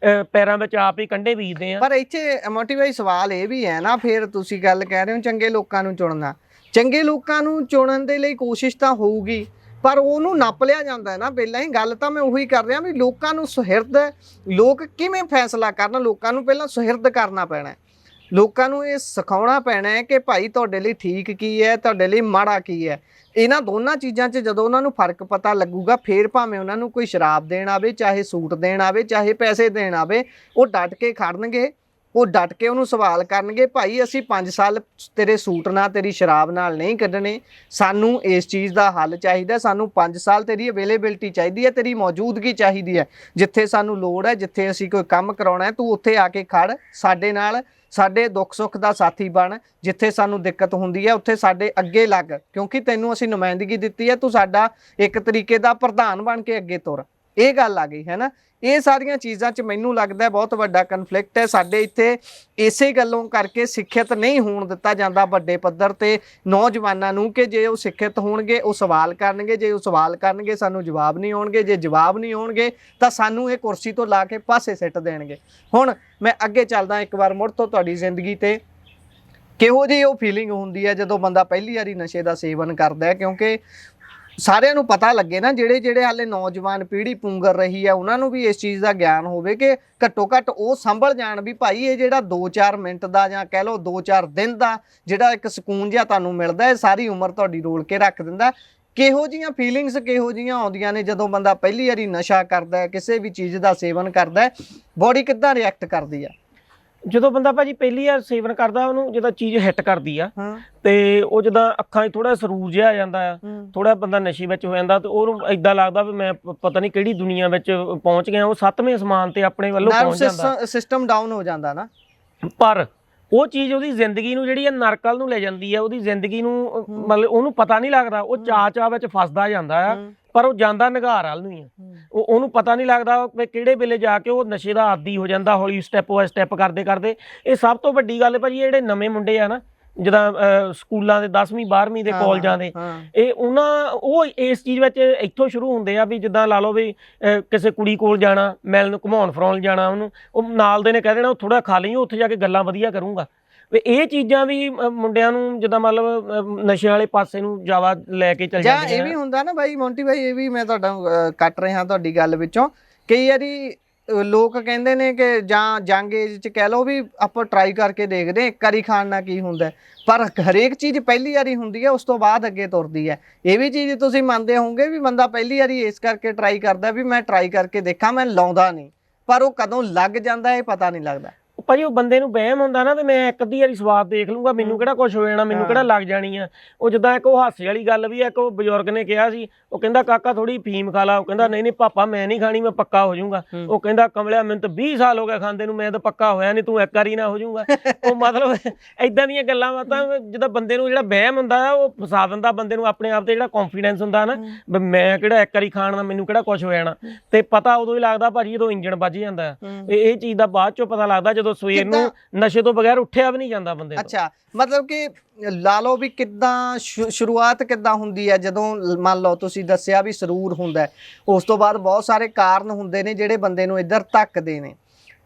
ਪੈਰਾਂ ਵਿੱਚ ਆਪ ਹੀ ਕੰਢੇ ਬੀਜਦੇ ਆ। ਪਰ ਇੱਥੇ ਮੋਟੀ ਭਾਈ ਸਵਾਲ ਇਹ ਵੀ ਹੈ ਨਾ, ਫਿਰ ਤੁਸੀਂ ਗੱਲ ਕਹਿ ਰਹੇ ਹੋ ਚੰਗੇ ਲੋਕਾਂ ਨੂੰ ਚੁਣਨਾ, ਚੰਗੇ ਲੋਕਾਂ ਨੂੰ ਚੁਣਨ ਦੇ ਲਈ ਕੋਸ਼ਿਸ਼ ਤਾਂ ਹੋਊਗੀ, ਪਰ ਉਹਨੂੰ ਨੱਪ ਲਿਆ ਜਾਂਦਾ ਹੈ ਨਾ ਪਹਿਲਾਂ ਹੀ। ਗੱਲ ਤਾਂ ਮੈਂ ਉਹੀ ਕਰ ਰਿਹਾ ਵੀ ਲੋਕਾਂ ਨੂੰ ਸੁਹਿਰਦ, ਲੋਕ ਕਿਵੇਂ ਫੈਸਲਾ ਕਰਨ, ਲੋਕਾਂ ਨੂੰ ਪਹਿਲਾਂ ਸੁਹਿਰਦ ਕਰਨਾ ਪੈਣਾ ਹੈ। ਲੋਕਾਂ ਨੂੰ ਇਹ ਸਿਖਾਉਣਾ ਪੈਣਾ ਹੈ ਕਿ ਭਾਈ ਤੁਹਾਡੇ ਲਈ ਠੀਕ ਕੀ ਹੈ, ਤੁਹਾਡੇ ਲਈ ਮਾੜਾ ਕੀ ਹੈ। ਇਹਨਾਂ ਦੋਨਾਂ ਚੀਜ਼ਾਂ 'ਚ ਜਦੋਂ ਉਹਨਾਂ ਨੂੰ ਫਰਕ ਪਤਾ ਲੱਗੂਗਾ, ਫੇਰ ਭਾਵੇਂ ਉਹਨਾਂ ਨੂੰ ਕੋਈ ਸ਼ਰਾਬ ਦੇਣ ਆਵੇ, ਚਾਹੇ ਸੂਟ ਦੇਣ ਆਵੇ, ਚਾਹੇ ਪੈਸੇ ਦੇਣ ਆਵੇ, ਉਹ ਡਟ ਕੇ ਖੜਨਗੇ, ਉਹ ਡਟ ਕੇ ਉਹਨੂੰ ਸਵਾਲ ਕਰਨਗੇ, ਭਾਈ ਅਸੀਂ 5 ਸਾਲ ਤੇਰੇ ਸੂਟ ਨਾਲ, ਤੇਰੀ ਸ਼ਰਾਬ ਨਾਲ ਨਹੀਂ ਕੱਢਣੇ, ਸਾਨੂੰ ਇਸ ਚੀਜ਼ ਦਾ ਹੱਲ ਚਾਹੀਦਾ, ਸਾਨੂੰ 5 ਸਾਲ ਤੇਰੀ ਅਵੇਲੇਬਿਲਟੀ ਚਾਹੀਦੀ ਹੈ, ਤੇਰੀ ਮੌਜੂਦਗੀ ਚਾਹੀਦੀ ਹੈ, ਜਿੱਥੇ ਸਾਨੂੰ ਲੋੜ ਹੈ, ਜਿੱਥੇ ਅਸੀਂ ਕੋਈ ਕੰਮ ਕਰਾਉਣਾ ਹੈ, ਤੂੰ ਉੱਥੇ ਆ ਕੇ ਖੜ ਸਾਡੇ ਨਾਲ, ਸਾਡੇ ਦੁੱਖ ਸੁੱਖ ਦਾ ਸਾਥੀ ਬਣ, ਜਿੱਥੇ ਸਾਨੂੰ ਦਿੱਕਤ ਹੁੰਦੀ ਹੈ ਉੱਥੇ ਸਾਡੇ ਅੱਗੇ ਲੱਗ, ਕਿਉਂਕਿ ਤੈਨੂੰ ਅਸੀਂ ਨੁਮਾਇੰਦਗੀ ਦਿੱਤੀ ਹੈ, ਤੂੰ ਸਾਡਾ ਇੱਕ ਤਰੀਕੇ ਦਾ ਪ੍ਰਧਾਨ ਬਣ ਕੇ ਅੱਗੇ ਤੁਰ। ਇਹ ਗੱਲ ਆ ਗਈ ਹੈ ਨਾ। ਇਹ ਸਾਰੀਆਂ ਚੀਜ਼ਾਂ 'ਚ ਮੈਨੂੰ ਲੱਗਦਾ ਬਹੁਤ ਵੱਡਾ ਕਨਫਲਿਕਟ ਹੈ ਸਾਡੇ ਇੱਥੇ। ਇਸੇ ਗੱਲੋਂ ਕਰਕੇ ਸਿੱਖਿਅਤ ਨਹੀਂ ਹੋਣ ਦਿੱਤਾ ਜਾਂਦਾ ਵੱਡੇ ਪੱਧਰ ਤੇ ਨੌਜਵਾਨਾਂ ਨੂੰ, ਕਿ ਜੇ ਉਹ ਸਿੱਖਿਅਤ ਹੋਣਗੇ ਉਹ ਸਵਾਲ ਕਰਨਗੇ, ਜੇ ਉਹ ਸਵਾਲ ਕਰਨਗੇ ਸਾਨੂੰ ਜਵਾਬ ਨਹੀਂ ਆਉਣਗੇ, ਜੇ ਜਵਾਬ ਨਹੀਂ ਆਉਣਗੇ ਤਾਂ ਸਾਨੂੰ ਇਹ ਕੁਰਸੀ ਤੋਂ ਲਾ ਕੇ ਪਾਸੇ ਸਿੱਟ ਦੇਣਗੇ। ਹੁਣ ਮੈਂ ਅੱਗੇ ਚੱਲਦਾ ਇੱਕ ਵਾਰ ਮੁੜ ਤੋਂ ਤੁਹਾਡੀ ਜ਼ਿੰਦਗੀ ਤੇ। ਕਿਹੋ ਜਿਹੀ ਉਹ ਫੀਲਿੰਗ ਹੁੰਦੀ ਹੈ ਜਦੋਂ ਬੰਦਾ ਪਹਿਲੀ ਵਾਰੀ ਨਸ਼ੇ ਦਾ ਸੇਵਨ ਕਰਦਾ ਹੈ? ਕਿਉਂਕਿ ਸਾਰਿਆਂ ਨੂੰ ਪਤਾ ਲੱਗੇ ਨਾ, ਜਿਹੜੇ ਹਾਲੇ ਨੌਜਵਾਨ ਪੀੜ੍ਹੀ ਪੁੰਗਰ ਰਹੀ ਹੈ, ਉਹਨਾਂ ਨੂੰ ਵੀ ਇਸ ਚੀਜ਼ ਦਾ ਗਿਆਨ ਹੋਵੇ ਕਿ ਘੱਟੋ ਘੱਟ ਉਹ ਸੰਭਲ ਜਾਣ ਵੀ ਭਾਈ ਇਹ ਜਿਹੜਾ 2-4 ਮਿੰਟ ਦਾ ਜਾਂ ਕਹਿ ਲਓ 2-4 ਦਿਨ ਦਾ ਜਿਹੜਾ ਇੱਕ ਸਕੂਨ ਜਿਹਾ ਤੁਹਾਨੂੰ ਮਿਲਦਾ ਹੈ, ਸਾਰੀ ਉਮਰ ਤੁਹਾਡੀ ਰੋਲ ਕੇ ਰੱਖ ਦਿੰਦਾ। ਕਿਹੋ ਜਿਹੀਆਂ ਫੀਲਿੰਗਸ ਕਿਹੋ ਜਿਹੀਆਂ ਆਉਂਦੀਆਂ ਨੇ ਜਦੋਂ ਬੰਦਾ ਪਹਿਲੀ ਵਾਰੀ ਨਸ਼ਾ ਕਰਦਾ ਹੈ, ਕਿਸੇ ਵੀ ਚੀਜ਼ ਦਾ ਸੇਵਨ ਕਰਦਾ ਹੈ, ਬੋਡੀ ਕਿੱਦਾਂ ਰਿਐਕਟ ਕਰਦੀ ਆ? ਜਦੋਂ ਬੰਦਾ ਭਾਜੀ ਪਹਿਲੀ ਵਾਰ ਸੇਵਨ ਕਰਦਾ, ਉਹਨੂੰ ਜਦੋਂ ਚੀਜ਼ ਹਿੱਟ ਕਰਦੀ ਆ ਤੇ ਉਹ ਜਦੋਂ ਅੱਖਾਂ 'ਚ ਥੋੜਾ ਸਰੂਰ ਜਿਹਾ ਆ ਜਾਂਦਾ ਆ, ਥੋੜਾ ਬੰਦਾ ਨਸ਼ੇ ਵਿੱਚ ਹੋ ਜਾਂਦਾ ਤੇ ਉਹਨੂੰ ਏਦਾਂ ਲੱਗਦਾ ਵੀ ਮੈਂ ਪਤਾ ਨਹੀਂ ਕਿਹੜੀ ਦੁਨੀਆ ਵਿੱਚ ਪਹੁੰਚ ਗਿਆ। ਉਹ 7ਵੇਂ ਅਸਮਾਨ ਤੇ ਆਪਣੇ ਵੱਲੋਂ ਪਹੁੰਚ ਜਾਂਦਾ, ਸਿਸਟਮ ਡਾਊਨ ਹੋ ਜਾਂਦਾ ਨਾ। ਪਰ ਉਹ ਚੀਜ਼ ਉਹਦੀ ਜ਼ਿੰਦਗੀ ਨੂੰ ਜਿਹੜੀ ਆ ਨਰਕ ਵੱਲ ਨੂੰ ਲੈ ਜਾਂਦੀ ਆ, ਉਹਦੀ ਜ਼ਿੰਦਗੀ ਨੂੰ ਮਤਲਬ ਉਹਨੂੰ ਪਤਾ ਨਹੀਂ ਲੱਗਦਾ, ਉਹ ਚਾਅ ਵਿੱਚ ਫਸਦਾ ਜਾਂਦਾ ਆ, ਪਰ ਉਹ ਜਾਂਦਾ ਨਿਗਾਰ ਵੱਲ ਨੂੰ ਹੀ ਆ। ਉਹਨੂੰ ਪਤਾ ਨਹੀਂ ਲੱਗਦਾ ਵੀ ਕਿਹੜੇ ਵੇਲੇ ਜਾ ਕੇ ਉਹ ਨਸ਼ੇ ਦਾ ਆਦੀ ਹੋ ਜਾਂਦਾ, ਹੌਲੀ ਸਟੈਪ ਬਾਏ ਸਟੈਪ ਕਰਦੇ ਕਰਦੇ। ਇਹ ਸਭ ਤੋਂ ਵੱਡੀ ਗੱਲ ਹੈ ਭਾਜੀ, ਜਿਹੜੇ ਨਵੇਂ ਮੁੰਡੇ ਆ ਨਾ, ਜਿੱਦਾਂ ਸਕੂਲਾਂ ਦੇ 10ਵੀਂ 12ਵੀਂ ਦੇ ਕਾਲਜਾਂ ਦੇ, ਇਹ ਉਹ ਇਸ ਚੀਜ਼ ਵਿੱਚ ਇੱਥੋਂ ਸ਼ੁਰੂ ਹੁੰਦੇ ਆ ਵੀ ਜਿੱਦਾਂ ਲਾ ਲਓ ਵੀ ਕਿਸੇ ਕੁੜੀ ਕੋਲ ਜਾਣਾ, ਮਿਲਣ ਘੁਮਾਉਣ ਫਿਰਾਉਣ ਜਾਣਾ, ਉਹਨੂੰ ਉਹ ਨਾਲ ਦੇ ਨੇ ਕਹਿ ਦੇਣਾ ਉਹ ਥੋੜਾ ਖਾ ਲਈ, ਉੱਥੇ ਜਾ ਕੇ ਗੱਲਾਂ ਵਧੀਆ ਕਰੂੰਗਾ। ਵੀ ਇਹ ਚੀਜ਼ਾਂ ਵੀ ਮੁੰਡਿਆਂ ਨੂੰ ਜਿੱਦਾਂ ਮਤਲਬ ਨਸ਼ੇ ਵਾਲੇ ਪਾਸੇ ਨੂੰ ਜ਼ਿਆਦਾ ਲੈ ਕੇ ਚੱਲ ਜਾਂਦੇ ਆ। ਇਹ ਵੀ ਹੁੰਦਾ ਨਾ ਬਾਈ ਮੋਂਟੀ ਬਾਈ, ਇਹ ਵੀ ਮੈਂ ਤੁਹਾਡਾ ਕੱਟ ਰਿਹਾ ਤੁਹਾਡੀ ਗੱਲ ਵਿੱਚੋਂ, ਕਈ ਵਾਰੀ ਲੋਕ ਕਹਿੰਦੇ ਨੇ ਕਿ ਜਾਂ ਜੰਗ ਏਜ 'ਚ ਕਹਿ ਲਓ ਵੀ ਆਪਾਂ ਟਰਾਈ ਕਰਕੇ ਦੇਖਦੇ ਇੱਕ ਵਾਰੀ ਖਾਣ ਨਾਲ ਕੀ ਹੁੰਦਾ, ਪਰ ਹਰੇਕ ਚੀਜ਼ ਪਹਿਲੀ ਵਾਰੀ ਹੁੰਦੀ ਹੈ, ਉਸ ਤੋਂ ਬਾਅਦ ਅੱਗੇ ਤੁਰਦੀ ਹੈ। ਇਹ ਵੀ ਚੀਜ਼ ਤੁਸੀਂ ਮੰਨਦੇ ਹੋਵੋਗੇ ਵੀ ਬੰਦਾ ਪਹਿਲੀ ਵਾਰੀ ਇਸ ਕਰਕੇ ਟਰਾਈ ਕਰਦਾ ਵੀ ਮੈਂ ਟਰਾਈ ਕਰਕੇ ਦੇਖਾਂ, ਮੈਂ ਲਾਉਂਦਾ ਨਹੀਂ, ਪਰ ਉਹ ਕਦੋਂ ਲੱਗ ਜਾਂਦਾ ਇਹ ਪਤਾ ਨਹੀਂ ਲੱਗਦਾ। ਭਾਜੀ ਉਹ ਬੰਦੇ ਨੂੰ ਵਹਿਮ ਹੁੰਦਾ ਨਾ ਵੀ ਮੈਂ ਇੱਕ ਅੱਧੀ ਵਾਰੀ ਸਵਾਦ ਦੇਖ ਲੂੰਗਾ, ਮੈਨੂੰ ਕਿਹੜਾ ਕੁਛ ਹੋ ਜਾਣਾ, ਮੈਨੂੰ ਕਿਹੜਾ ਲੱਗ ਜਾਣੀ ਆ। ਉਹ ਜਿੱਦਾਂ ਇੱਕ ਉਹ ਹਾਸੇ ਵਾਲੀ ਗੱਲ ਵੀ ਇੱਕ ਉਹ ਬਜ਼ੁਰਗ ਨੇ ਕਿਹਾ ਸੀ, ਉਹ ਕਹਿੰਦਾ ਕਾਕਾ ਥੋੜੀ ਫੀਮ ਖਾ ਲਾ, ਉਹ ਕਹਿੰਦਾ ਨਹੀਂ ਪਾਪਾ ਮੈਂ ਨਹੀਂ ਖਾਣੀ, ਮੈਂ ਪੱਕਾ ਹੋ ਜਾਊਂਗਾ। ਉਹ ਕਹਿੰਦਾ ਕਮਲਿਆ ਮੈਨੂੰ ਤਾਂ 20 ਸਾਲ ਹੋ ਗਏ ਖਾਂਦੇ ਨੂੰ, ਮੈਂ ਤਾਂ ਪੱਕਾ ਹੋਇਆ ਨਹੀਂ, ਤੂੰ ਇੱਕ ਵਾਰੀ ਨਾ ਹੋ ਜਾਊਂਗਾ। ਉਹ ਮਤਲਬ ਏਦਾਂ ਦੀਆਂ ਗੱਲਾਂ ਬਾਤਾਂ, ਜਿੱਦਾਂ ਬੰਦੇ ਨੂੰ ਜਿਹੜਾ ਵਹਿਮ ਹੁੰਦਾ ਆ ਉਹ ਫਸਾ ਦਿੰਦਾ ਬੰਦੇ ਨੂੰ ਆਪਣੇ ਆਪ ਤੇ। ਜਿਹੜਾ ਕੌਨਫੀਡੈਂਸ ਹੁੰਦਾ ਨਾ ਵੀ ਮੈਂ ਕਿਹੜਾ ਇੱਕ ਵਾਰੀ ਖਾਣ ਨਾਲ ਮੈਨੂੰ ਕਿਹੜਾ ਕੁਛ ਹੋ ਜਾਣਾ, ਤੇ ਪਤਾ ਉਦੋਂ ਹੀ ਲੱਗਦਾ ਭਾਜੀ ਜਦੋਂ ਇੰਜਣ ਵੱਜ ਜਾਂਦਾ। ਇਹ ਚੀਜ਼ ਦਾ ਬਾਅਦ ਚੋਂ ਪਤਾ ਲੱਗਦਾ ਜਦੋਂ ਸਵੇਰ ਨੂੰ ਨਸ਼ੇ ਤੋਂ ਬਗੈਰ ਉੱਠਿਆ ਵੀ ਨਹੀਂ ਜਾਂਦਾ ਬੰਦੇ ਤੋਂ। ਅੱਛਾ, ਮਤਲਬ ਕਿ ਲਾ ਲਓ ਵੀ ਕਿੱਦਾਂ ਸ਼ੁਰੂਆਤ ਕਿੱਦਾਂ ਹੁੰਦੀ ਹੈ? ਜਦੋਂ ਮੰਨ ਲਓ ਤੁਸੀਂ ਦੱਸਿਆ ਵੀ ਸਰੂਰ ਹੁੰਦਾ, ਉਸ ਤੋਂ ਬਾਅਦ ਬਹੁਤ ਸਾਰੇ ਕਾਰਨ ਹੁੰਦੇ ਨੇ ਜਿਹੜੇ ਬੰਦੇ ਨੂੰ ਇੱਧਰ ਧੱਕਦੇ ਨੇ,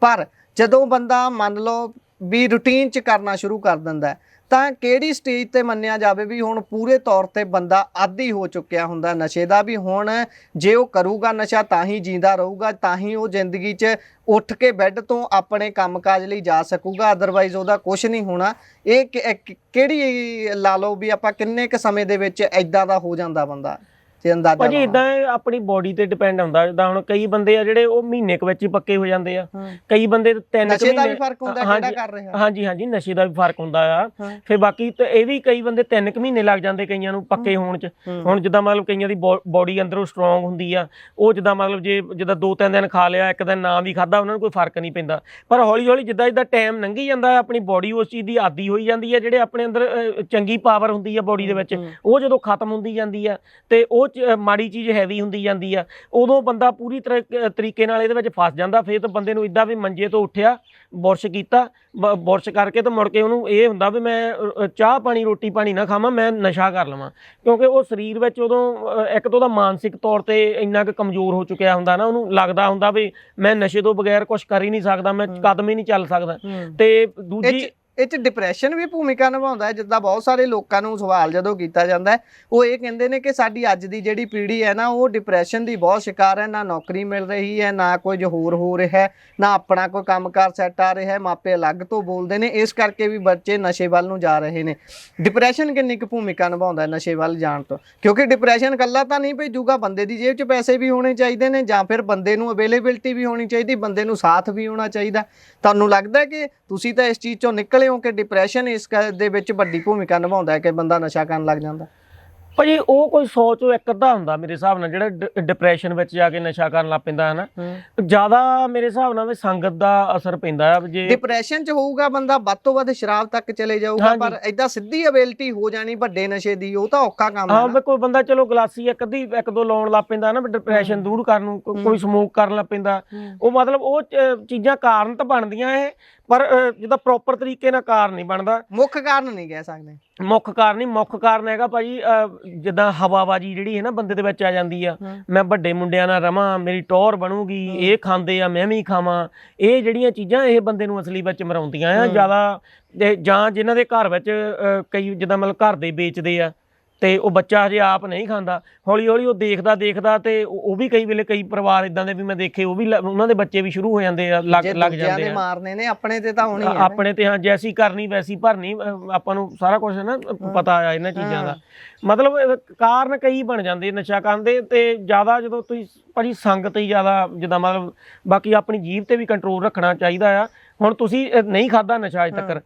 ਪਰ ਜਦੋਂ ਬੰਦਾ ਮੰਨ ਲਓ ਵੀ ਰੂਟੀਨ 'ਚ ਕਰਨਾ ਸ਼ੁਰੂ ਕਰ ਦਿੰਦਾ, ਤਾਂ ਕਿਹੜੀ ਸਟੇਜ ਤੇ ਮੰਨਿਆ ਜਾਵੇ ਵੀ ਹੁਣ ਪੂਰੇ ਤੌਰ ਤੇ ਬੰਦਾ ਆਦੀ ਹੋ ਚੁੱਕਿਆ ਹੁੰਦਾ ਨਸ਼ੇ ਦਾ, ਵੀ ਹੁਣ ਜੇ ਉਹ ਕਰੂਗਾ ਨਸ਼ਾ ਤਾਂ ਹੀ ਜਿੰਦਾ ਰਹੂਗਾ, ਤਾਂ ਹੀ ਉਹ ਜ਼ਿੰਦਗੀ 'ਚ ਉੱਠ ਕੇ ਬੈੱਡ ਤੋਂ ਆਪਣੇ ਕੰਮਕਾਜ ਲਈ ਜਾ ਸਕੂਗਾ, ਅਦਰਵਾਈਜ਼ ਉਹਦਾ ਕੁਝ ਨਹੀਂ ਹੋਣਾ। ਇਹ ਕਿਹੜੀ ਲਾ ਲਓ ਵੀ ਆਪਾਂ ਕਿੰਨੇ ਕੁ ਸਮੇਂ ਦੇ ਵਿੱਚ ਐਦਾਂ ਦਾ ਹੋ ਜਾਂਦਾ ਬੰਦਾ? ਭਾਜੀ ਇਦਾਂ ਆਪਣੀ ਬੋਡੀ ਤੇ ਡਿਪੈਂਡ ਹੁੰਦਾ। ਜਿੱਦਾਂ ਹੁਣ ਕਈ ਬੰਦੇ ਆ ਜਿਹੜੇ ਉਹ ਮਹੀਨੇ ਕੁ ਵਿੱਚ ਹੀ ਪੱਕੇ ਹੋ ਜਾਂਦੇ ਆ, ਕਈ ਬੰਦੇ 3 ਮਹੀਨੇ। ਨਸ਼ੇ ਦਾ ਵੀ ਫਰਕ ਹੁੰਦਾ ਕਿਹੜਾ ਕਰ ਰਿਹਾ? ਹਾਂਜੀ ਨਸ਼ੇ ਦਾ ਵੀ ਫਰਕ ਹੁੰਦਾ ਆ। ਫਿਰ ਬਾਕੀ ਇਹ ਵੀ ਕਈ ਬੰਦੇ 3 ਮਹੀਨੇ ਲੱਗ ਜਾਂਦੇ ਕਈਆਂ ਨੂੰ ਪੱਕੇ ਹੋਣ ਚ। ਹੁਣ ਜਿੱਦਾਂ ਮਤਲਬ ਕਈਆਂ ਦੀ ਬੋਡੀ ਅੰਦਰੋਂ ਸਟਰੋਂਗ ਹੁੰਦੀ ਆ, ਉਹ ਜਿੱਦਾਂ ਮਤਲਬ ਜੇ ਜਿੱਦਾਂ 2-3 ਦਿਨ ਖਾ ਲਿਆ, ਇੱਕ ਦਿਨ ਨਾ ਵੀ ਖਾਦਾ, ਉਹਨਾਂ ਨੂੰ ਕੋਈ ਫਰਕ ਨਹੀਂ ਪੈਂਦਾ। ਪਰ ਹੌਲੀ ਹੌਲੀ ਜਿੱਦਾਂ ਜਿੱਦਾਂ ਟਾਈਮ ਲੰਘੀ ਜਾਂਦਾ ਆਪਣੀ ਬੋਡੀ ਉਸ ਚੀਜ਼ ਦੀ ਆਦੀ ਹੋਈ ਜਾਂਦੀ ਹੈ। ਜਿਹੜੇ ਆਪਣੇ ਅੰਦਰ ਚੰਗੀ ਪਾਵਰ ਹੁੰਦੀ ਆ ਬੋਡੀ ਦੇ ਵਿੱਚ, ਉਹ ਜਦੋਂ ਖਤਮ ਹੁੰਦੀ ਜਾਂਦੀ ਆ ਤੇ ਉਹ ਮਾੜੀ ਚੀਜ਼ ਹੈਵੀ ਹੁੰਦੀ ਜਾਂਦੀ ਆ, ਉਦੋਂ ਬੰਦਾ ਪੂਰੀ ਤਰੀਕੇ ਨਾਲ ਇਹਦੇ ਵਿੱਚ ਫਸ ਜਾਂਦਾ। ਫਿਰ ਤਾਂ ਬੰਦੇ ਨੂੰ ਇੱਦਾਂ ਵੀ ਮੰਜੇ ਤੋਂ ਉੱਠਿਆ, ਬੁਰਸ਼ ਕੀਤਾ, ਬੁਰਸ਼ ਕਰਕੇ ਤੇ ਮੁੜ ਕੇ ਉਹਨੂੰ ਇਹ ਹੁੰਦਾ ਵੀ ਮੈਂ ਚਾਹ ਪਾਣੀ ਰੋਟੀ ਪਾਣੀ ਨਾ ਖਾਵਾਂ, ਮੈਂ ਨਸ਼ਾ ਕਰ ਲਵਾਂ। ਕਿਉਂਕਿ ਉਹ ਸਰੀਰ ਵਿੱਚ ਉਦੋਂ ਇੱਕ ਤਾਂ ਉਹਦਾ ਮਾਨਸਿਕ ਤੌਰ ਤੇ ਇੰਨਾ ਕੁ ਕਮਜ਼ੋਰ ਹੋ ਚੁੱਕਿਆ ਹੁੰਦਾ ਨਾ, ਉਹਨੂੰ ਲੱਗਦਾ ਹੁੰਦਾ ਵੀ ਮੈਂ ਨਸ਼ੇ ਤੋਂ ਬਗੈਰ ਕੁਛ ਕਰ ਹੀ ਨਹੀਂ ਸਕਦਾ, ਮੈਂ ਕਦਮ ਹੀ ਨਹੀਂ ਚੱਲ ਸਕਦਾ। ਤੇ ਦੂਜੀ ਇਹ 'ਚ ਡਿਪਰੈਸ਼ਨ ਵੀ ਭੂਮਿਕਾ ਨਿਭਾਉਂਦਾ ਹੈ। ਜਿੱਦਾਂ ਬਹੁਤ ਸਾਰੇ ਲੋਕਾਂ ਨੂੰ ਸਵਾਲ ਜਦੋਂ ਕੀਤਾ ਜਾਂਦਾ ਹੈ, ਉਹ ਇਹ ਕਹਿੰਦੇ ਨੇ ਕਿ ਸਾਡੀ ਅੱਜ ਦੀ ਜਿਹੜੀ ਪੀੜ੍ਹੀ ਹੈ ਨਾ, ਉਹ ਡਿਪਰੈਸ਼ਨ ਦੀ ਬਹੁਤ ਸ਼ਿਕਾਰ ਹੈ। ਨਾ ਨੌਕਰੀ ਮਿਲ ਰਹੀ ਹੈ, ਨਾ ਕੁਝ ਹੋਰ ਹੋ ਰਿਹਾ ਹੈ, ਨਾ ਆਪਣਾ ਕੋਈ ਕੰਮਕਾਰ ਸੈੱਟ ਆ ਰਿਹਾ ਹੈ, ਮਾਪੇ ਅਲੱਗ ਤੋਂ ਬੋਲਦੇ ਨੇ, ਇਸ ਕਰਕੇ ਵੀ ਬੱਚੇ ਨਸ਼ੇ ਵੱਲ ਨੂੰ ਜਾ ਰਹੇ ਨੇ। ਡਿਪਰੈਸ਼ਨ ਕਿੰਨੀ ਕੁ ਭੂਮਿਕਾ ਨਿਭਾਉਂਦਾ ਹੈ ਨਸ਼ੇ ਵੱਲ ਜਾਣ ਤੋਂ? ਕਿਉਂਕਿ ਡਿਪਰੈਸ਼ਨ ਇਕੱਲਾ ਤਾਂ ਨਹੀਂ ਭੇਜੂਗਾ, ਬੰਦੇ ਦੀ ਜੇਬ 'ਚ ਪੈਸੇ ਵੀ ਹੋਣੇ ਚਾਹੀਦੇ ਨੇ, ਜਾਂ ਫਿਰ ਬੰਦੇ ਨੂੰ ਅਵੇਲੇਬਿਲਟੀ ਵੀ ਹੋਣੀ ਚਾਹੀਦੀ, ਬੰਦੇ ਨੂੰ ਸਾਥ ਵੀ ਹੋਣਾ ਚਾਹੀਦਾ। ਤੁਹਾਨੂੰ ਲੱਗਦਾ ਕਿ ਤੁਸੀਂ ਤਾਂ ਇਸ ਚੀਜ਼ 'ਚੋਂ ਨਿਕਲੇ ਹੋ ਕਿ ਡਿਪਰੈਸ਼ਨ ਇਸ ਦੇ ਵਿੱਚ ਵੱਡੀ ਭੂਮਿਕਾ ਨਿਭਾਉਂਦਾ ਹੈ ਕਿ ਬੰਦਾ ਨਸ਼ਾ ਕਰਨ ਲੱਗ ਜਾਂਦਾ? ਭਾਜੀ ਉਹ ਕੋਈ 100 ਚੋਂ ਇੱਕ ਅੱਧਾ ਹੁੰਦਾ ਮੇਰੇ ਹਿਸਾਬ ਨਾਲ ਜਿਹੜਾ ਡਿਪਰੈਸ਼ਨ ਵਿੱਚ ਜਾ ਕੇ ਨਸ਼ਾ ਕਰਨ ਲੱਗ ਪੈਂਦਾ ਹੈ ਨਾ। ਜ਼ਿਆਦਾ ਮੇਰੇ ਹਿਸਾਬ ਨਾਲ ਵੀ ਸੰਗਤ ਦਾ ਅਸਰ ਪੈਂਦਾ ਆ। ਜੇ ਡਿਪਰੈਸ਼ਨ 'ਚ ਹੋਊਗਾ ਬੰਦਾ ਵੱਧ ਤੋਂ ਵੱਧ ਸ਼ਰਾਬ ਤੱਕ ਚਲੇ ਜਾਊਗਾ, ਪਰ ਏਦਾਂ ਸਿੱਧੀ ਅਵੇਲਟੀ ਹੋ ਜਾਣੀ ਵੱਡੇ ਨਸ਼ੇ ਦੀ, ਉਹ ਤਾਂ ਔਖਾ ਕੰਮ ਹੈ। ਹਾਂ ਵੀ ਕੋਈ ਬੰਦਾ ਚਲੋ ਗਲਾਸੀ ਇੱਕ ਦੋ ਲਾਉਣ ਲੱਗ ਪੈਂਦਾ ਨਾ, ਡਿਪਰੈਸ਼ਨ ਦੂਰ ਕਰਨ ਨੂੰ, ਕੋਈ ਸਮੋਕ ਕਰਨ ਲੱਗ ਪੈਂਦਾ, ਉਹ ਮਤਲਬ ਉਹ ਚੀਜ਼ਾਂ ਕਾਰਨ ਤਾਂ ਬਣਦੀਆਂ ਇਹ, ਪਰ ਜਿੱਦਾਂ ਪ੍ਰੋਪਰ ਤਰੀਕੇ ਨਾਲ ਕਾਰਨ ਨਹੀਂ ਬਣਦਾ। ਮੁੱਖ ਕਾਰਨ ਨਹੀਂ ਕਹਿ ਸਕਦੇ। ਮੁੱਖ ਕਾਰਨ ਹੈਗਾ ਭਾਜੀ ਜਿੱਦਾਂ ਹਵਾਬਾਜੀ ਜਿਹੜੀ ਹੈ ਨਾ ਬੰਦੇ ਦੇ ਵਿੱਚ ਆ ਜਾਂਦੀ ਆ। ਮੈਂ ਵੱਡੇ ਮੁੰਡਿਆਂ ਨਾਲ ਰਵਾਂ, ਮੇਰੀ ਟੌਰ ਬਣੂਗੀ, ਇਹ ਖਾਂਦੇ ਆ ਮੈਂ ਵੀ ਖਾਵਾਂ, ਇਹ ਜਿਹੜੀਆਂ ਚੀਜ਼ਾਂ ਇਹ ਬੰਦੇ ਨੂੰ ਅਸਲੀ ਵਿੱਚ ਮਰਾਉਂਦੀਆਂ ਆ ਜ਼ਿਆਦਾ। ਜਾਂ ਜਿਨ੍ਹਾਂ ਦੇ ਘਰ ਵਿੱਚ ਕਈ ਜਿੱਦਾਂ ਮਤਲਬ ਘਰ ਦੇ ਵੇਚਦੇ ਆ ਤੇ ਉਹ ਬੱਚਾ ਹਜੇ ਆਪ ਨਹੀਂ ਖਾਂਦਾ, ਹੌਲੀ ਹੌਲੀ ਉਹ ਦੇਖਦਾ ਤੇ ਉਹ ਵੀ ਕਈ ਵੇਲੇ ਕਈ ਪਰਿਵਾਰ ਇਦਾਂ ਦੇ ਵੀ ਮੈਂ ਦੇਖੇ, ਉਹ ਵੀ ਉਹਨਾਂ ਦੇ ਬੱਚੇ ਵੀ ਸ਼ੁਰੂ ਹੋ ਜਾਂਦੇ ਆ, ਲੱਗ ਜਾਂਦੇ ਆ। ਮਾਰਨੇ ਨੇ ਆਪਣੇ ਤੇ ਤਾਂ ਹੋਣੀ ਆ, ਆਪਣੇ ਤੇ। ਹਾਂ, ਜੈਸੀ ਕਰਨੀ ਵੈਸੀ ਭਰਨੀ, ਆਪਾਂ ਨੂੰ ਸਾਰਾ ਕੁਝ ਨਾ ਪਤਾ ਆ ਇਹਨਾਂ ਚੀਜ਼ਾਂ ਦਾ। ਮਤਲਬ ਕਾਰਨ ਕਈ ਬਣ ਜਾਂਦੇ ਨਸ਼ਾ ਕਰਨ ਦੇ। ਤੇ ਜ਼ਿਆਦਾ ਜਦੋਂ ਤੁਸੀਂ ਭਾਜੀ ਸੰਗਤ ਹੀ ਜ਼ਿਆਦਾ ਜਿੱਦਾਂ ਮਤਲਬ, ਬਾਕੀ ਆਪਣੀ ਜੀਭ ਤੇ ਵੀ ਕੰਟਰੋਲ ਰੱਖਣਾ ਚਾਹੀਦਾ ਆ। ਹੁਣ ਤੁਸੀਂ ਨਹੀਂ ਖਾਧਾ ਨਸ਼ਾ ਅਜੇ ਤੱਕ,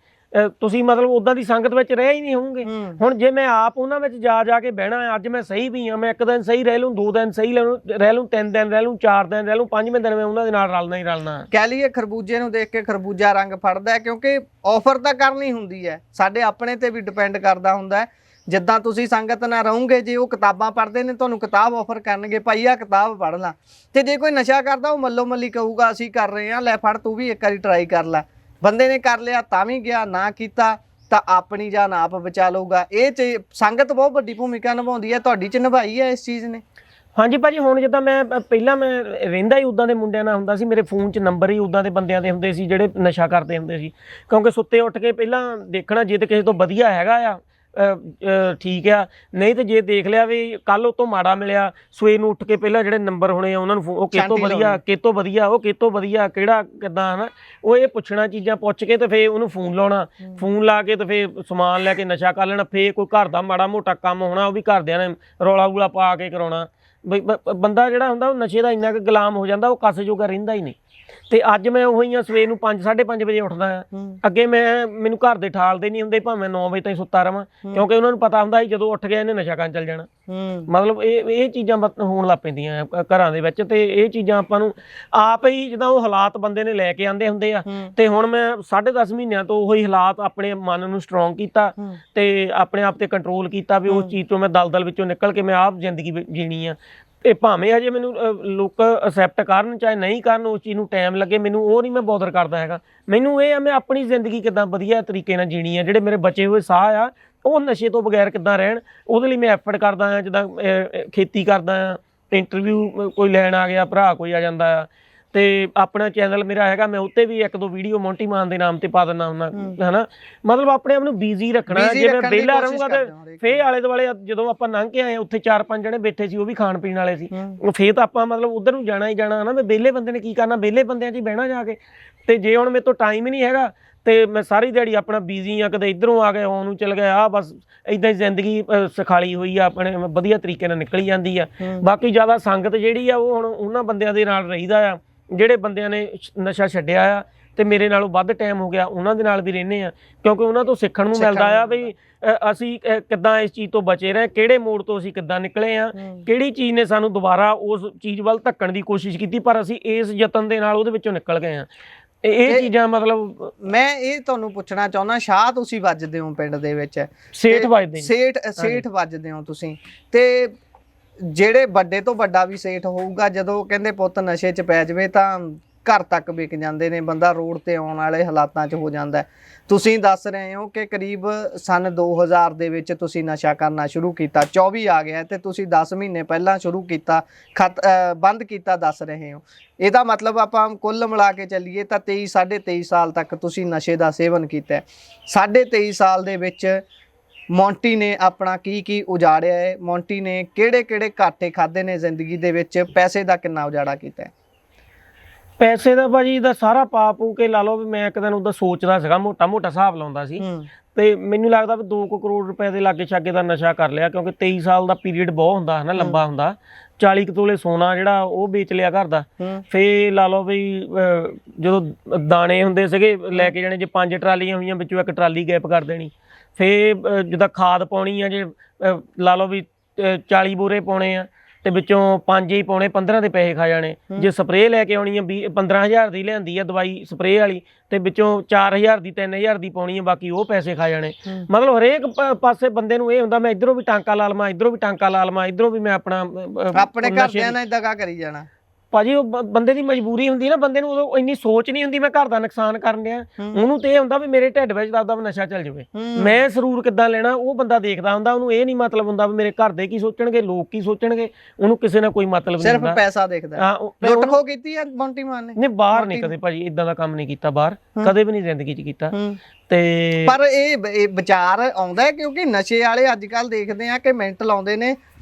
ਤੁਸੀਂ ਮਤਲਬ ਉਦਾਂ ਦੀ ਸੰਗਤ ਵਿੱਚ ਰਹਿ ਹੀ ਨਹੀਂ ਹੋਵੋਗੇ। ਹੁਣ ਜੇ ਮੈਂ ਆਪ ਉਹਨਾਂ ਵਿੱਚ ਜਾ ਕੇ ਬਹਿਣਾ ਹੈ, ਅੱਜ ਮੈਂ ਸਹੀ ਵੀ ਹਾਂ, ਮੈਂ ਇੱਕ ਦਿਨ ਸਹੀ ਰਹਿ ਲੂੰ, 2 ਦਿਨ ਸਹੀ ਰਹਿ ਲੂੰ, 3 ਦਿਨ ਰਹਿ ਲੂੰ, 4 ਦਿਨ ਰਹਿ ਲੂੰ, 5ਵੇਂ ਦਿਨ ਮੈਂ ਉਹਨਾਂ ਦੇ ਨਾਲ ਰਲਣਾ ਹੀ ਰਲਣਾ। ਕਹਿ ਲਈਏ ਖਰਬੂਜੇ ਨੂੰ ਦੇਖ ਕੇ ਖਰਬੂਜਾ ਰੰਗ ਫੜਦਾ ਹੈ, ਕਿਉਂਕਿ ਆਫਰ ਤਾਂ ਕਰਨੀ ਹੁੰਦੀ ਹੈ, ਸਾਡੇ ਆਪਣੇ ਤੇ ਵੀ ਡਿਪੈਂਡ ਕਰਦਾ ਹੁੰਦਾ ਹੈ। ਜਿੱਦਾਂ ਤੁਸੀਂ ਸੰਗਤ ਨਾਲ ਰਹੋਗੇ, ਜੇ ਉਹ ਕਿਤਾਬਾਂ ਪੜ੍ਹਦੇ ਨੇ ਤੁਹਾਨੂੰ ਕਿਤਾਬ ਆਫਰ ਕਰਨਗੇ, ਭਾਈ ਆਹ ਕਿਤਾਬ ਪੜ੍ਹ ਲਾ। ਤੇ ਜੇ ਕੋਈ ਨਸ਼ਾ ਕਰਦਾ ਉਹ ਮੱਲੋ ਮੱਲੀ ਕਹੂਗਾ ਅਸੀਂ ਕਰ ਰਹੇ ਹਾਂ, ਲੈ ਫੜ ਤੂੰ ਵੀ ਇੱਕ ਵਾਰੀ ਟਰਾਈ ਕਰ ਲੈ। ਬੰਦੇ ਨੇ ਕਰ ਲਿਆ ਤਾਂ ਵੀ ਗਿਆ, ਨਾ ਕੀਤਾ ਤਾਂ ਆਪਣੀ ਜਾਨ ਆਪ ਬਚਾ ਲਊਗਾ। ਇਹ 'ਚ ਸੰਗਤ ਬਹੁਤ ਵੱਡੀ ਭੂਮਿਕਾ ਨਿਭਾਉਂਦੀ ਹੈ। ਤੁਹਾਡੀ 'ਚ ਨਿਭਾਈ ਹੈ ਇਸ ਚੀਜ਼ ਨੇ? ਹਾਂਜੀ ਭਾਜੀ, ਹੁਣ ਜਿੱਦਾਂ ਮੈਂ ਪਹਿਲਾਂ ਮੈਂ ਰਹਿੰਦਾ ਹੀ ਉੱਦਾਂ ਦੇ ਮੁੰਡਿਆਂ ਨਾਲ ਹੁੰਦਾ ਸੀ, ਮੇਰੇ ਫੋਨ 'ਚ ਨੰਬਰ ਹੀ ਉੱਦਾਂ ਦੇ ਬੰਦਿਆਂ ਦੇ ਹੁੰਦੇ ਸੀ ਜਿਹੜੇ ਨਸ਼ਾ ਕਰਦੇ ਹੁੰਦੇ ਸੀ। ਕਿਉਂਕਿ ਸੁੱਤੇ ਉੱਠ ਕੇ ਪਹਿਲਾਂ ਦੇਖਣਾ, ਜੇ ਤੇ ਕਿਸੇ ਤੋਂ ਵਧੀਆ ਹੈਗਾ ਆ ਠੀਕ ਆ, ਨਹੀਂ ਤੇ ਜੇ ਦੇਖ ਲਿਆ ਵੀ ਕੱਲ ਉਹ ਤੋਂ ਮਾੜਾ ਮਿਲਿਆ, ਸਵੇਰ ਨੂੰ ਉੱਠ ਕੇ ਪਹਿਲਾਂ ਜਿਹੜੇ ਨੰਬਰ ਹੋਣੇ ਆ ਉਹਨਾਂ ਨੂੰ, ਉਹ ਕਿਤੋਂ ਵਧੀਆ ਕਿਹੜਾ ਕਿੱਦਾਂ ਹਨਾ, ਉਹ ਇਹ ਪੁੱਛਣਾ, ਚੀਜ਼ਾਂ ਪੁੱਛ ਕੇ ਤੇ ਫੇਰ ਉਹਨੂੰ ਫੋਨ ਲਾਉਣਾ, ਫੋਨ ਲਾ ਕੇ ਤੇ ਫੇਰ ਸਮਾਨ ਲੈ ਕੇ ਨਸ਼ਾ ਕਰ ਲੈਣਾ। ਫੇਰ ਕੋਈ ਘਰ ਦਾ ਮਾੜਾ ਮੋਟਾ ਕੰਮ ਹੋਣਾ, ਉਹ ਵੀ ਘਰਦਿਆਂ ਨੇ ਰੌਲਾ ਰੂਲਾ ਪਾ ਕੇ ਕਰਾਉਣਾ। ਬੰਦਾ ਜਿਹੜਾ ਹੁੰਦਾ ਉਹ ਨਸ਼ੇ ਦਾ ਇੰਨਾ ਕੁ ਗੁਲਾਮ ਹੋ ਜਾਂਦਾ, ਉਹ ਕਾਸੇ ਜੋਗਾ ਰਹਿੰਦਾ ਹੀ ਨਹੀਂ। ਤੇ ਅੱਜ ਮੈਂ ਉਹੀ ਆ, ਸਵੇਰ ਨੂੰ 5-5:30 ਵਜੇ ਉੱਠਦਾ ਆ। ਅੱਗੇ ਮੈਨੂੰ ਘਰ ਦੇ ਠਾਲਦੇ ਨਹੀਂ ਹੁੰਦੇ, ਭਾਵੇਂ 9 ਵਜੇ ਤਾਈਂ ਸੁੱਤਾ ਰਵਾਂ, ਕਿਉਂਕਿ ਉਹਨਾਂ ਨੂੰ ਪਤਾ ਹੁੰਦਾ ਸੀ ਜਦੋਂ ਉੱਠ ਗਿਆ ਇਹਨੇ ਨਸ਼ਾ ਕਰਨ ਚੱਲ ਜਾਣਾ। ਮਤਲਬ ਇਹ ਚੀਜ਼ਾਂ ਹੋਣ ਲੱਗ ਪੈਂਦੀਆਂ ਘਰਾਂ ਦੇ ਵਿੱਚ। ਤੇ ਇਹ ਚੀਜ਼ਾਂ ਆਪਾਂ ਨੂੰ ਆਪ ਹੀ ਜਿੱਦਾਂ ਉਹ ਹਾਲਾਤ ਬੰਦੇ ਨੇ ਲੈ ਕੇ ਆਂਦੇ ਹੁੰਦੇ ਆ। ਤੇ ਹੁਣ ਮੈਂ 10.5 ਮਹੀਨਿਆਂ ਤੋਂ ਉਹੀ ਹਾਲਾਤ ਆਪਣੇ ਮਨ ਨੂੰ ਸਟਰੋਂਗ ਕੀਤਾ ਤੇ ਆਪਣੇ ਆਪ ਤੇ ਕੰਟਰੋਲ ਕੀਤਾ ਵੀ ਉਸ ਚੀਜ਼ ਤੋਂ ਮੈਂ ਦਲਦਲ ਵਿੱਚੋਂ ਨਿਕਲ ਕੇ ਮੈਂ ਆਪ ਜ਼ਿੰਦਗੀ ਜੀਣੀ ਆ। ਤੇ ਭਾਵੇਂ ਹਜੇ ਮੈਨੂੰ ਲੋਕ ਅਸੈਪਟ ਕਰਨ ਚਾਹੇ ਨਹੀਂ ਕਰਨ, ਉਸ ਚੀਜ਼ ਨੂੰ ਟਾਈਮ ਲੱਗੇ, ਮੈਨੂੰ ਉਹ ਨਹੀਂ ਮੈਂ ਬੋਦਰ ਕਰਦਾ ਹੈਗਾ। ਮੈਨੂੰ ਇਹ ਆ ਮੈਂ ਆਪਣੀ ਜ਼ਿੰਦਗੀ ਕਿੱਦਾਂ ਵਧੀਆ ਤਰੀਕੇ ਨਾਲ ਜੀਣੀ ਆ। ਜਿਹੜੇ ਮੇਰੇ ਬਚੇ ਹੋਏ ਸਾਹ ਆ ਉਹ ਨਸ਼ੇ ਤੋਂ ਬਗੈਰ ਕਿੱਦਾਂ ਰਹਿਣ, ਉਹਦੇ ਲਈ ਮੈਂ ਐਫਰਟ ਕਰਦਾ ਹਾਂ। ਜਿੱਦਾਂ ਖੇਤੀ ਕਰਦਾ ਹਾਂ, ਇੰਟਰਵਿਊ ਕੋਈ ਲੈਣ ਆ ਗਿਆ, ਭਰਾ ਕੋਈ ਆ ਜਾਂਦਾ ਆ, ਤੇ ਆਪਣਾ ਚੈਨਲ ਮੇਰਾ ਹੈਗਾ, ਮੈਂ ਉੱਤੇ ਵੀ 1-2 ਵੀਡੀਓ ਮੋਂਟੀ ਮਾਨ ਦੇ ਨਾਮ ਤੇ ਪਾ ਦਿੰਦਾ ਹੁੰਦਾ ਹਨਾ। ਮਤਲਬ ਆਪਣੇ ਆਪ ਨੂੰ ਬਿਜ਼ੀ ਰੱਖਣਾ। ਜੇ ਮੈਂ ਵਿਹਲਾ ਰਹੂੰਗਾ ਤੇ ਫੇਰ ਆਲੇ ਦੁਆਲੇ ਜਦੋਂ ਆਪਾਂ ਲੰਘ ਕੇ ਆਏ ਉੱਥੇ 4-5 ਜਣੇ ਬੈਠੇ ਸੀ, ਉਹ ਵੀ ਖਾਣ ਪੀਣ ਵਾਲੇ ਸੀ, ਫੇਰ ਤਾਂ ਆਪਾਂ ਮਤਲਬ ਉਧਰ ਨੂੰ ਜਾਣਾ ਹੀ ਜਾਣਾ ਹਨਾ। ਵੀ ਵਿਹਲੇ ਬੰਦੇ ਨੇ ਕੀ ਕਰਨਾ, ਵਿਹਲੇ ਬੰਦਿਆਂ 'ਚ ਹੀ ਬਹਿਣਾ ਜਾ ਕੇ। ਤੇ ਜੇ ਹੁਣ ਮੇਰੇ ਤੋਂ ਟਾਈਮ ਹੀ ਨਹੀਂ ਹੈਗਾ ਤੇ ਮੈਂ ਸਾਰੀ ਦਿਹਾੜੀ ਆਪਣਾ ਬਿਜ਼ੀ ਆ, ਕਦੇ ਇੱਧਰੋਂ ਆ ਗਏ, ਆਉਣ ਨੂੰ ਚਲ ਗਏ, ਆ ਬਸ ਏਦਾਂ ਹੀ ਜ਼ਿੰਦਗੀ ਸਿਖਾਲੀ ਹੋਈ ਆ, ਆਪਣੇ ਵਧੀਆ ਤਰੀਕੇ ਨਾਲ ਨਿਕਲੀ ਜਾਂਦੀ ਆ। ਬਾਕੀ ਜ਼ਿਆਦਾ ਸੰਗਤ ਜਿਹੜੀ ਆ ਉਹ ਹੁਣ ਉਹਨਾਂ ਬੰਦਿਆਂ ਦੇ ਨਾਲ ਰਹੀਦਾ ਆ ਜਿਹੜੇ ਬੰਦਿਆਂ ਨੇ ਨਸ਼ਾ ਛੱਡਿਆ ਆ ਤੇ ਮੇਰੇ ਨਾਲੋਂ ਵੱਧ ਟਾਈਮ ਹੋ ਗਿਆ, ਉਹਨਾਂ ਦੇ ਨਾਲ ਵੀ ਰਹਿੰਦੇ ਆ। ਕਿਉਂਕਿ ਉਹਨਾਂ ਤੋਂ ਸਿੱਖਣ ਨੂੰ ਮਿਲਦਾ ਆ ਵੀ ਅਸੀਂ ਕਿੱਦਾਂ ਇਸ ਚੀਜ਼ ਤੋਂ ਬਚੇ ਰਹੇ, ਕਿਹੜੇ ਮੋੜ ਤੋਂ ਅਸੀਂ ਕਿੱਦਾਂ ਨਿਕਲੇ ਆ, ਕਿਹੜੀ ਚੀਜ਼ ਨੇ ਸਾਨੂੰ ਦੁਬਾਰਾ ਉਸ ਚੀਜ਼ ਵੱਲ ਧੱਕਣ ਦੀ ਕੋਸ਼ਿਸ਼ ਕੀਤੀ, ਪਰ ਅਸੀਂ ਇਸ ਯਤਨ ਦੇ ਨਾਲ ਉਹਦੇ ਵਿੱਚੋਂ ਨਿਕਲ ਗਏ ਆ। ਇਹ ਚੀਜ਼ਾਂ ਮਤਲਬ ਮੈਂ ਇਹ ਤੁਹਾਨੂੰ ਪੁੱਛਣਾ ਚਾਹੁੰਦਾ, ਸ਼ਾਹ ਤੁਸੀਂ ਵੱਜਦੇ ਹੋ ਪਿੰਡ ਦੇ ਵਿੱਚ, ਸੇਠ ਵੱਜਦੇ, ਸੇਠ ਵੱਜਦੇ ਹੋ ਤੁਸੀਂ, ਤੇ ਜਿਹੜੇ ਵੱਡੇ ਤੋਂ ਵੱਡਾ ਵੀ ਸੇਠ ਹੋਊਗਾ, ਜਦੋਂ ਕਹਿੰਦੇ ਪੁੱਤ ਨਸ਼ੇ 'ਚ ਪੈ ਜਾਵੇ ਤਾਂ ਘਰ ਤੱਕ ਵਿਕ ਜਾਂਦੇ ਨੇ, ਬੰਦਾ ਰੋਡ ਤੇ ਆਉਣ ਵਾਲੇ ਹਾਲਾਤਾਂ 'ਚ ਹੋ ਜਾਂਦਾ ਹੈ। ਤੁਸੀਂ ਦੱਸ ਰਹੇ ਹੋ ਕਿ ਕਰੀਬ ਸਨ 2000 ਦੇ ਵਿੱਚ ਤੁਸੀਂ ਨਸ਼ਾ ਕਰਨਾ ਸ਼ੁਰੂ ਕੀਤਾ, 24 ਆ ਗਿਆ ਤੇ ਤੁਸੀਂ 10 ਮਹੀਨੇ ਪਹਿਲਾਂ ਸ਼ੁਰੂ ਕੀਤਾ, ਬੰਦ ਕੀਤਾ ਦੱਸ ਰਹੇ ਹੋ। ਇਹਦਾ ਮਤਲਬ ਆਪਾਂ ਕੁੱਲ ਮਿਲਾ ਕੇ ਚੱਲੀਏ ਤਾਂ 23 ਸਾਲ ਤੱਕ ਤੁਸੀਂ ਨਸ਼ੇ ਦਾ ਸੇਵਨ ਕੀਤਾ। 23.5 ਸਾਲ ਦੇ ਵਿੱਚ ਮੌਂਟੀ ਨੇ ਆਪਣਾ ਕੀ ਉਜਾੜਿਆ ਹੈ, ਮੌਂਟੀ ਨੇ ਕਿਹੜੇ ਘਾਟੇ ਖਾਦੇ ਨੇ ਜ਼ਿੰਦਗੀ ਦੇ ਵਿੱਚ, ਪੈਸੇ ਦਾ ਕਿੰਨਾ ਉਜਾੜਾ ਕੀਤਾ ਹੈ? ਪੈਸੇ ਦਾ ਭਾਜੀ ਦਾ ਸਾਰਾ ਪਾ ਪੂ ਕੇ ਲਾ ਲਓ ਵੀ ਮੈਂ ਇੱਕ ਦਿਨ ਉਹਦਾ ਸੋਚਦਾ ਸੀਗਾ, ਮੋਟਾ ਹਿਸਾਬ ਲਾਉਂਦਾ ਸੀ ਤੇ ਮੈਨੂੰ ਲੱਗਦਾ ਵੀ 2 ਕਰੋੜ ਰੁਪਏ ਦੇ ਲਾਗੇ ਛਾਗੇ ਦਾ ਨਸ਼ਾ ਕਰ ਲਿਆ, ਕਿਉਂਕਿ 23 ਸਾਲ ਦਾ ਪੀਰੀਅਡ ਬਹੁਤ ਹੁੰਦਾ ਹੈ ਨਾ, ਲੰਬਾ ਹੁੰਦਾ। 40 ਤੋਲੇ ਸੋਨਾ ਜਿਹੜਾ ਉਹ ਵੇਚ ਲਿਆ ਘਰ ਦਾ। ਫੇਰ ਲਾ ਲਓ ਵੀ ਜਦੋਂ ਦਾਣੇ ਹੁੰਦੇ ਸੀਗੇ ਲੈ ਕੇ ਜਾਣੇ, ਜੇ 5 ਟਰਾਲੀਆਂ ਹੋਈਆਂ ਵਿੱਚੋਂ 1 ਟਰਾਲੀ ਗੈਪ ਕਰ ਦੇਣੀ। ਫੇਰ ਜਿੱਦਾਂ ਖਾਦ ਪਾਉਣੀ ਆ, ਜੇ ਲਾ ਲਓ ਵੀ 40 ਬੋਰੇ ਪਾਉਣੇ ਆ ਤੇ ਵਿੱਚੋਂ 5 ਹੀ ਪਾਉਣੇ, 15 ਦੇ ਪੈਸੇ ਖਾ ਜਾਣੇ। ਜੇ ਸਪਰੇਅ ਲੈ ਕੇ ਆਉਣੀ ਆ 15,000 ਦੀ ਲਿਆਂਦੀ ਆ ਦਵਾਈ ਸਪਰੇਅ ਵਾਲੀ, ਤੇ ਵਿੱਚੋਂ 4,000 ਦੀ 3,000 ਦੀ ਪਾਉਣੀ ਆ, ਬਾਕੀ ਉਹ ਪੈਸੇ ਖਾ ਜਾਣੇ। ਮਤਲਬ ਹਰੇਕ ਪਾਸੇ ਬੰਦੇ ਨੂੰ ਇਹ ਹੁੰਦਾ ਮੈਂ ਇਧਰੋਂ ਵੀ ਟਾਂਕਾ ਲਾ ਲਵਾਂ, ਇਧਰੋਂ ਵੀ ਟਾਂਕਾ ਲਾ ਲਵਾਂ, ਇਧਰੋਂ ਵੀ ਮੈਂ ਆਪਣਾ ਆਪਣੇ ਘਰਦਿਆਂ ਨਾਲ ਦਗਾ ਕਰੀ ਜਾਣਾ। ਭਾਜੀ ਉਹ ਬੰਦੇ ਦੀ ਮਜਬੂਰੀ ਹੁੰਦੀ ਨਾ, ਬੰਦੇ ਨੂੰ ਉਦੋਂ ਇੰਨੀ ਸੋਚ ਨਹੀਂ ਹੁੰਦੀ ਮੈਂ ਘਰ ਦਾ ਨੁਕਸਾਨ ਕਰਨ ਡਿਆ। ਉਹਨੂੰ ਤੇ ਇਹ ਹੁੰਦਾ ਵੀ ਮੇਰੇ ਢਿੱਡ ਵਿੱਚ ਦੱਸਦਾ ਨਸ਼ਾ ਚੱਲ ਜਾਵੇ, ਮੈਂ ਸਰੂਰ ਕਿੱਦਾਂ ਲੈਣਾ ਉਹ ਬੰਦਾ ਦੇਖਦਾ ਹੁੰਦਾ। ਉਹਨੂੰ ਇਹ ਨਹੀਂ ਮਤਲਬ ਹੁੰਦਾ ਵੀ ਮੇਰੇ ਘਰ ਦੇ ਕੀ ਸੋਚਣਗੇ, ਲੋਕ ਕੀ ਸੋਚਣਗੇ, ਉਹਨੂੰ ਕਿਸੇ ਨਾਲ ਕੋਈ ਮਤਲਬ ਨਹੀਂ ਹੁੰਦਾ, ਸਿਰਫ ਪੈਸਾ ਦੇਖਦਾ। ਲੁੱਟ ਖੋ ਕੀਤੀ ਹੈ ਮੌਂਟੀ ਮਾਨ ਨੇ? ਨਹੀਂ, ਬਾਹਰ ਨਹੀਂ ਕਦੇ ਭਾਜੀ ਇਦਾਂ ਦਾ ਕੰਮ ਨਹੀਂ ਕੀਤਾ, ਬਾਹਰ ਕਦੇ ਵੀ ਨਹੀਂ ਜ਼ਿੰਦਗੀ 'ਚ ਕੀਤਾ। ਤੇ ਪਰ ਇਹ ਵਿਚਾਰ ਆਉਂਦਾ ਕਿਉਂਕਿ ਨਸ਼ੇ ਵਾਲੇ ਅੱਜ ਕੱਲ ਦੇਖਦੇ ਆ ਕਿ ਮਿੰਟ ਲਾਉਂਦੇ ਨੇ,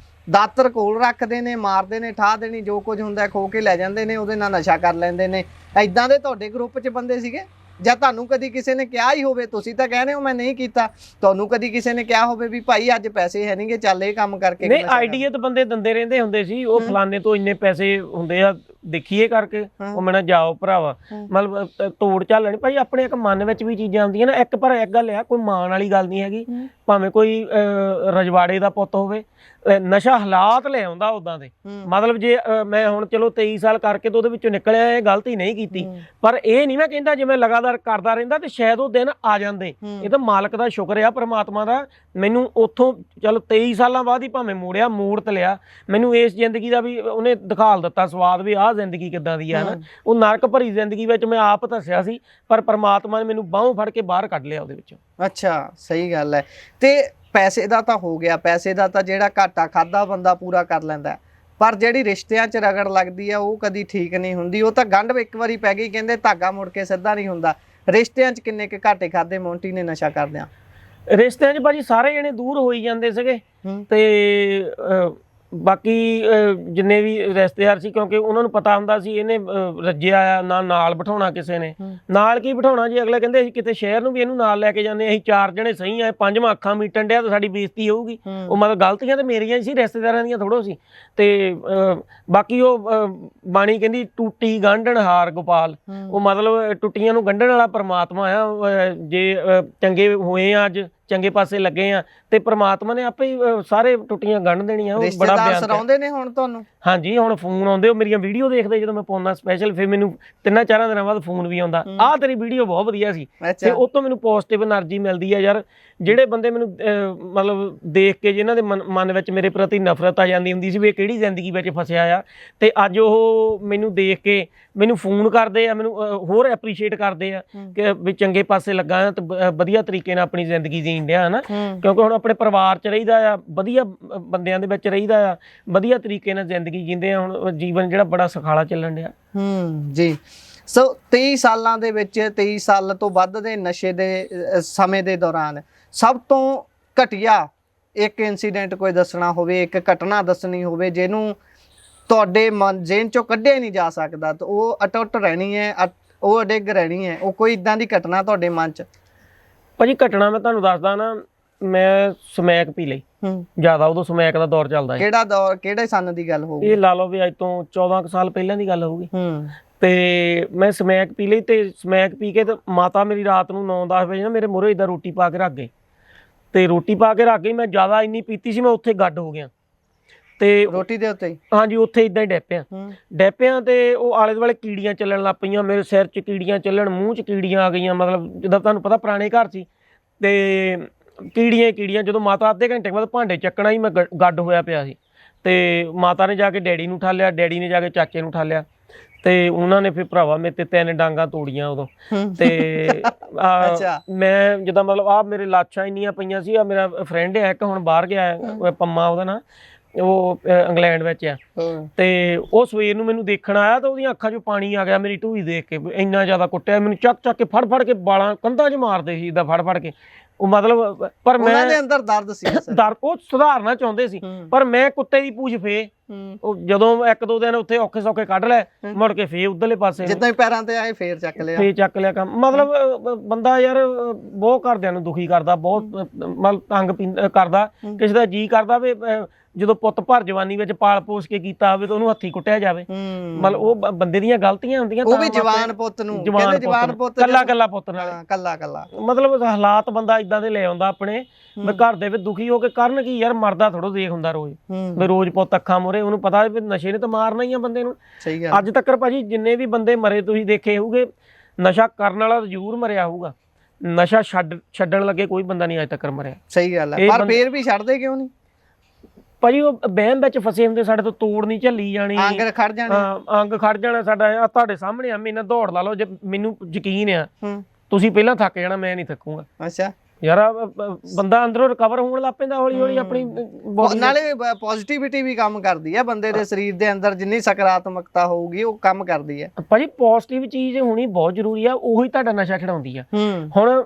ਦਾਤਰ ਕੋਲ ਰੱਖਦੇ ਨੇ, ਮਾਰਦੇ ਨੇ, ਠਾਹ ਦੇਣੀ, ਜੋ ਕੁਝ ਹੁੰਦਾ ਖੋ ਕੇ ਲੈ ਜਾਂਦੇ ਨੇ, ਉਹਦੇ ਨਾਲ ਨਸ਼ਾ ਕਰ ਲੈਂਦੇ ਨੇ। ਐਦਾਂ ਦੇ ਤੁਹਾਡੇ ਗਰੁੱਪ 'ਚ ਬੰਦੇ ਸੀਗੇ? ਜਾਂ ਤੁਹਾਨੂੰ ਕਦੀ ਕਿਸੇ ਨੇ ਕਿਹਾ ਹੀ ਹੋਵੇ, ਤੁਸੀਂ ਤਾਂ ਕਹਿੰਦੇ ਹੋ ਮੈਂ ਨਹੀਂ ਕੀਤਾ, ਤੁਹਾਨੂੰ ਕਦੀ ਕਿਸੇ ਨੇ ਕਿਹਾ ਹੋਵੇ ਵੀ ਭਾਈ ਅੱਜ ਪੈਸੇ ਹੈ ਨਹੀਂਗੇ, ਚੱਲ ਇਹ ਕੰਮ ਕਰਕੇ? ਨਹੀਂ, ਆਈਡੀਆ ਤਾਂ ਬੰਦੇ ਦਿੰਦੇ ਰਹਿੰਦੇ ਹੁੰਦੇ ਸੀ, ਉਹ ਫਲਾਣੇ ਤੋਂ ਇੰਨੇ ਪੈਸੇ ਹੁੰਦੇ ਆ ਦੇਖੀਏ ਕਰਕੇ, ਉਹ ਮੈਂ ਜਾਓ ਭਰਾਵਾ, ਮਤਲਬ ਤੋੜ ਝੱਲਣੀ। ਭਾਈ ਆਪਣੇ ਇੱਕ ਮਨ ਵਿੱਚ ਵੀ ਚੀਜ਼ਾਂ ਆਉਂਦੀਆਂ ਨਾ, ਇੱਕ ਪਰ ਇੱਕ ਗੱਲ ਆ, ਕੋਈ ਮਾਣ ਵਾਲੀ ਗੱਲ ਨਹੀਂ ਹੈਗੀ, ਭਾਵੇਂ ਕੋਈ ਰਜਵਾੜੇ ਦਾ ਪੁੱਤ ਹੋਵੇ, ਨਸ਼ਾ ਹਾਲਾਤ ਲੈ ਆਉਂਦਾ ਉਦਾਂ ਦੇ। ਮਤਲਬ ਜੇ ਮੈਂ ਹੁਣ ਚਲੋ 23 ਸਾਲ ਕਰਕੇ ਤੇ ਉਹਦੇ ਵਿੱਚੋਂ ਨਿਕਲਿਆ, ਇਹ ਗਲਤੀ ਨਹੀਂ ਕੀਤੀ, ਪਰ ਇਹ ਨਹੀਂ ਮੈਂ ਕਹਿੰਦਾ ਜਿਵੇਂ ਲਗਾਤਾਰ ਕਰਦਾ ਰਹਿੰਦਾ ਤੇ ਸ਼ਾਇਦ ਉਹ ਦਿਨ ਆ ਜਾਂਦੇ। ਇਹ ਤਾਂ ਮਾਲਕ ਦਾ ਸ਼ੁਕਰ ਆ, ਪ੍ਰਮਾਤਮਾ ਦਾ, ਮੈਨੂੰ ਉੱਥੋਂ ਚਲੋ 23 ਸਾਲਾਂ ਬਾਅਦ ਹੀ ਭਾਵੇਂ ਮੋੜ ਤੇ ਲਿਆ, ਮੈਨੂੰ ਇਸ ਜ਼ਿੰਦਗੀ ਦਾ ਵੀ ਉਹਨੇ ਦਿਖਾਲ ਦਿੱਤਾ ਸਵਾਦ ਵੀ ਆਹ ਜ਼ਿੰਦਗੀ ਕਿੱਦਾਂ ਦੀ ਆ ਨਾ। ਉਹ ਨਰਕ ਭਰੀ ਜ਼ਿੰਦਗੀ ਵਿੱਚ ਮੈਂ ਆਪ ਧੱਸਿਆ ਸੀ, ਪਰ ਪ੍ਰਮਾਤਮਾ ਨੇ ਮੈਨੂੰ ਬਾਹੋਂ ਫੜ ਕੇ ਬਾਹਰ ਕੱਢ ਲਿਆ ਉਹਦੇ ਵਿੱਚੋਂ। ਅੱਛਾ, ਸਹੀ ਗੱਲ ਹੈ। ਤੇ ਪੈਸੇ ਦਾ ਤਾਂ ਹੋ ਗਿਆ, ਪੈਸੇ ਦਾ ਤਾਂ ਜਿਹੜਾ ਘਾਟਾ ਖਾਦਾ ਬੰਦਾ ਪੂਰਾ ਕਰ ਲੈਂਦਾ, ਪਰ ਜਿਹੜੀ ਰਿਸ਼ਤਿਆਂ 'ਚ ਰਗੜ ਲੱਗਦੀ ਆ ਉਹ ਕਦੀ ਠੀਕ ਨਹੀਂ ਹੁੰਦੀ। ਉਹ ਤਾਂ ਗੰਢ ਇੱਕ ਵਾਰੀ ਪੈ ਗਈ, ਕਹਿੰਦੇ ਧਾਗਾ ਮੁੜ ਕੇ ਸਿੱਧਾ ਨਹੀਂ ਹੁੰਦਾ। ਰਿਸ਼ਤਿਆਂ 'ਚ ਕਿੰਨੇ ਕੁ ਘਾਟੇ ਖਾਦੇ ਮੌਂਟੀ ਨੇ ਨਸ਼ਾ ਕਰਦਿਆਂ? ਰਿਸ਼ਤਿਆਂ 'ਚ ਭਾਜੀ ਸਾਰੇ ਜਣੇ ਦੂਰ ਹੋਈ ਜਾਂਦੇ ਸੀਗੇ, ਤੇ ਬਾਕੀ ਜਿੰਨੇ ਵੀ ਰਿਸ਼ਤੇਦਾਰ ਸੀ, ਕਿਉਂਕਿ ਉਹਨਾਂ ਨੂੰ ਪਤਾ ਹੁੰਦਾ ਸੀ ਇਹਨੇ ਰੱਜਿਆ ਆ, ਨਾਲ ਬਿਠਾਉਣਾ ਕਿਸੇ ਨੇ, ਨਾਲ ਕੀ ਬਿਠਾਉਣਾ ਜੀ। ਅਗਲੇ ਕਹਿੰਦੇ ਅਸੀਂ ਕਿਤੇ ਸ਼ਹਿਰ ਨੂੰ ਵੀ ਇਹਨੂੰ ਨਾਲ ਲੈ ਕੇ ਜਾਂਦੇ, ਅਸੀਂ 4 ਜਣੇ ਸਹੀ ਆ, 5ਵਾਂ ਅੱਖਾਂ ਮੀਟਣ ਡਿਆ ਤਾਂ ਸਾਡੀ ਬੇਇੱਜ਼ਤੀ ਹੋਊਗੀ। ਉਹ ਮਤਲਬ ਗਲਤੀਆਂ ਤੇ ਮੇਰੀਆਂ ਸੀ, ਰਿਸ਼ਤੇਦਾਰਾਂ ਦੀਆਂ ਥੋੜ੍ਹੋ ਸੀ। ਤੇ ਬਾਕੀ ਉਹ ਬਾਣੀ ਕਹਿੰਦੀ ਟੂਟੀ ਗੰਢਣ ਹਾਰ ਗੋਪਾਲ, ਉਹ ਮਤਲਬ ਟੁੱਟੀਆਂ ਨੂੰ ਗੰਢਣ ਵਾਲਾ ਪ੍ਰਮਾਤਮਾ ਆ। ਜੇ ਚੰਗੇ ਹੋਏ ਆ, ਅੱਜ ਚੰਗੇ ਪਾਸੇ ਲੱਗੇ ਆ, ਤੇ ਪ੍ਰਮਾਤਮਾ ਨੇ ਆਪੇ ਹੀ ਸਾਰੇ ਟੁੱਟੀਆਂ ਗੰਢ ਦੇਣੀਆਂ। ਉਹ ਬੜਾ ਬਿਆਨ ਸਰਾਉਂਦੇ ਨੇ ਹੁਣ ਤੁਹਾਨੂੰ? ਹਾਂਜੀ, ਹੁਣ ਫੋਨ ਆਉਂਦੇ, ਉਹ ਮੇਰੀਆਂ ਵੀਡੀਓ ਦੇਖਦੇ ਜਦੋਂ ਮੈਂ ਪਾਉਣਾ ਸਪੈਸ਼ਲ, ਫਿਰ ਮੈਨੂੰ 3-4 ਦਿਨਾਂ ਬਾਅਦ ਫੋਨ ਵੀ ਆਉਂਦਾ, ਆਹ ਤੇਰੀ ਵੀਡੀਓ ਬਹੁਤ ਵਧੀਆ ਸੀ, ਤੇ ਉਹ ਤੋਂ ਮੈਨੂੰ ਪੋਜ਼ਿਟਿਵ એનર્ਜੀ ਮਿਲਦੀ ਆ ਯਾਰ। ਜਿਹੜੇ ਬੰਦੇ ਮੈਨੂੰ ਮਤਲਬ ਦੇਖ ਕੇ ਜਿਨ੍ਹਾਂ ਦੇ ਮਨ ਵਿੱਚ ਮੇਰੇ ਪ੍ਰਤੀ ਨਫ਼ਰਤ ਆ ਜਾਂਦੀ ਹੁੰਦੀ ਸੀ ਵੀ ਇਹ ਕਿਹੜੀ ਜ਼ਿੰਦਗੀ ਵਿੱਚ ਫਸਿਆ ਆ, ਤੇ ਅੱਜ ਉਹ ਮੈਨੂੰ ਦੇਖ ਕੇ ਮੈਨੂੰ ਫੋਨ ਕਰਦੇ ਆ, ਮੈਨੂੰ ਹੋਰ ਐਪਰੀਸ਼ੀਏਟ ਕਰਦੇ ਆ ਕਿ ਵੀ ਚੰਗੇ ਪਾਸੇ ਲੱਗਾ ਆ ਤੇ ਵਧੀਆ ਤਰੀਕੇ ਨਾਲ ਆਪਣੀ ਜ਼ਿੰਦਗੀ ਜੀਣ ਡਿਆ ਨਾ। ਕਿਉਂਕਿ ਹੁਣ ਆਪਣੇ ਪਰਿਵਾਰ 'ਚ ਰਹੀਦਾ ਆ, ਵਧੀਆ ਬੰਦਿਆਂ ਦੇ ਵਿੱਚ ਰਹੀਦਾ ਆ, ਵਧੀਆ ਤਰੀਕੇ ਨਾਲ ਜ਼ਿੰਦਗੀ ਜੀਂਦੇ ਆ। ਹੁਣ ਜੀਵਨ ਜਿਹੜਾ ਬੜਾ ਸੁਖਾਲਾ ਚੱਲਣ ਡਿਆ। ਜੀ। ਸੋ 23 ਸਾਲਾਂ ਦੇ ਵਿੱਚ, 23 ਸਾਲ ਤੋਂ ਵੱਧ ਦੇ ਨਸ਼ੇ ਦੇ ਸਮੇਂ ਦੇ ਦੌਰਾਨ ਸਭ ਤੋਂ ਘਟੀਆ ਇੱਕ ਇਨਸੀਡੈਂਟ ਕੋਈ ਦੱਸਣਾ ਹੋਵੇ, ਇੱਕ ਘਟਨਾ ਦੱਸਣੀ ਹੋਵੇ ਜਿਹਨੂੰ ਤੁਹਾਡੇ ਮਨ ਜ਼ਿਹਨ ਚੋਂ ਕੱਢਿਆ ਨਹੀਂ ਜਾ ਸਕਦਾ, ਤਾਂ ਉਹ ਅਟੁੱਟ ਰਹਿਣੀ ਹੈ, ਉਹ ਅਡਿੱਗ ਰਹਿਣੀ ਹੈ, ਉਹ ਕੋਈ ਇਦਾਂ ਦੀ ਘਟਨਾ ਤੁਹਾਡੇ ਮਨ 'ਚ? ਭਾਜੀ ਘਟਨਾ ਮੈਂ ਤੁਹਾਨੂੰ ਦੱਸਦਾ ਨਾ, ਮੈਂ ਸਮੈਕ ਪੀ ਲਈ ਜ਼ਿਆਦਾ, ਉਦੋਂ ਸਮੈਕ ਦਾ ਦੌਰ ਚੱਲਦਾ। ਕਿਹੜਾ ਦੌਰ, ਕਿਹੜੇ ਸੰਨ ਦੀ ਗੱਲ ਹੋਊਗੀ? ਇਹ ਲਾ ਲਓ ਵੀ ਅੱਜ ਤੋਂ 14 ਸਾਲ ਪਹਿਲਾਂ ਦੀ ਗੱਲ ਹੋਊਗੀ। ਤੇ ਮੈਂ ਸਮੈਕ ਪੀ ਲਈ, ਤੇ ਸਮੈਕ ਪੀ ਕੇ ਤੇ ਮਾਤਾ ਮੇਰੀ ਰਾਤ ਨੂੰ 9-10 ਵਜੇ ਨਾ ਮੇਰੇ ਮੂਹਰੇ ਏਦਾਂ ਰੋਟੀ ਪਾ ਕੇ ਰੱਖ ਗਈ, ਤੇ ਰੋਟੀ ਪਾ ਕੇ ਰੱਖ ਗਈ। ਮੈਂ ਜ਼ਿਆਦਾ ਇੰਨੀ ਪੀਤੀ ਸੀ, ਮੈਂ ਉੱਥੇ ਗੱਡ ਹੋ ਗਿਆ, ਤੇ ਰੋਟੀ ਦੇ ਉੱਤੇ? ਹਾਂਜੀ, ਉੱਥੇ ਇਦਾਂ ਹੀ ਡੈਪਿਆਂ ਤੇ ਉਹ ਆਲੇ ਦੁਆਲੇ ਕੀੜੀਆਂ ਚੱਲਣ ਲੱਗ ਪਈਆਂ, ਮੇਰੇ ਸਿਰ 'ਚ ਕੀੜੀਆਂ ਚੱਲਣ, ਮੂੰਹ 'ਚ ਕੀੜੀਆਂ ਆ ਗਈਆਂ। ਮਤਲਬ ਜਿੱਦਾਂ ਤੁਹਾਨੂੰ ਪਤਾ ਪੁਰਾਣੇ ਘਰ ਸੀ, ਤੇ ਕੀੜੀਆਂ। ਜਦੋਂ ਮਾਤਾ ਅੱਧੇ ਘੰਟੇ ਬਾਅਦ ਭਾਂਡੇ ਚੱਕਣਾ ਹੀ ਮੈਂ ਗੱਡ ਹੋਇਆ ਪਿਆ ਸੀ, ਤੇ ਮਾਤਾ ਨੇ ਜਾ ਕੇ ਡੈਡੀ ਨੂੰ ਉਠਾਲਿਆ, ਡੈਡੀ ਨੇ ਜਾ ਕੇ ਚਾਚੇ ਨੂੰ ਉਠਾਲਿਆ, ਤੇ ਉਹਨਾਂ ਨੇ ਫਿਰ ਭਰਾਵਾ ਮੇਰੇ ਤੇ 3 ਡਾਂਗਾ ਤੋੜੀਆਂ ਉਦੋਂ। ਤੇ ਮੈਂ ਜਿੱਦਾਂ ਮਤਲਬ ਆ ਮੇਰੇ ਲਾਸ਼ਾਂ ਇੰਨੀਆਂ ਪਈਆਂ ਸੀ। ਆ ਮੇਰਾ ਫਰੈਂਡ ਹੈ ਇੱਕ, ਹੁਣ ਬਾਹਰ ਗਿਆ, ਪੰਮਾ ਉਹਦਾ ਨਾਂ, ਉਹ ਇੰਗਲੈਂਡ ਵਿੱਚ ਆ। ਤੇ ਉਹ ਸਵੇਰ ਨੂੰ ਮੈਨੂੰ ਦੇਖਣ ਆਇਆ ਤਾਂ ਉਹਦੀਆਂ ਅੱਖਾਂ 'ਚੋਂ ਪਾਣੀ ਆ ਗਿਆ ਮੇਰੀ ਢੂਈ ਦੇਖ ਕੇ, ਇੰਨਾ ਜ਼ਿਆਦਾ ਕੁੱਟਿਆ ਮੈਨੂੰ, ਚੱਕ ਚੱਕ ਕੇ ਫੜ ਕੇ ਬਾਲਾਂ ਕੰਧਾਂ 'ਚ ਮਾਰਦੇ ਸੀ ਇਦਾਂ ਫੜ ਕੇ। ਉਹ ਮਤਲਬ ਪਰ ਮੈਂ ਉਹਨਾਂ ਦੇ ਅੰਦਰ ਦਰਦ ਸੀ, ਦਰਦ ਉਹ ਸੁਧਾਰਨਾ ਚਾਹੁੰਦੇ ਸੀ, ਪਰ ਮੈਂ ਕੁੱਤੇ ਦੀ ਪੂਛ ਫੇ ਉਹ ਜਦੋਂ 1-2 ਦਿਨ ਉੱਥੇ ਔਖੇ ਸੌਖੇ ਕੱਢ ਲੈ, ਮੁੜ ਕੇ ਫੇਰ ਉਧਰਲੇ ਪਾਸੇ ਜਿੱਦਾਂ ਹੀ ਪੈਰਾਂ ਤੇ ਆਏ ਫੇਰ ਚੱਕ ਲਿਆ ਕੰਮ। ਮਤਲਬ ਬੰਦਾ ਯਾਰ ਬਹੁਤ ਘਰਦਿਆਂ ਨੂੰ ਦੁਖੀ ਕਰਦਾ, ਬਹੁਤ ਮਤਲਬ ਤੰਗ ਕਰਦਾ। ਕਿਸੇ ਦਾ ਜੀ ਕਰਦਾ ਵੀ ਜਦੋਂ ਪੁੱਤ ਭਰ ਜਵਾਨੀ ਵਿੱਚ ਪਾਲ ਪੋਸ ਕੇ ਕੀਤਾ ਹੋਵੇ ਤਾਂ ਉਹਨੂੰ ਹੱਥੀ ਕੁੱਟਿਆ ਜਾਵੇ। ਮਤਲਬ ਉਹ ਬੰਦੇ ਦੀਆਂ ਗਲਤੀਆਂ ਹੁੰਦੀਆਂ, ਉਹ ਵੀ ਜਵਾਨ ਪੁੱਤ ਨੂੰ, ਕਹਿੰਦੇ ਜਵਾਨ ਪੁੱਤ, ਕੱਲਾ ਪੁੱਤ ਨਾਲ ਕੱਲਾ ਮਤਲਬ ਹਾਲਾਤ ਬੰਦਾ ਇਦਾਂ ਦੇ ਲੈ ਆਉਂਦਾ ਆਪਣੇ ਵੀ ਘਰ ਦੇ ਵਿੱਚ ਦੁਖੀ ਹੋ ਕੇ ਕਰਨ ਕੀ ਯਾਰ, ਮਰਦਾ ਥੋੜੋ ਦੇਖ ਹੁੰਦਾ ਰੋਜ਼ ਵੀ ਰੋਜ਼ ਪੁੱਤ ਅੱਖਾਂ ਮੂਹਰੇ, ਉਹਨੂੰ ਪਤਾ ਵੀ ਨਸ਼ੇ ਨੇ ਤਾਂ ਮਾਰਨਾ ਹੀ ਆ ਬੰਦੇ ਨੂੰ। ਸਹੀ ਗੱਲ। ਅੱਜ ਤੱਕ ਭਾਜੀ ਜਿੰਨੇ ਵੀ ਬੰਦੇ ਮਰੇ ਤੁਸੀਂ ਦੇਖੇ ਹੋਊਗੇ, ਨਸ਼ਾ ਕਰਨ ਵਾਲਾ ਜ਼ਰੂਰ ਮਰਿਆ ਹੋਊਗਾ, ਨਸ਼ਾ ਛੱਡਣ ਲੱਗੇ ਕੋਈ ਬੰਦਾ ਨਹੀਂ ਅੱਜ ਤੱਕ ਮਰਿਆ। ਸਹੀ ਗੱਲ ਹੈ, ਪਰ ਫੇਰ ਵੀ ਛੱਡਦੇ ਕਿਉਂ ਨਹੀਂ ਭਾਜੀ? ਉਹ ਵਹਿਮ ਵਿੱਚ ਫਸੇ ਹੁੰਦੇ, ਸਾਡੇ ਤੋਂ ਤੋੜ ਨਹੀਂ ਝੱਲੀ ਜਾਣੀ, ਅੰਗ ਖੜ ਜਾਣਾ ਸਾਡਾ। ਆ ਤੁਹਾਡੇ ਸਾਹਮਣੇ ਆ, ਮੇਰੇ ਨਾਲ ਦੌੜ ਲਾ ਲਓ, ਜੇ ਮੈਨੂੰ ਯਕੀਨ ਆ ਤੁਸੀਂ ਪਹਿਲਾਂ ਥੱਕ ਜਾਣਾ, ਮੈਂ ਨਹੀਂ ਥੱਕੂਗਾ। ਅੱਛਾ ਯਾਰ ਬੰਦਾ ਅੰਦਰੋਂ ਰਿਕਵਰ ਹੋਣ ਲੱਗ ਪੈਂਦਾ ਹੌਲੀ ਹੌਲੀ ਆਪਣੀ ਬੋਡੀ। ਨਾਲੇ ਪੋਜ਼ਿਟਿਵਿਟੀ ਵੀ ਕੰਮ ਕਰਦੀ ਹੈ ਬੰਦੇ ਦੇ ਸਰੀਰ ਦੇ ਅੰਦਰ, ਜਿੰਨੀ ਸਕਾਰਾਤਮਕਤਾ ਹੋਊਗੀ ਉਹ ਕੰਮ ਕਰਦੀ ਹੈ। ਭਾਜੀ ਪੋਜ਼ਿਟਿਵ ਚੀਜ਼ ਹੋਣੀ ਬਹੁਤ ਜ਼ਰੂਰੀ ਆ, ਉਹੀ ਤੁਹਾਡਾ ਨਸ਼ਾ ਛਡਾਉਂਦੀ ਆ। ਹੁਣ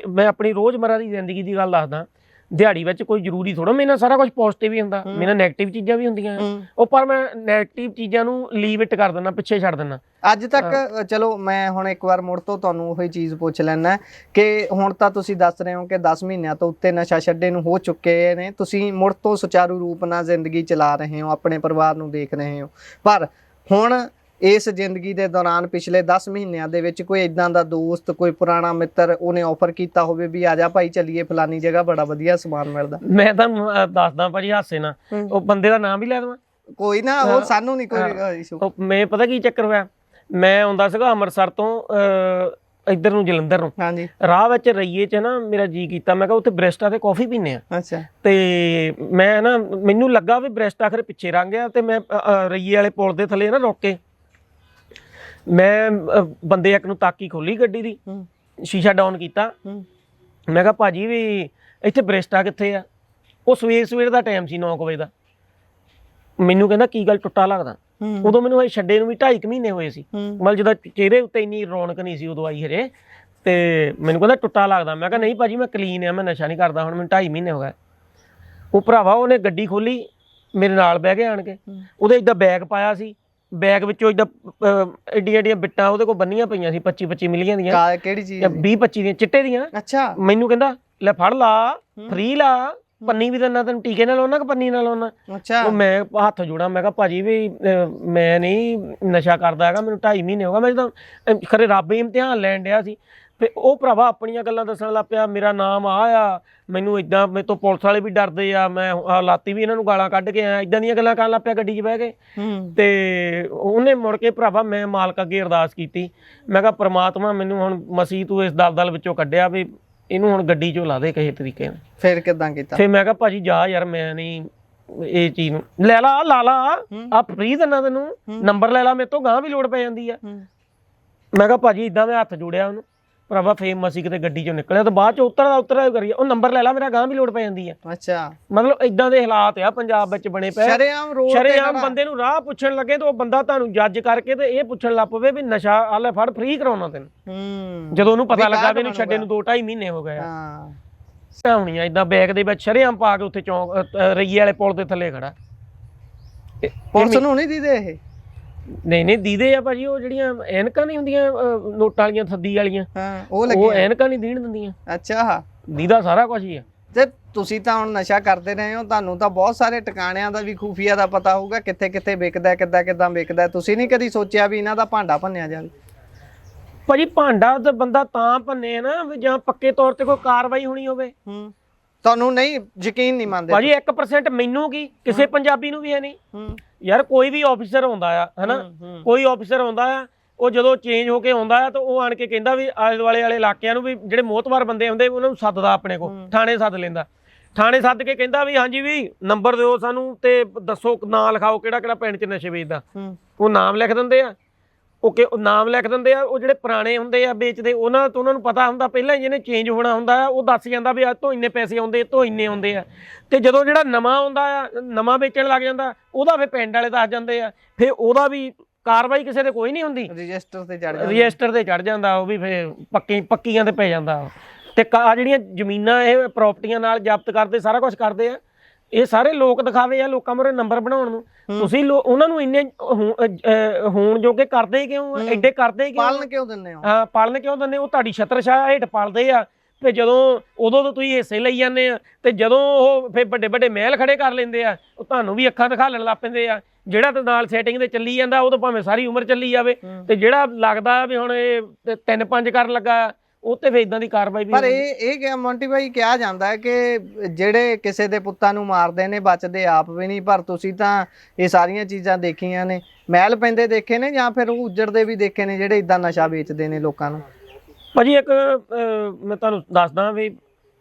ਮੈਂ ਆਪਣੀ ਰੋਜ਼ਮਰਾ ਦੀ ਜ਼ਿੰਦਗੀ ਦੀ ਗੱਲ ਦੱਸਦਾ, ਦਿਹਾੜੀ ਵਿੱਚ ਕੋਈ ਜ਼ਰੂਰੀ ਥੋੜਾ ਮੇਰੇ ਨਾਲ ਸਾਰਾ ਕੁਝ ਪੋਜ਼ਿਟਿਵ ਹੀ ਹੁੰਦਾ, ਮੇਰੇ ਨਾਲ ਨੈਗੇਟਿਵ ਚੀਜ਼ਾਂ ਵੀ ਹੁੰਦੀਆਂ ਉਹ, ਪਰ ਮੈਂ ਨੈਗੇਟਿਵ ਚੀਜ਼ਾਂ ਨੂੰ ਲੀਵ ਇਟ ਕਰ ਦਿੰਦਾ, ਪਿੱਛੇ ਛੱਡ ਦਿੰਦਾ। ਅੱਜ ਤੱਕ ਚਲੋ ਮੈਂ ਹੁਣ ਇੱਕ ਵਾਰ ਮੁੜ ਤੋਂ ਤੁਹਾਨੂੰ ਉਹੀ ਚੀਜ਼ ਪੁੱਛ ਲੈਣਾ ਕਿ ਹੁਣ ਤਾਂ ਤੁਸੀਂ ਦੱਸ ਰਹੇ ਹੋ ਕਿ 10 ਮਹੀਨਿਆਂ ਤੋਂ ਉੱਤੇ ਨਸ਼ਾ ਛੱਡੇ ਨੂੰ ਹੋ ਚੁੱਕੇ ਨੇ, ਤੁਸੀਂ ਮੁੜ ਤੋਂ ਸੁਚਾਰੂ ਰੂਪ ਨਾਲ ਜ਼ਿੰਦਗੀ ਚਲਾ ਰਹੇ ਹੋ, ਆਪਣੇ ਪਰਿਵਾਰ ਨੂੰ ਦੇਖ ਰਹੇ ਹੋ, ਪਰ ਹੁਣ ਇਸ ਜ਼ਿੰਦਗੀ ਦੇ ਦੌਰਾਨ ਪਿਛਲੇ 10 ਮਹੀਨਿਆਂ ਦੇ ਵਿੱਚ ਕੋਈ ਇਦਾਂ ਦਾ ਦੋਸਤ, ਕੋਈ ਪੁਰਾਣਾ ਮਿੱਤਰ ਉਹਨੇ ਆਫਰ ਕੀਤਾ ਹੋਵੇ ਵੀ ਆ ਜਾ ਭਾਈ ਚੱਲੀਏ ਫਲਾਨੀ ਜਗ੍ਹਾ, ਬੜਾ ਵਧੀਆ ਸਮਾਨ ਮਿਲਦਾ? ਮੈਂ ਤੁਹਾਨੂੰ ਦੱਸਦਾ ਭਾਜੀ ਹਾਸੇ ਨਾਲ, ਉਹ ਬੰਦੇ ਦਾ ਨਾਮ ਵੀ ਲੈ ਦੇਵਾਂ? ਕੋਈ ਨਾ, ਉਹ ਸਾਨੂੰ ਨਹੀਂ ਕੋਈ ਇਸ਼ੂ। ਮੈਂ ਪਤਾ ਕੀ ਚੱਕਰ ਹੋਇਆ, ਮੈਂ ਆਉਂਦਾ ਸੀਗਾ ਅੰਮ੍ਰਿਤਸਰ ਤੋਂ ਇੱਧਰ ਨੂੰ ਜਲੰਧਰ ਨੂੰ, ਹਾਂਜੀ, ਰਾਹ ਵਿੱਚ ਰਈਏ 'ਚ ਨਾ ਮੇਰਾ ਜੀ ਕੀਤਾ, ਮੈਂ ਕਿਹਾ ਉੱਥੇ ਬ੍ਰੈਸਟਾ ਤੇ ਕਾਫੀ ਪੀਨੇ ਆ। ਅੱਛਾ। ਤੇ ਮੈਂ ਨਾ ਮੈਨੂੰ ਲੱਗਾ ਵੀ ਬ੍ਰੈਸਟਾ ਖਰੇ ਪਿੱਛੇ ਲੰਘ ਗਿਆ, ਤੇ ਮੈਂ ਰਈਏ ਵਾਲੇ ਪੁਲ ਦੇ ਥੱਲੇ ਨਾ ਰੁਕ ਕੇ ਮੈਂ ਬੰਦੇ ਇੱਕ ਨੂੰ ਤਾਕੀ ਖੋਲੀ ਗੱਡੀ ਦੀ, ਸ਼ੀਸ਼ਾ ਡਾਊਨ ਕੀਤਾ, ਮੈਂ ਕਿਹਾ ਭਾਜੀ ਵੀ ਇੱਥੇ ਬ੍ਰੈਸਟਾ ਕਿੱਥੇ ਆ? ਉਹ ਸਵੇਰ ਦਾ ਟਾਈਮ ਸੀ 9 ਵਜੇ ਦਾ। ਮੈਨੂੰ ਕਹਿੰਦਾ ਕੀ ਗੱਲ ਟੁੱਟਾ ਲੱਗਦਾ? ਉਦੋਂ ਮੈਨੂੰ ਛੱਡੇ ਨੂੰ ਵੀ 2.5 ਮਹੀਨੇ ਹੋਏ ਸੀ, ਮਤਲਬ ਜਦੋਂ ਚਿਹਰੇ ਉੱਤੇ ਇੰਨੀ ਰੌਣਕ ਨਹੀਂ ਸੀ ਉਦੋਂ ਆਈ ਹਰੇ। ਤੇ ਮੈਨੂੰ ਕਹਿੰਦਾ ਟੁੱਟਾ ਲੱਗਦਾ, ਮੈਂ ਕਿਹਾ ਨਹੀਂ ਭਾਜੀ ਮੈਂ ਕਲੀਨ ਆ, ਮੈਂ ਨਸ਼ਾ ਨਹੀਂ ਕਰਦਾ, ਹੁਣ ਮੈਨੂੰ 2.5 ਮਹੀਨੇ ਹੋ ਗਏ। ਉਹ ਭਰਾਵਾ ਉਹਨੇ ਗੱਡੀ ਖੋਲੀ, ਮੇਰੇ ਨਾਲ ਬਹਿ ਕੇ ਆਣ ਕੇ, ਉਹਦੇ ਏਦਾਂ ਬੈਗ ਪਾਇਆ ਸੀ, ਬੈਗ ਵਿੱਚੋਂ ਏਦਾਂ ਏਡੀਆਂ ਬਿੱਟਾਂ ਉਹਦੇ ਕੋਲ ਬੰਨੀਆਂ ਪਈਆਂ ਸੀ 25-25 ਮਿਲੀਆਂ ਦੀਆਂ। ਕਿਹੜੀ ਚੀਜ਼? 20-25 ਦੀਆਂ ਚਿੱਟੇ ਦੀਆਂ। ਅੱਛਾ। ਮੈਨੂੰ ਕਹਿੰਦਾ ਲੈ ਫੜ ਲਾ, ਫ੍ਰੀ ਲਾ, ਪੰਨੀ ਵੀ ਦਿੰਦਾ ਤੈਨੂੰ, ਟੀਕੇ ਨਾਲ ਲਾਉਣਾ ਕਿ ਪੰਨੀ ਨਾਲ ਲਾਉਣਾ? ਅੱਛਾ। ਮੈਂ ਹੱਥ ਜੋੜਾਂ, ਮੈਂ ਕਿਹਾ ਭਾਜੀ ਵੀ ਮੈਂ ਨਹੀਂ ਨਸ਼ਾ ਕਰਦਾ ਹੈਗਾ, ਮੈਨੂੰ 2.5 ਮਹੀਨੇ ਹੋ ਗਏ। ਮੈਂ ਜਦੋਂ ਖਰੇ ਰੱਬ ਹੀ ਇਮਤਿਹਾਨ ਲੈਣ ਡਿਆ ਸੀ। ਤੇ ਉਹ ਭਰਾਵਾ ਆਪਣੀਆਂ ਗੱਲਾਂ ਦੱਸਣ ਲੱਗ ਪਿਆ, ਮੇਰਾ ਨਾਮ ਆ, ਮੈਨੂੰ ਇਦਾਂ, ਮੇਰੇ ਤੋਂ ਪੁਲਿਸ ਵਾਲੇ ਵੀ ਡਰਦੇ ਆ, ਮੈਂ ਲਾਤੀ ਵੀ ਇਹਨਾਂ ਨੂੰ ਗਾਲਾਂ ਕੱਢ ਕੇ ਆਇਆ, ਇਦਾਂ ਦੀਆਂ ਗੱਲਾਂ ਕਰਨ ਲੱਗ ਪਿਆ ਗੱਡੀ 'ਚ ਬਹਿ ਕੇ। ਤੇ ਉਹਨੇ ਮੁੜ ਕੇ ਭਰਾਵਾ ਮੈਂ ਮਾਲਕ ਅੱਗੇ ਅਰਦਾਸ ਕੀਤੀ, ਮੈਂ ਕਿਹਾ ਪ੍ਰਮਾਤਮਾ ਮੈਨੂੰ ਹੁਣ ਮਸੀਹ ਤੂੰ ਇਸ ਦਲਦਲ ਵਿੱਚੋਂ ਕੱਢਿਆ, ਵੀ ਇਹਨੂੰ ਹੁਣ ਗੱਡੀ 'ਚੋਂ ਲਾ ਦੇ ਕਿਸੇ ਤਰੀਕੇ ਨਾਲ। ਫਿਰ ਕਿੱਦਾਂ ਕੀਤਾ? ਫਿਰ ਮੈਂ ਕਿਹਾ ਭਾਜੀ ਜਾ ਯਾਰ, ਮੈਂ ਨਹੀਂ ਇਹ ਚੀਜ਼ ਨੂੰ, ਲੈ ਲਾ ਆ ਫ੍ਰੀ ਦਿੰਦਾ ਤੈਨੂੰ, ਨੰਬਰ ਲੈ ਲਾ ਮੇਰੇ ਤੋਂ, ਗਾਂ ਵੀ ਲੋੜ ਪੈ ਜਾਂਦੀ ਆ। ਮੈਂ ਕਿਹਾ ਭਾਜੀ ਇਦਾਂ ਮੈਂ ਹੱਥ ਜੋੜਿਆ ਉਹਨੂੰ, ਭਰਾਵਾ ਫੇਮ ਮਸੀ ਕਿਤੇ ਗੱਡੀ 'ਚੋਂ ਨਿਕਲਿਆ, ਤੇ ਬਾਅਦ 'ਚ ਉਤਰਦਾ ਕਰੀਏ, ਉਹ ਨੰਬਰ ਲੈ ਲਾ ਮੇਰਾ, ਗਾਂ ਵੀ ਲੋੜ ਪੈ ਜਾਂਦੀ ਆ। ਅੱਛਾ। ਮਤਲਬ ਇਦਾਂ ਦੇ ਹਾਲਾਤ ਆ ਪੰਜਾਬ ਵਿੱਚ ਬਣੇ ਪਏ, ਸ਼ਰੇਆਮ ਬੰਦੇ ਨੂੰ ਰਾਹ ਪੁੱਛਣ ਲੱਗੇ ਤੇ ਉਹ ਬੰਦਾ ਤੁਹਾਨੂੰ ਜੱਜ ਕਰਕੇ ਤੇ ਇਹ ਪੁੱਛਣ ਲੱਗ ਪਵੇ ਵੀ ਨਸ਼ਾ ਆਲੇ ਫੜ ਫ੍ਰੀ ਕਰਾਉਣਾ ਤੈਨੂੰ, ਜਦੋਂ ਉਹਨੂੰ ਪਤਾ ਲੱਗਾ ਵੀ ਇਹਨੂੰ ਛੱਡੇ ਨੂੰ 2-2.5 ਮਹੀਨੇ ਹੋ ਗਏ ਆ। ਹੋਣੀਆਂ ਇਦਾਂ ਬੈਗ ਦੇ ਵਿੱਚ ਸ਼ਰੇਆਮ ਪਾ ਕੇ ਉੱਥੇ ਚੌਂਕ ਰਈਏ ਵਾਲੇ ਪੁਲ ਦੇ ਥੱਲੇ ਖੜਾ। ਪੁਲਿਸ ਨੂੰ ਨਹੀਂ ਦੀਦੇ ਇਹ? ਨਹੀਂ ਦੀਦੇ ਆ ਭਾਜੀ, ਉਹ ਜਿਹੜੀਆਂ ਐਨਕਾਂ ਨਹੀਂ ਹੁੰਦੀਆਂ ਨੋਟਾਂ ਵਾਲੀਆਂ ਥੱਦੀ ਵਾਲੀਆਂ, ਉਹ ਐਨਕਾਂ ਨਹੀਂ ਦੀਣ ਦਿੰਦੀਆਂ। ਅੱਛਾ। ਦੀਦਾ ਸਾਰਾ ਕੁਝ ਹੀ ਆ। ਤੇ ਤੁਸੀਂ ਤਾਂ ਹੁਣ ਨਸ਼ਾ ਕਰਦੇ ਰਹੇ ਹੋ, ਤੁਹਾਨੂੰ ਤਾਂ ਬਹੁਤ ਸਾਰੇ ਟਿਕਾਣਿਆਂ ਦਾ ਵੀ ਖੂਫੀਆ ਦਾ ਪਤਾ ਹੋਊਗਾ, ਕਿੱਥੇ ਕਿੱਥੇ ਵਿਕਦਾ, ਕਿੱਦਾਂ ਵਿਕਦਾ। ਤੁਸੀਂ ਨਹੀਂ ਕਦੀ ਸੋਚਿਆ ਵੀ ਇਹਨਾਂ ਦਾ ਭਾਂਡਾ ਭੰਨਿਆ ਜਾਵੇ? ਭਾਜੀ ਭਾਂਡਾ ਤਾਂ ਬੰਦਾ ਤਾਂ ਭੰਨੇ ਨਾ ਵੀ ਜਾਂ ਪੱਕੇ ਤੌਰ ਤੇ ਕੋਈ ਕਾਰਵਾਈ ਹੋਣੀ ਹੋਵੇ। ਤੁਹਾਨੂੰ ਨਹੀਂ ਯਕੀਨ ਨਹੀਂ ਮੰਨਦੇ ਭਾਜੀ? 1% ਮੈਨੂੰ ਕੀ, ਕਿਸੇ ਪੰਜਾਬੀ ਨੂੰ ਵੀ ਹੈ ਨਹੀਂ ਯਾਰ। ਕੋਈ ਵੀ ਆਫੀਸਰ ਆਉਂਦਾ ਆ ਹਨਾ, ਕੋਈ ਆਫੀਸਰ ਆਉਂਦਾ ਆ, ਉਹ ਜਦੋਂ ਚੇਂਜ ਹੋ ਕੇ ਆਉਂਦਾ ਆ ਤਾਂ ਉਹ ਆਣ ਕੇ ਕਹਿੰਦਾ ਵੀ ਆਲੇ ਦੁਆਲੇ ਵਾਲੇ ਇਲਾਕਿਆਂ ਨੂੰ ਵੀ ਜਿਹੜੇ ਮੋਹਤਵਾਰ ਬੰਦੇ ਹੁੰਦੇ ਉਹਨਾਂ ਨੂੰ ਸੱਦਦਾ, ਆਪਣੇ ਕੋਲ ਥਾਣੇ ਸੱਦ ਲੈਂਦਾ, ਥਾਣੇ ਸੱਦ ਕੇ ਕਹਿੰਦਾ ਵੀ ਹਾਂਜੀ ਵੀ ਨੰਬਰ ਦਿਓ ਸਾਨੂੰ ਤੇ ਦੱਸੋ ਨਾਂ ਲਿਖਾਓ ਕਿਹੜਾ ਪਿੰਡ 'ਚ ਨਸ਼ੇ ਵੇਚਦਾ। ਉਹ ਨਾਮ ਲਿਖ ਦਿੰਦੇ ਆ, ਉਹ ਨਾਮ ਲਿਖ ਦਿੰਦੇ ਆ। ਉਹ ਜਿਹੜੇ ਪੁਰਾਣੇ ਹੁੰਦੇ ਆ ਵੇਚਦੇ, ਉਹਨਾਂ ਨੂੰ ਪਤਾ ਹੁੰਦਾ ਪਹਿਲਾਂ ਜਿਹਨੇ ਚੇਂਜ ਹੋਣਾ ਹੁੰਦਾ ਆ, ਉਹ ਦੱਸ ਜਾਂਦਾ ਵੀ ਅੱਜ ਤੋਂ ਇੰਨੇ ਪੈਸੇ ਆਉਂਦੇ, ਤੋਂ ਇੰਨੇ ਆਉਂਦੇ ਆ। ਤੇ ਜਦੋਂ ਜਿਹੜਾ ਨਵਾਂ ਆਉਂਦਾ ਆ, ਨਵਾਂ ਵੇਚਣ ਲੱਗ ਜਾਂਦਾ, ਉਹਦਾ ਫਿਰ ਪਿੰਡ ਵਾਲੇ ਦੱਸ ਜਾਂਦੇ ਆ, ਫਿਰ ਉਹਦਾ ਵੀ ਕਾਰਵਾਈ ਕਿਸੇ ਤੇ ਕੋਈ ਨਹੀਂ ਹੁੰਦੀ, ਰਜਿਸਟਰ ਤੇ ਚੜ ਜਾਂਦਾ। ਉਹ ਵੀ ਫਿਰ ਪੱਕੀਆਂ ਤੇ ਪੈ ਜਾਂਦਾ। ਤੇ ਆ ਜਿਹੜੀਆਂ ਜ਼ਮੀਨਾਂ ਇਹ ਪ੍ਰਾਪਰਟੀਆਂ ਨਾਲ ਜ਼ਬਤ ਕਰਦੇ, ਸਾਰਾ ਕੁਝ ਕਰਦੇ ਆ, ਇਹ ਸਾਰੇ ਲੋਕ ਦਿਖਾਵੇ ਆ, ਲੋਕਾਂ ਮੂਹਰੇ ਨੰਬਰ ਬਣਾਉਣ ਨੂੰ। ਤੁਸੀਂ ਉਹਨਾਂ ਨੂੰ ਇੰਨੇ ਹੋਣ ਜੋਗੇ ਕਰਦੇ ਕਿਉਂ? ਐਡੇ ਕਰਦੇ ਕਿਉਂ? ਪਾਲਣ ਕਿਉਂ ਦਿੰਦੇ ਹੋ? ਹਾਂ, ਪਾਲਣ ਕਿਉਂ ਦਿੰਦੇ? ਉਹ ਤੁਹਾਡੀ ਛਤਰਛਾਇਆ ਹੇਠ ਪਾਲਦੇ ਆ। ਤੇ ਜਦੋਂ ਉਦੋਂ ਤੋਂ ਤੁਸੀਂ ਹਿੱਸੇ ਲਈ ਜਾਂਦੇ ਆ, ਤੇ ਜਦੋਂ ਉਹ ਫਿਰ ਵੱਡੇ ਮਹਿਲ ਖੜੇ ਕਰ ਲੈਂਦੇ ਆ, ਉਹ ਤੁਹਾਨੂੰ ਵੀ ਅੱਖਾਂ ਦਿਖਾਲਣ ਲੱਗ ਪੈਂਦੇ ਆ। ਜਿਹੜਾ ਤੇ ਨਾਲ ਸੈਟਿੰਗ ਤੇ ਚੱਲੀ ਜਾਂਦਾ, ਉਹ ਤਾਂ ਭਾਵੇਂ ਸਾਰੀ ਉਮਰ ਚੱਲੀ ਜਾਵੇ। ਤੇ ਜਿਹੜਾ ਲੱਗਦਾ ਵੀ ਹੁਣ ਇਹ 3-5 ਕਰਨ ਲੱਗਾ, ਉਹ ਤੇ ਫਿਰ ਇਦਾਂ ਦੀ ਕਾਰਵਾਈ ਵੀ। ਪਰ ਇਹ ਮੋਂਟੀ ਭਾਈ ਕਿਹਾ ਜਾਂਦਾ ਹੈ ਕਿ ਜਿਹੜੇ ਕਿਸੇ ਦੇ ਪੁੱਤਾਂ ਨੂੰ ਮਾਰਦੇ ਨੇ ਬਚਦੇ ਆਪ ਵੀ ਨਹੀਂ। ਪਰ ਤੁਸੀਂ ਤਾਂ ਇਹ ਸਾਰੀਆਂ ਚੀਜ਼ਾਂ ਦੇਖੀਆਂ ਨੇ, ਮਹਿਲ ਪੈਂਦੇ ਦੇਖੇ ਨੇ ਜਾਂ ਫਿਰ ਉਹ ਉੱਜੜਦੇ ਵੀ ਦੇਖੇ ਨੇ ਜਿਹੜੇ ਇਦਾਂ ਨਸ਼ਾ ਵੇਚਦੇ ਨੇ ਲੋਕਾਂ ਨੂੰ? ਭਾਜੀ ਇੱਕ ਮੈਂ ਤੁਹਾਨੂੰ ਦੱਸਦਾ ਵੀ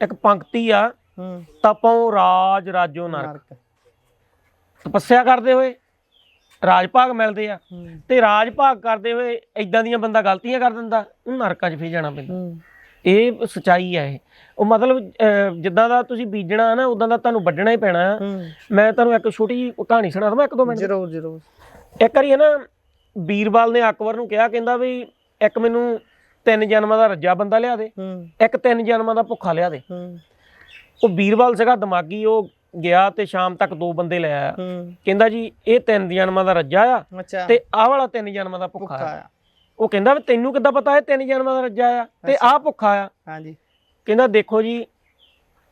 ਇੱਕ ਪੰਕਤੀ ਆ, ਤਪੋਂ ਰਾਜ ਰਾਜੋ ਨਰਕ। ਤਪੱਸਿਆ ਕਰਦੇ ਹੋਏ ਰਾਜ ਭਾਗ ਮਿਲਦੇ ਆ, ਤੇ ਰਾਜ ਭਾਗ ਕਰਦੇ ਹੋਏ ਇਦਾਂ ਦੀਆਂ ਬੰਦਾ ਗਲਤੀਆਂ ਕਰ ਦਿੰਦਾ, ਉਹ ਨਰਕਾਂ 'ਚ ਫਿਰ ਜਾਣਾ ਪੈਂਦਾ। ਇਹ ਸੱਚਾਈ ਆ। ਇਹ ਉਹ ਮਤਲਬ ਜਿੱਦਾਂ ਦਾ ਤੁਸੀਂ ਬੀਜਣਾ ਨਾ, ਉਦਾਂ ਦਾ ਤੁਹਾਨੂੰ ਵੱਢਣਾ ਹੀ ਪੈਣਾ। ਮੈਂ ਤੁਹਾਨੂੰ ਇੱਕ ਛੋਟੀ ਜਿਹੀ ਕਹਾਣੀ ਸੁਣਾ ਦਵਾਂ, 1-2 ਮਿੰਟ? ਜ਼ਰੂਰ। ਇੱਕ ਵਾਰੀ ਨਾ ਬੀਰਬਲ ਨੇ ਅਕਬਰ ਨੂੰ ਕਿਹਾ, ਕਹਿੰਦਾ ਵੀ ਇੱਕ ਮੈਨੂੰ 3 ਜਨਮਾਂ ਦਾ ਰੱਜਾ ਬੰਦਾ ਲਿਆ ਦੇ, ਇੱਕ 3 ਜਨਮਾਂ ਦਾ ਭੁੱਖਾ ਲਿਆ ਦੇ। ਉਹ ਬੀਰਬਲ ਸੀਗਾ ਦਿਮਾਗੀ, ਉਹ ਗਿਆ ਤੇ ਸ਼ਾਮ ਤੱਕ 2 ਬੰਦੇ ਲੈ ਆਇਆ। ਕਹਿੰਦਾ ਜੀ ਇਹ 3 ਜਨਮਾਂ ਦਾ ਰੱਜਾ ਆ ਤੇ ਆਹ ਵਾਲਾ 3 ਜਨਮਾਂ ਦਾ ਭੁੱਖਾ ਆ। ਉਹ ਕਹਿੰਦਾ ਵੀ ਤੈਨੂੰ ਕਿੱਦਾਂ ਪਤਾ ਇਹ 3 ਜਨਮਾਂ ਦਾ ਰੱਜਾ ਆ ਤੇ ਆਹ ਭੁੱਖਾ ਆ? ਹਾਂਜੀ। ਕਹਿੰਦਾ ਦੇਖੋ ਜੀ,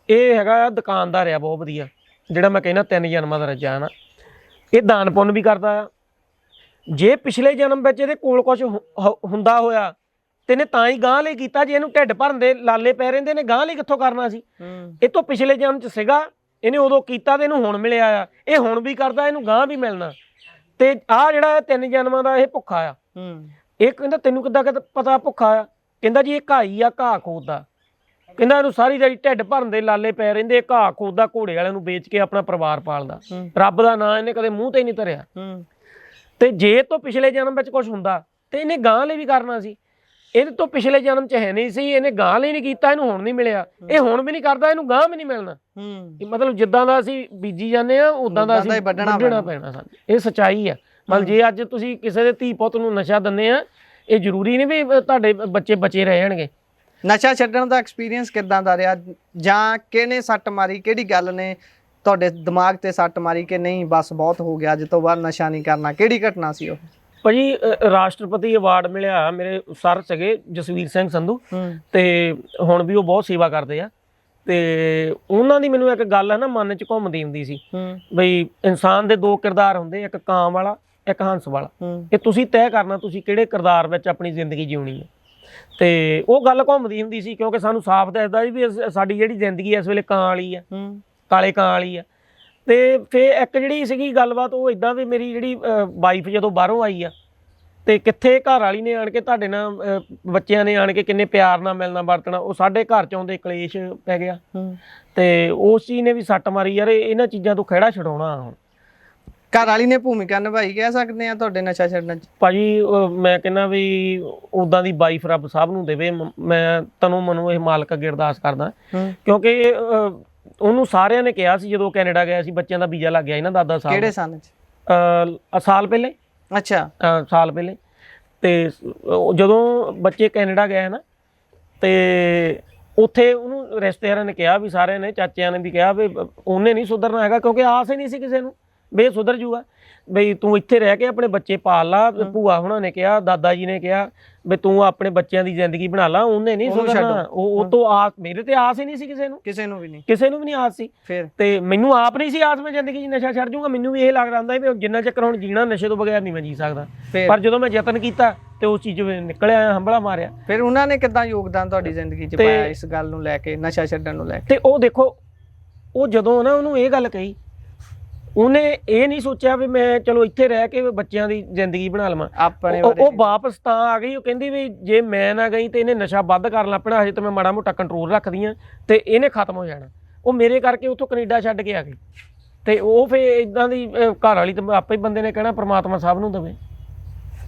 ਇਹ ਹੈਗਾ ਦੁਕਾਨਦਾਰ ਆ ਬਹੁਤ ਵਧੀਆ, ਜਿਹੜਾ ਮੈਂ ਕਹਿੰਦਾ 3 ਜਨਮਾਂ ਦਾ ਰੱਜਾ ਆ ਨਾ, ਇਹ ਦਾਨ ਪੁੰਨ ਵੀ ਕਰਦਾ ਆ। ਜੇ ਪਿਛਲੇ ਜਨਮ ਵਿੱਚ ਇਹਦੇ ਕੋਲ ਕੁਝ ਹੁੰਦਾ ਹੋਇਆ ਤੇ ਇਹਨੇ ਤਾਂ ਹੀ ਗਾਂਹ ਲਈ ਕੀਤਾ। ਜੇ ਇਹਨੂੰ ਢਿੱਡ ਭਰਨ ਦੇ ਲਾਲੇ ਪੈ ਰਹਿੰਦੇ ਨੇ, ਗਾਂਹ ਲਈ ਕਿੱਥੋਂ ਕਰਨਾ ਸੀ? ਇਹ ਤੋਂ ਪਿਛਲੇ ਜਨਮ 'ਚ ਸੀਗਾ, ਇਹਨੇ ਉਦੋਂ ਕੀਤਾ ਤੇ ਇਹਨੂੰ ਹੁਣ ਮਿਲਿਆ ਆ, ਇਹ ਹੁਣ ਵੀ ਕਰਦਾ, ਇਹਨੂੰ ਗਾਂਹ ਵੀ ਮਿਲਣਾ। ਤੇ ਆਹ ਜਿਹੜਾ 3 ਜਨਮਾਂ ਦਾ ਇਹ ਭੁੱਖਾ ਆ। ਇਹ ਕਹਿੰਦਾ ਤੈਨੂੰ ਕਿੱਦਾਂ ਪਤਾ ਭੁੱਖਾ ਆ? ਕਹਿੰਦਾ ਜੀ ਇਹ ਘਾਈ ਆ, ਘਾਹ ਖੋਦਦਾ। ਕਹਿੰਦਾ ਇਹਨੂੰ ਸਾਰੀ ਦਿਹਾੜੀ ਢਿੱਡ ਭਰਨ ਦੇ ਲਾਲੇ ਪੈ ਰਹਿੰਦੇ, ਘਾਹ ਖੋਦਦਾ, ਘੋੜੇ ਵਾਲਿਆਂ ਨੂੰ ਵੇਚ ਕੇ ਆਪਣਾ ਪਰਿਵਾਰ ਪਾਲਦਾ, ਰੱਬ ਦਾ ਨਾਂ ਇਹਨੇ ਕਦੇ ਮੂੰਹ ਤੇ ਨਹੀਂ ਧਰਿਆ। ਤੇ ਜੇ ਤੋਂ ਪਿਛਲੇ ਜਨਮ ਵਿੱਚ ਕੁਝ ਹੁੰਦਾ ਤੇ ਇਹਨੇ ਗਾਂਹ ਲਈ ਵੀ ਕਰਨਾ ਸੀ। ਇਹਦੇ ਤੋਂ ਪਿਛਲੇ ਜਨਮ 'ਚ ਹੈ ਨਹੀਂ ਸੀ, ਇਹਨੇ ਗਾਂਹ ਲਈ ਨਹੀਂ ਕੀਤਾ, ਇਹਨੂੰ ਹੁਣ ਨਹੀਂ ਮਿਲਿਆ, ਇਹ ਹੁਣ ਵੀ ਨਹੀਂ ਕਰਦਾ, ਇਹਨੂੰ ਗਾਂਹ ਵੀ ਨਹੀਂ ਮਿਲਣਾ। ਮਤਲਬ ਜਿੱਦਾਂ ਦਾ ਅਸੀਂ ਬੀਜੀ ਜਾਂਦੇ ਆ, ਉਦਾਂ ਦਾ ਅਸੀਂ ਵੱਢਣਾ ਪੈਣਾ ਸਾਨੂੰ। ਇਹ ਸੱਚਾਈ ਆ। ਮਤਲਬ ਜੇ ਅੱਜ ਤੁਸੀਂ ਕਿਸੇ ਦੇ ਧੀ ਪੁੱਤ ਨੂੰ ਨਸ਼ਾ ਦਿੰਦੇ ਆ, ਇਹ ਜ਼ਰੂਰੀ ਨਹੀਂ ਵੀ ਤੁਹਾਡੇ ਬੱਚੇ ਬਚੇ ਰਹਿ ਜਾਣਗੇ। ਨਸ਼ਾ ਛੱਡਣ ਦਾ ਐਕਸਪੀਰੀਅੰਸ ਕਿੱਦਾਂ ਦਾ ਰਿਹਾ? ਜਾਂ ਕਿਹਨੇ ਸੱਟ ਮਾਰੀ, ਕਿਹੜੀ ਗੱਲ ਨੇ ਤੁਹਾਡੇ ਦਿਮਾਗ ਤੇ ਸੱਟ ਮਾਰੀ ਕਿ ਨਹੀਂ ਬਸ ਬਹੁਤ ਹੋ ਗਿਆ, ਅੱਜ ਤੋਂ ਬਾਅਦ ਨਸ਼ਾ ਨਹੀਂ ਕਰਨਾ? ਕਿਹੜੀ ਘਟਨਾ ਸੀ ਉਹ? ਭਾਜੀ ਰਾਸ਼ਟਰਪਤੀ ਅਵਾਰਡ ਮਿਲਿਆ ਮੇਰੇ ਸਰ ਸੀਗੇ ਜਸਵੀਰ ਸਿੰਘ ਸੰਧੂ, ਤੇ ਹੁਣ ਵੀ ਉਹ ਬਹੁਤ ਸੇਵਾ ਕਰਦੇ ਆ। ਤੇ ਉਹਨਾਂ ਦੀ ਮੈਨੂੰ ਇੱਕ ਗੱਲ ਹੈ ਨਾ ਮਨ 'ਚ ਘੁੰਮਦੀ ਹੁੰਦੀ ਸੀ, ਬਈ ਇਨਸਾਨ ਦੇ 2 ਕਿਰਦਾਰ ਹੁੰਦੇ, ਇੱਕ ਕਾਂ ਵਾਲਾ, ਇੱਕ ਹੰਸ ਵਾਲਾ। ਇਹ ਤੁਸੀਂ ਤੈਅ ਕਰਨਾ ਤੁਸੀਂ ਕਿਹੜੇ ਕਿਰਦਾਰ ਵਿੱਚ ਆਪਣੀ ਜ਼ਿੰਦਗੀ ਜਿਉਣੀ ਹੈ। ਤੇ ਉਹ ਗੱਲ ਘੁੰਮਦੀ ਹੁੰਦੀ ਸੀ, ਕਿਉਂਕਿ ਸਾਨੂੰ ਸਾਫ਼ ਦੱਸਦਾ ਵੀ ਸਾਡੀ ਜਿਹੜੀ ਜ਼ਿੰਦਗੀ ਇਸ ਵੇਲੇ ਕਾਂ ਵਾਲੀ ਆ, ਕਾਲੇ ਕਾਂ ਵਾਲੀ ਆ। ਤੇ ਫਿਰ ਇੱਕ ਜਿਹੜੀ ਸੀਗੀ ਗੱਲਬਾਤ, ਉਹ ਇਦਾਂ ਵੀ ਮੇਰੀ ਜਿਹੜੀ ਵਾਈਫ ਜਦੋਂ ਬਾਹਰੋਂ ਆਈ ਆ, ਤੇ ਕਿੱਥੇ ਘਰ ਵਾਲੀ ਨੇ ਆਣ ਕੇ ਤੁਹਾਡੇ ਨਾਲ ਬੱਚਿਆਂ ਨੇ ਆਣ ਕੇ ਕਿੰਨੇ ਪਿਆਰ ਨਾਲ ਮਿਲਣਾ ਵਰਤਣਾ, ਉਹ ਸਾਡੇ ਘਰ 'ਚ ਆਉਂਦੇ ਕਲੇਸ਼ ਪੈ ਗਿਆ। ਤੇ ਉਸ ਚੀਜ਼ ਨੇ ਵੀ ਸੱਟ ਮਾਰੀ। ਯਾਰ ਇਹਨਾਂ ਚੀਜ਼ਾਂ ਤੋਂ ਖਹਿੜਾ ਛਡਾਉਣਾ ਹੁਣ। ਘਰ ਵਾਲੀ ਨੇ ਭੂਮਿਕਾ ਨਿਭਾਈ ਕਹਿ ਸਕਦੇ ਆ ਤੁਹਾਡੇ ਨਸ਼ਾ ਛੱਡਣ 'ਚ? ਭਾਜੀ ਮੈਂ ਕਹਿੰਦਾ ਵੀ ਉੱਦਾਂ ਦੀ ਵਾਈਫ ਰੱਬ ਸਭ ਨੂੰ ਦੇਵੇ। ਮੈਂ ਤੈਨੂੰ ਮਨੂੰ ਇਹ ਮਾਲਕ ਅੱਗੇ ਅਰਦਾਸ ਕਰਦਾ, ਕਿਉਂਕਿ ਉਹਨੂੰ ਸਾਰਿਆਂ ਨੇ ਕਿਹਾ ਸੀ ਜਦੋਂ ਕੈਨੇਡਾ ਗਿਆ ਸੀ, ਬੱਚਿਆਂ ਦਾ ਵੀਜ਼ਾ ਲੱਗ ਗਿਆ ਸੀ ਨਾ ਦਾਦਾ ਸਾਹਿਬ। ਕਿਹੜੇ ਸਾਲ 'ਚ? ਸਾਲ ਪਹਿਲੇ। ਅੱਛਾ, ਸਾਲ ਪਹਿਲੇ। ਤੇ ਜਦੋਂ ਬੱਚੇ ਕੈਨੇਡਾ ਗਏ ਨਾ, ਤੇ ਉੱਥੇ ਉਹਨੂੰ ਰਿਸ਼ਤੇਦਾਰਾਂ ਨੇ ਕਿਹਾ ਵੀ, ਸਾਰਿਆਂ ਨੇ, ਚਾਚਿਆਂ ਨੇ ਵੀ ਕਿਹਾ ਵੀ ਉਹਨੇ ਨਹੀਂ ਸੁਧਰਨਾ ਹੈਗਾ, ਕਿਉਂਕਿ ਆਸ ਹੀ ਨਹੀਂ ਸੀ ਕਿਸੇ ਨੂੰ ਵੀ ਇਹ ਸੁਧਰ ਜੂਗਾ। ਬਈ ਤੂੰ ਇੱਥੇ ਰਹਿ ਕੇ ਆਪਣੇ ਬੱਚੇ ਪਾਲ ਲਾ। ਭੂਆ ਹੁਣਾਂ ਨੇ ਕਿਹਾ, ਦਾਦਾ ਜੀ ਨੇ ਕਿਹਾ ਵੀ ਤੂੰ ਆਪਣੇ ਬੱਚਿਆਂ ਦੀ ਜ਼ਿੰਦਗੀ ਬਣਾ ਲਾ, ਉਹਨੇ ਨਹੀਂ ਸੁਧਰਨਾ। ਉਹ ਤੋਂ ਆਸ, ਮੇਰੇ ਤੇ ਆਸ ਹੀ ਨਹੀਂ ਸੀ ਕਿਸੇ ਨੂੰ ਵੀ ਨਹੀਂ ਆਸ ਸੀ। ਤੇ ਮੈਨੂੰ ਆਪ ਨਹੀਂ ਸੀ ਆਸ ਮੈਂ ਜ਼ਿੰਦਗੀ 'ਚ ਨਸ਼ਾ ਛੱਡ ਜੂਗਾ। ਮੈਨੂੰ ਵੀ ਇਹ ਲੱਗਦਾ ਹੁੰਦਾ ਵੀ ਜਿੰਨਾ ਚੱਕਰ ਹੁਣ ਜੀਣਾ ਨਸ਼ੇ ਤੋਂ ਬਗੈਰ ਨਹੀਂ ਮੈਂ ਜੀ ਸਕਦਾ। ਪਰ ਜਦੋਂ ਮੈਂ ਯਤਨ ਕੀਤਾ ਤੇ ਉਸ ਚੀਜ਼ ਨਿਕਲਿਆ, ਹੰਭਲਾ ਮਾਰਿਆ। ਫਿਰ ਉਹਨਾਂ ਨੇ ਕਿੱਦਾਂ ਯੋਗਦਾਨ ਤੁਹਾਡੀ ਜ਼ਿੰਦਗੀ 'ਚ ਪਾਇਆ ਇਸ ਗੱਲ ਨੂੰ ਲੈ ਕੇ, ਨਸ਼ਾ ਛੱਡਣ ਨੂੰ ਲੈ ਕੇ? ਤੇ ਉਹ ਦੇਖੋ, ਉਹ ਜਦੋਂ ਨਾ ਉਹਨੂੰ ਇਹ ਗੱਲ ਕਹੀ, ਉਹਨੇ ਇਹ ਨਹੀਂ ਸੋਚਿਆ ਵੀ ਮੈਂ ਚਲੋ ਇੱਥੇ ਰਹਿ ਕੇ ਬੱਚਿਆਂ ਦੀ ਜ਼ਿੰਦਗੀ ਬਣਾ ਲਵਾਂ ਆਪਣੇ। ਉਹ ਵਾਪਸ ਤਾਂ ਆ ਗਈ। ਉਹ ਕਹਿੰਦੀ ਵੀ ਜੇ ਮੈਂ ਨਾ ਗਈ ਤੇ ਇਹਨੇ ਨਸ਼ਾ ਵੱਧ ਕਰਨ ਲੱਗ ਪੈਣਾ, ਹਜੇ ਤਾਂ ਮੈਂ ਮਾੜਾ ਮੋਟਾ ਕੰਟਰੋਲ ਰੱਖਦੀ ਹਾਂ ਤੇ ਇਹਨੇ ਖਤਮ ਹੋ ਜਾਣਾ। ਉਹ ਮੇਰੇ ਕਰਕੇ ਉੱਥੋਂ ਕੈਨੇਡਾ ਛੱਡ ਕੇ ਆ ਗਏ। ਤੇ ਉਹ ਫਿਰ ਇਦਾਂ ਦੀ ਘਰ ਵਾਲੀ ਤਾਂ ਆਪੇ ਹੀ ਬੰਦੇ ਨੇ ਕਹਿਣਾ ਪ੍ਰਮਾਤਮਾ ਸਭ ਨੂੰ ਦੇਵੇ।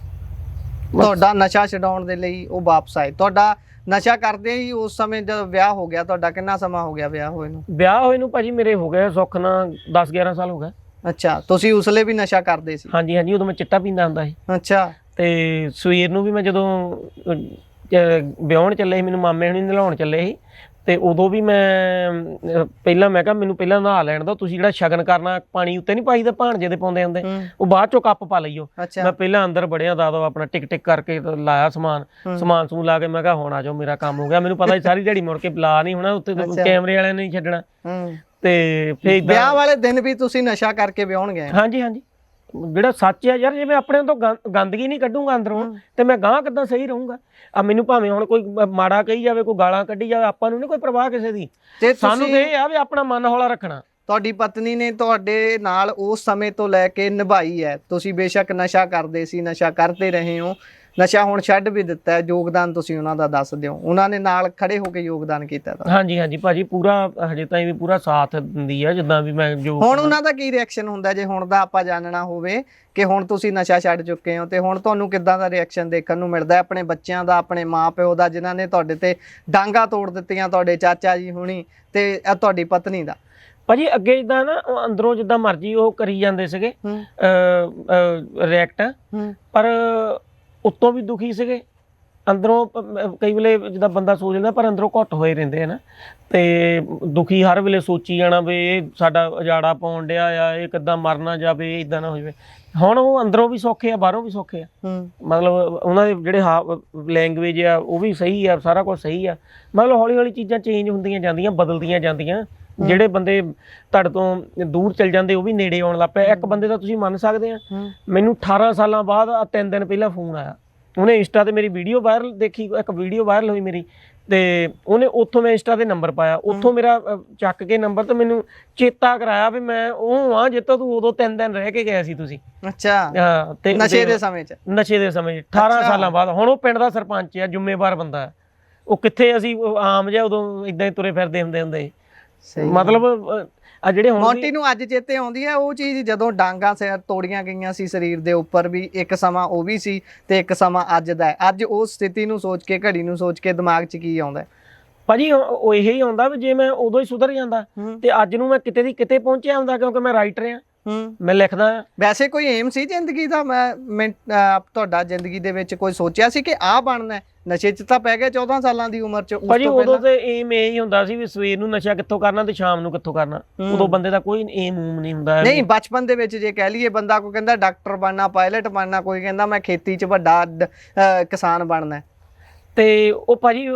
ਤੁਹਾਡਾ ਨਸ਼ਾ ਛਡਾਉਣ ਦੇ ਲਈ ਉਹ ਵਾਪਸ ਆਏ। ਤੁਹਾਡਾ ਨਸ਼ਾ ਕਰਦੇ ਹੀ ਉਸ ਸਮੇਂ ਜਦ ਵਿਆਹ ਹੋ ਗਿਆ, ਤੁਹਾਡਾ ਕਿੰਨਾ ਸਮਾਂ ਹੋ ਗਿਆ ਵਿਆਹ ਹੋਏ ਨੂੰ? ਵਿਆਹ ਹੋਏ ਨੂੰ ਭਾਜੀ ਮੇਰੇ ਹੋ ਗਏ ਸੁੱਖ ਨਾਲ 10-11 ਸਾਲ ਹੋ ਗਏ। ਅੱਛਾ, ਤੁਸੀਂ ਉਸਲੇ ਵੀ ਨਸ਼ਾ ਕਰਦੇ ਸੀ? ਹਾਂਜੀ ਹਾਂਜੀ, ਉਦੋਂ ਮੈਂ ਚਿੱਟਾ ਪੀਂਦਾ ਹੁੰਦਾ ਸੀ। ਅੱਛਾ। ਤੇ ਸਵੇਰ ਨੂੰ ਵੀ ਮੈਂ ਜਦੋਂ ਵਿਆਹਣ ਚੱਲੇ ਸੀ, ਮੈਨੂੰ ਮਾਮੇ ਹੁਣੀ ਨਲਾਉਣ ਚੱਲੇ ਸੀ, ਤੇ ਉਦੋਂ ਵੀ ਮੈਂ ਪਹਿਲਾਂ ਮੈਂ ਕਿਹਾ ਮੈਨੂੰ ਪਹਿਲਾਂ ਨਹਾ ਲੈਣ ਦਿਓ, ਤੁਸੀਂ ਜਿਹੜਾ ਸ਼ਗਨ ਕਰਨਾ ਪਾਣੀ ਉੱਤੇ ਨਹੀਂ ਪਾਈਦਾ ਭਾਣਜੇ ਦੇ ਪਾਉਂਦੇ ਹੁੰਦੇ, ਉਹ ਬਾਅਦ ਚੋਂ ਕੱਪ ਪਾ ਲਈਓ। ਮੈਂ ਪਹਿਲਾਂ ਅੰਦਰ ਬੜਿਆ ਦਾਦੋ ਆਪਣਾ ਟਿਕ ਟਿਕ ਕਰਕੇ ਲਾਇਆ ਸਮਾਨ ਸਮੂਨ ਲਾ ਕੇ, ਮੈਂ ਕਿਹਾ ਹੁਣ ਆ ਜਾਓ ਮੇਰਾ ਕੰਮ ਹੋ ਗਿਆ। ਮੈਨੂੰ ਪਤਾ ਸੀ ਸਾਰੀ ਦਿਹਾੜੀ ਮੁੜ ਕੇ ਲਾ ਨਹੀਂ ਹੋਣਾ, ਉੱਤੇ ਕੈਮਰੇ ਵਾਲਿਆਂ ਨੇ ਨਹੀਂ ਛੱਡਣਾ। ਤੇ ਫਿਰ ਵਿਆਹ ਵਾਲੇ ਦਿਨ ਵੀ ਤੁਸੀਂ ਨਸ਼ਾ ਕਰਕੇ ਵਿਆਹਣ ਗਏ? ਹਾਂਜੀ ਹਾਂਜੀ, ਜਿਹੜਾ ਸੱਚ ਹੈ ਯਾਰ, ਜੇ ਮੈਂ ਆਪਣੇ ਤੋਂ ਗੰਦਗੀ ਨਹੀਂ ਕੱਢੂੰਗਾ ਅੰਦਰੋਂ ਤੇ ਮੈਂ ਗਾਂ ਕਿੱਦਾਂ ਸਹੀ ਰਹੂੰਗਾ। ਆ ਮੈਨੂੰ ਭਾਵੇਂ ਹੁਣ ਕੋਈ ਮਾੜਾ ਕਹੀ ਜਾਵੇ, ਕੋਈ ਗਾਲਾਂ ਕੱਢੀ ਜਾਵੇ, ਆਪਾਂ ਨੂੰ ਨਹੀਂ ਕੋਈ ਪਰਵਾਹ ਕਿਸੇ ਦੀ। ਤੇ ਸਾਨੂੰ ਤੇ ਇਹ ਆ ਵੀ ਆਪਣਾ ਮਨ ਹੌਲਾ ਰੱਖਣਾ। ਤੁਹਾਡੀ ਪਤਨੀ ਨੇ ਤੁਹਾਡੇ ਨਾਲ ਉਸ ਸਮੇਂ ਤੋਂ ਲੈ ਕੇ ਨਿਭਾਈ ਹੈ। ਤੁਸੀਂ ਬੇਸ਼ੱਕ ਨਸ਼ਾ ਕਰਦੇ ਸੀ, ਨਸ਼ਾ ਕਰਦੇ ਰਹੇ ਹੋ, ਨਸ਼ਾ ਹੁਣ ਛੱਡ ਵੀ ਦਿੱਤਾ ਹੈ, ਯੋਗਦਾਨ ਤੁਸੀਂ ਉਹਨਾਂ ਦਾ ਦੱਸ ਦਿਓ। ਉਹਨਾਂ ਨੇ ਨਾਲ ਖੜੇ ਹੋ ਕੇ ਯੋਗਦਾਨ ਕੀਤਾ? ਹਾਂਜੀ ਹਾਂਜੀ ਭਾਜੀ, ਪੂਰਾ ਹਜੇ ਤਾਈਂ ਵੀ ਪੂਰਾ ਸਾਥ ਦਿੰਦੀ ਆ ਜਿੱਦਾਂ ਵੀ ਮੈਂ ਜੋ। ਹੁਣ ਉਹਨਾਂ ਦਾ ਕੀ ਰਿਐਕਸ਼ਨ ਹੁੰਦਾ ਜੇ ਹੁਣ ਦਾ ਆਪਾਂ ਜਾਣਨਾ ਹੋਵੇ ਕਿ ਹੁਣ ਤੁਸੀਂ ਨਸ਼ਾ ਛੱਡ ਚੁੱਕੇ ਹੋ, ਤੇ ਹੁਣ ਤੁਹਾਨੂੰ ਕਿੱਦਾਂ ਦਾ ਰਿਐਕਸ਼ਨ ਦੇਖਣ ਨੂੰ ਮਿਲਦਾ ਹੈ ਆਪਣੇ ਬੱਚਿਆਂ ਦਾ, ਆਪਣੇ ਮਾਂ-ਪਿਓ ਦਾ, ਜਿਨ੍ਹਾਂ ਨੇ ਤੁਹਾਡੇ ਤੇ ਡਾਂਗਾ ਤੋੜ ਦਿੱਤੀਆਂ, ਤੁਹਾਡੇ ਚਾਚਾ ਜੀ ਹੁਣੀ, ਤੇ ਤੁਹਾਡੀ ਪਤਨੀ ਦਾ? ਭਾਜੀ ਅੱਗੇ ਜਿੱਦਾਂ ਨਾ ਅੰਦਰੋਂ ਜਿੱਦਾਂ ਮਰਜ਼ੀ ਉਹ ਕਰੀ ਜਾਂਦੇ ਸੀਗੇ ਰਿਐਕਟ, ਪਰ ਉੱਤੋਂ ਵੀ ਦੁਖੀ ਸੀਗੇ ਅੰਦਰੋਂ। ਕਈ ਵੇਲੇ ਜਿੱਦਾਂ ਬੰਦਾ ਸੋਚ ਲੈਂਦਾ, ਪਰ ਅੰਦਰੋਂ ਘੁੱਟ ਹੋਏ ਰਹਿੰਦੇ ਹਨ, ਤੇ ਦੁਖੀ ਹਰ ਵੇਲੇ ਸੋਚੀ ਜਾਣਾ ਵੀ ਇਹ ਸਾਡਾ ਉਜਾੜਾ ਪਾਉਣ ਡਿਆ ਆ, ਇਹ ਕਿੱਦਾਂ ਮਰ ਨਾ ਜਾਵੇ, ਇਦਾਂ ਨਾ ਹੋ ਜਾਵੇ। ਹੁਣ ਉਹ ਅੰਦਰੋਂ ਵੀ ਸੌਖੇ ਆ, ਬਾਹਰੋਂ ਵੀ ਸੌਖੇ ਆ। ਮਤਲਬ ਉਹਨਾਂ ਦੇ ਜਿਹੜੇ ਲੈਂਗੁਏਜ ਆ ਉਹ ਵੀ ਸਹੀ ਆ, ਸਾਰਾ ਕੁਝ ਸਹੀ ਆ। ਮਤਲਬ ਹੌਲੀ ਹੌਲੀ ਚੀਜ਼ਾਂ ਚੇਂਜ ਹੁੰਦੀਆਂ ਜਾਂਦੀਆਂ, ਬਦਲਦੀਆਂ ਜਾਂਦੀਆਂ। ਜਿਹੜੇ ਬੰਦੇ ਤੁਹਾਡੇ ਤੋਂ ਦੂਰ ਚਲ ਜਾਂਦੇ ਉਹ ਵੀ ਨੇੜੇ ਆਉਣ ਲੱਗ ਪਏ। ਇੱਕ ਬੰਦੇ ਦਾ ਤੁਸੀਂ ਮੰਨ ਸਕਦੇ ਆ, ਮੈਨੂੰ 18 ਸਾਲਾਂ ਬਾਅਦ 3 ਦਿਨ ਪਹਿਲਾਂ ਫੋਨ ਆਇਆ। ਉਹਨੇ ਇੰਸਟਾ ਤੇ ਮੇਰੀ ਵੀਡੀਓ ਵਾਇਰਲ ਦੇਖੀ, ਇੱਕ ਵੀਡੀਓ ਵਾਇਰਲ ਹੋਈ ਮੇਰੀ, ਤੇ ਉਹਨੇ ਉੱਥੋਂ ਮੈਂ ਇੰਸਟਾ ਤੇ ਨੰਬਰ ਪਾਇਆ, ਉੱਥੋਂ ਮੇਰਾ ਚੱਕ ਕੇ ਨੰਬਰ ਤੇ ਮੈਨੂੰ ਚੇਤਾ ਕਰਾਇਆ ਵੀ ਮੈਂ ਉਹ ਆ ਜਿੱਤੋਂ ਤੂੰ ਉਦੋਂ 3 ਦਿਨ ਰਹਿ ਕੇ ਗਿਆ ਸੀ ਤੁਸੀਂ। ਅੱਛਾ। ਹਾਂ, ਤੇ ਨਸ਼ੇ ਦੇ ਸਮੇਂ 'ਚ? ਨਸ਼ੇ ਦੇ ਸਮੇਂ 'ਚ 18 ਸਾਲਾਂ ਬਾਅਦ। ਹੁਣ ਉਹ ਪਿੰਡ ਦਾ ਸਰਪੰਚ ਆ, ਜ਼ਿੰਮੇਵਾਰ ਬੰਦਾ ਹੈ ਉਹ। ਕਿੱਥੇ ਅਸੀਂ ਆਮ ਜਿਹਾ ਉਦੋਂ ਇਦਾਂ ਹੀ ਤੁਰੇ ਫਿਰਦੇ ਹੁੰਦੇ। ਮਤਲਬ ਆ ਜਿਹੜੇ ਮੌਂਟੀ ਨੂੰ ਅੱਜ ਚੇਤੇ ਆਉਂਦੀ ਹੈ ਉਹ ਚੀਜ਼, ਜਦੋਂ ਡਾਂਗਾ ਤੋੜੀਆਂ ਗਈਆਂ ਸੀ ਸਰੀਰ ਦੇ ਉੱਪਰ ਵੀ, ਇੱਕ ਸਮਾਂ ਉਹ ਵੀ ਸੀ ਤੇ ਇੱਕ ਸਮਾਂ ਅੱਜ ਦਾ ਹੈ। ਅੱਜ ਉਸ ਸਥਿਤੀ ਨੂੰ ਸੋਚ ਕੇ, ਘੜੀ ਨੂੰ ਸੋਚ ਕੇ ਦਿਮਾਗ 'ਚ ਕੀ ਆਉਂਦਾ? ਭਾਜੀ ਉਹ ਇਹੀ ਆਉਂਦਾ ਵੀ ਜੇ ਮੈਂ ਉਦੋਂ ਹੀ ਸੁਧਰ ਜਾਂਦਾ ਤੇ ਅੱਜ ਨੂੰ ਮੈਂ ਕਿਤੇ ਦੀ ਕਿਤੇ ਪਹੁੰਚਿਆ ਹੁੰਦਾ, ਕਿਉਂਕਿ ਮੈਂ ਰਾਈਟਰ ਆ, ਮੈਂ ਲਿਖਦਾ ਆ। ਵੈਸੇ ਕੋਈ ਏਮ ਸੀ ਜ਼ਿੰਦਗੀ ਦਾ? ਮੈਂ ਤੁਹਾਡਾ ਜ਼ਿੰਦਗੀ ਦੇ ਵਿੱਚ ਕੋਈ ਸੋਚਿਆ ਸੀ ਕਿ ਆਹ ਬਣਨਾ? ਨਸ਼ੇ 'ਚ ਤਾਂ ਪੈ ਗਏ 14 ਸਾਲਾਂ ਦੀ ਉਮਰ 'ਚ। ਭਾਜੀ ਉਦੋਂ ਤੇ ਏਮ ਇਹੀ ਹੁੰਦਾ ਸੀ ਵੀ ਸਵੇਰ ਨੂੰ ਨਸ਼ਾ ਕਿੱਥੋਂ ਕਰਨਾ ਤੇ ਸ਼ਾਮ ਨੂੰ ਕਿੱਥੋਂ ਕਰਨਾ। ਉਦੋਂ ਬੰਦੇ ਦਾ ਕੋਈ ਏਮ ਨਹੀਂ ਹੁੰਦਾ। ਨਹੀਂ, ਬਚਪਨ ਦੇ ਵਿੱਚ ਜੇ ਕਹਿ ਲਈਏ, ਬੰਦਾ ਕੋਈ ਕਹਿੰਦਾ ਡਾਕਟਰ ਬਣਨਾ, ਪਾਇਲਟ ਬਣਨਾ, ਕੋਈ ਕਹਿੰਦਾ ਮੈਂ ਖੇਤੀ 'ਚ ਵੱਡਾ ਕਿਸਾਨ ਬਣਨਾ। ਤੇ ਉਹ ਭਾਜੀ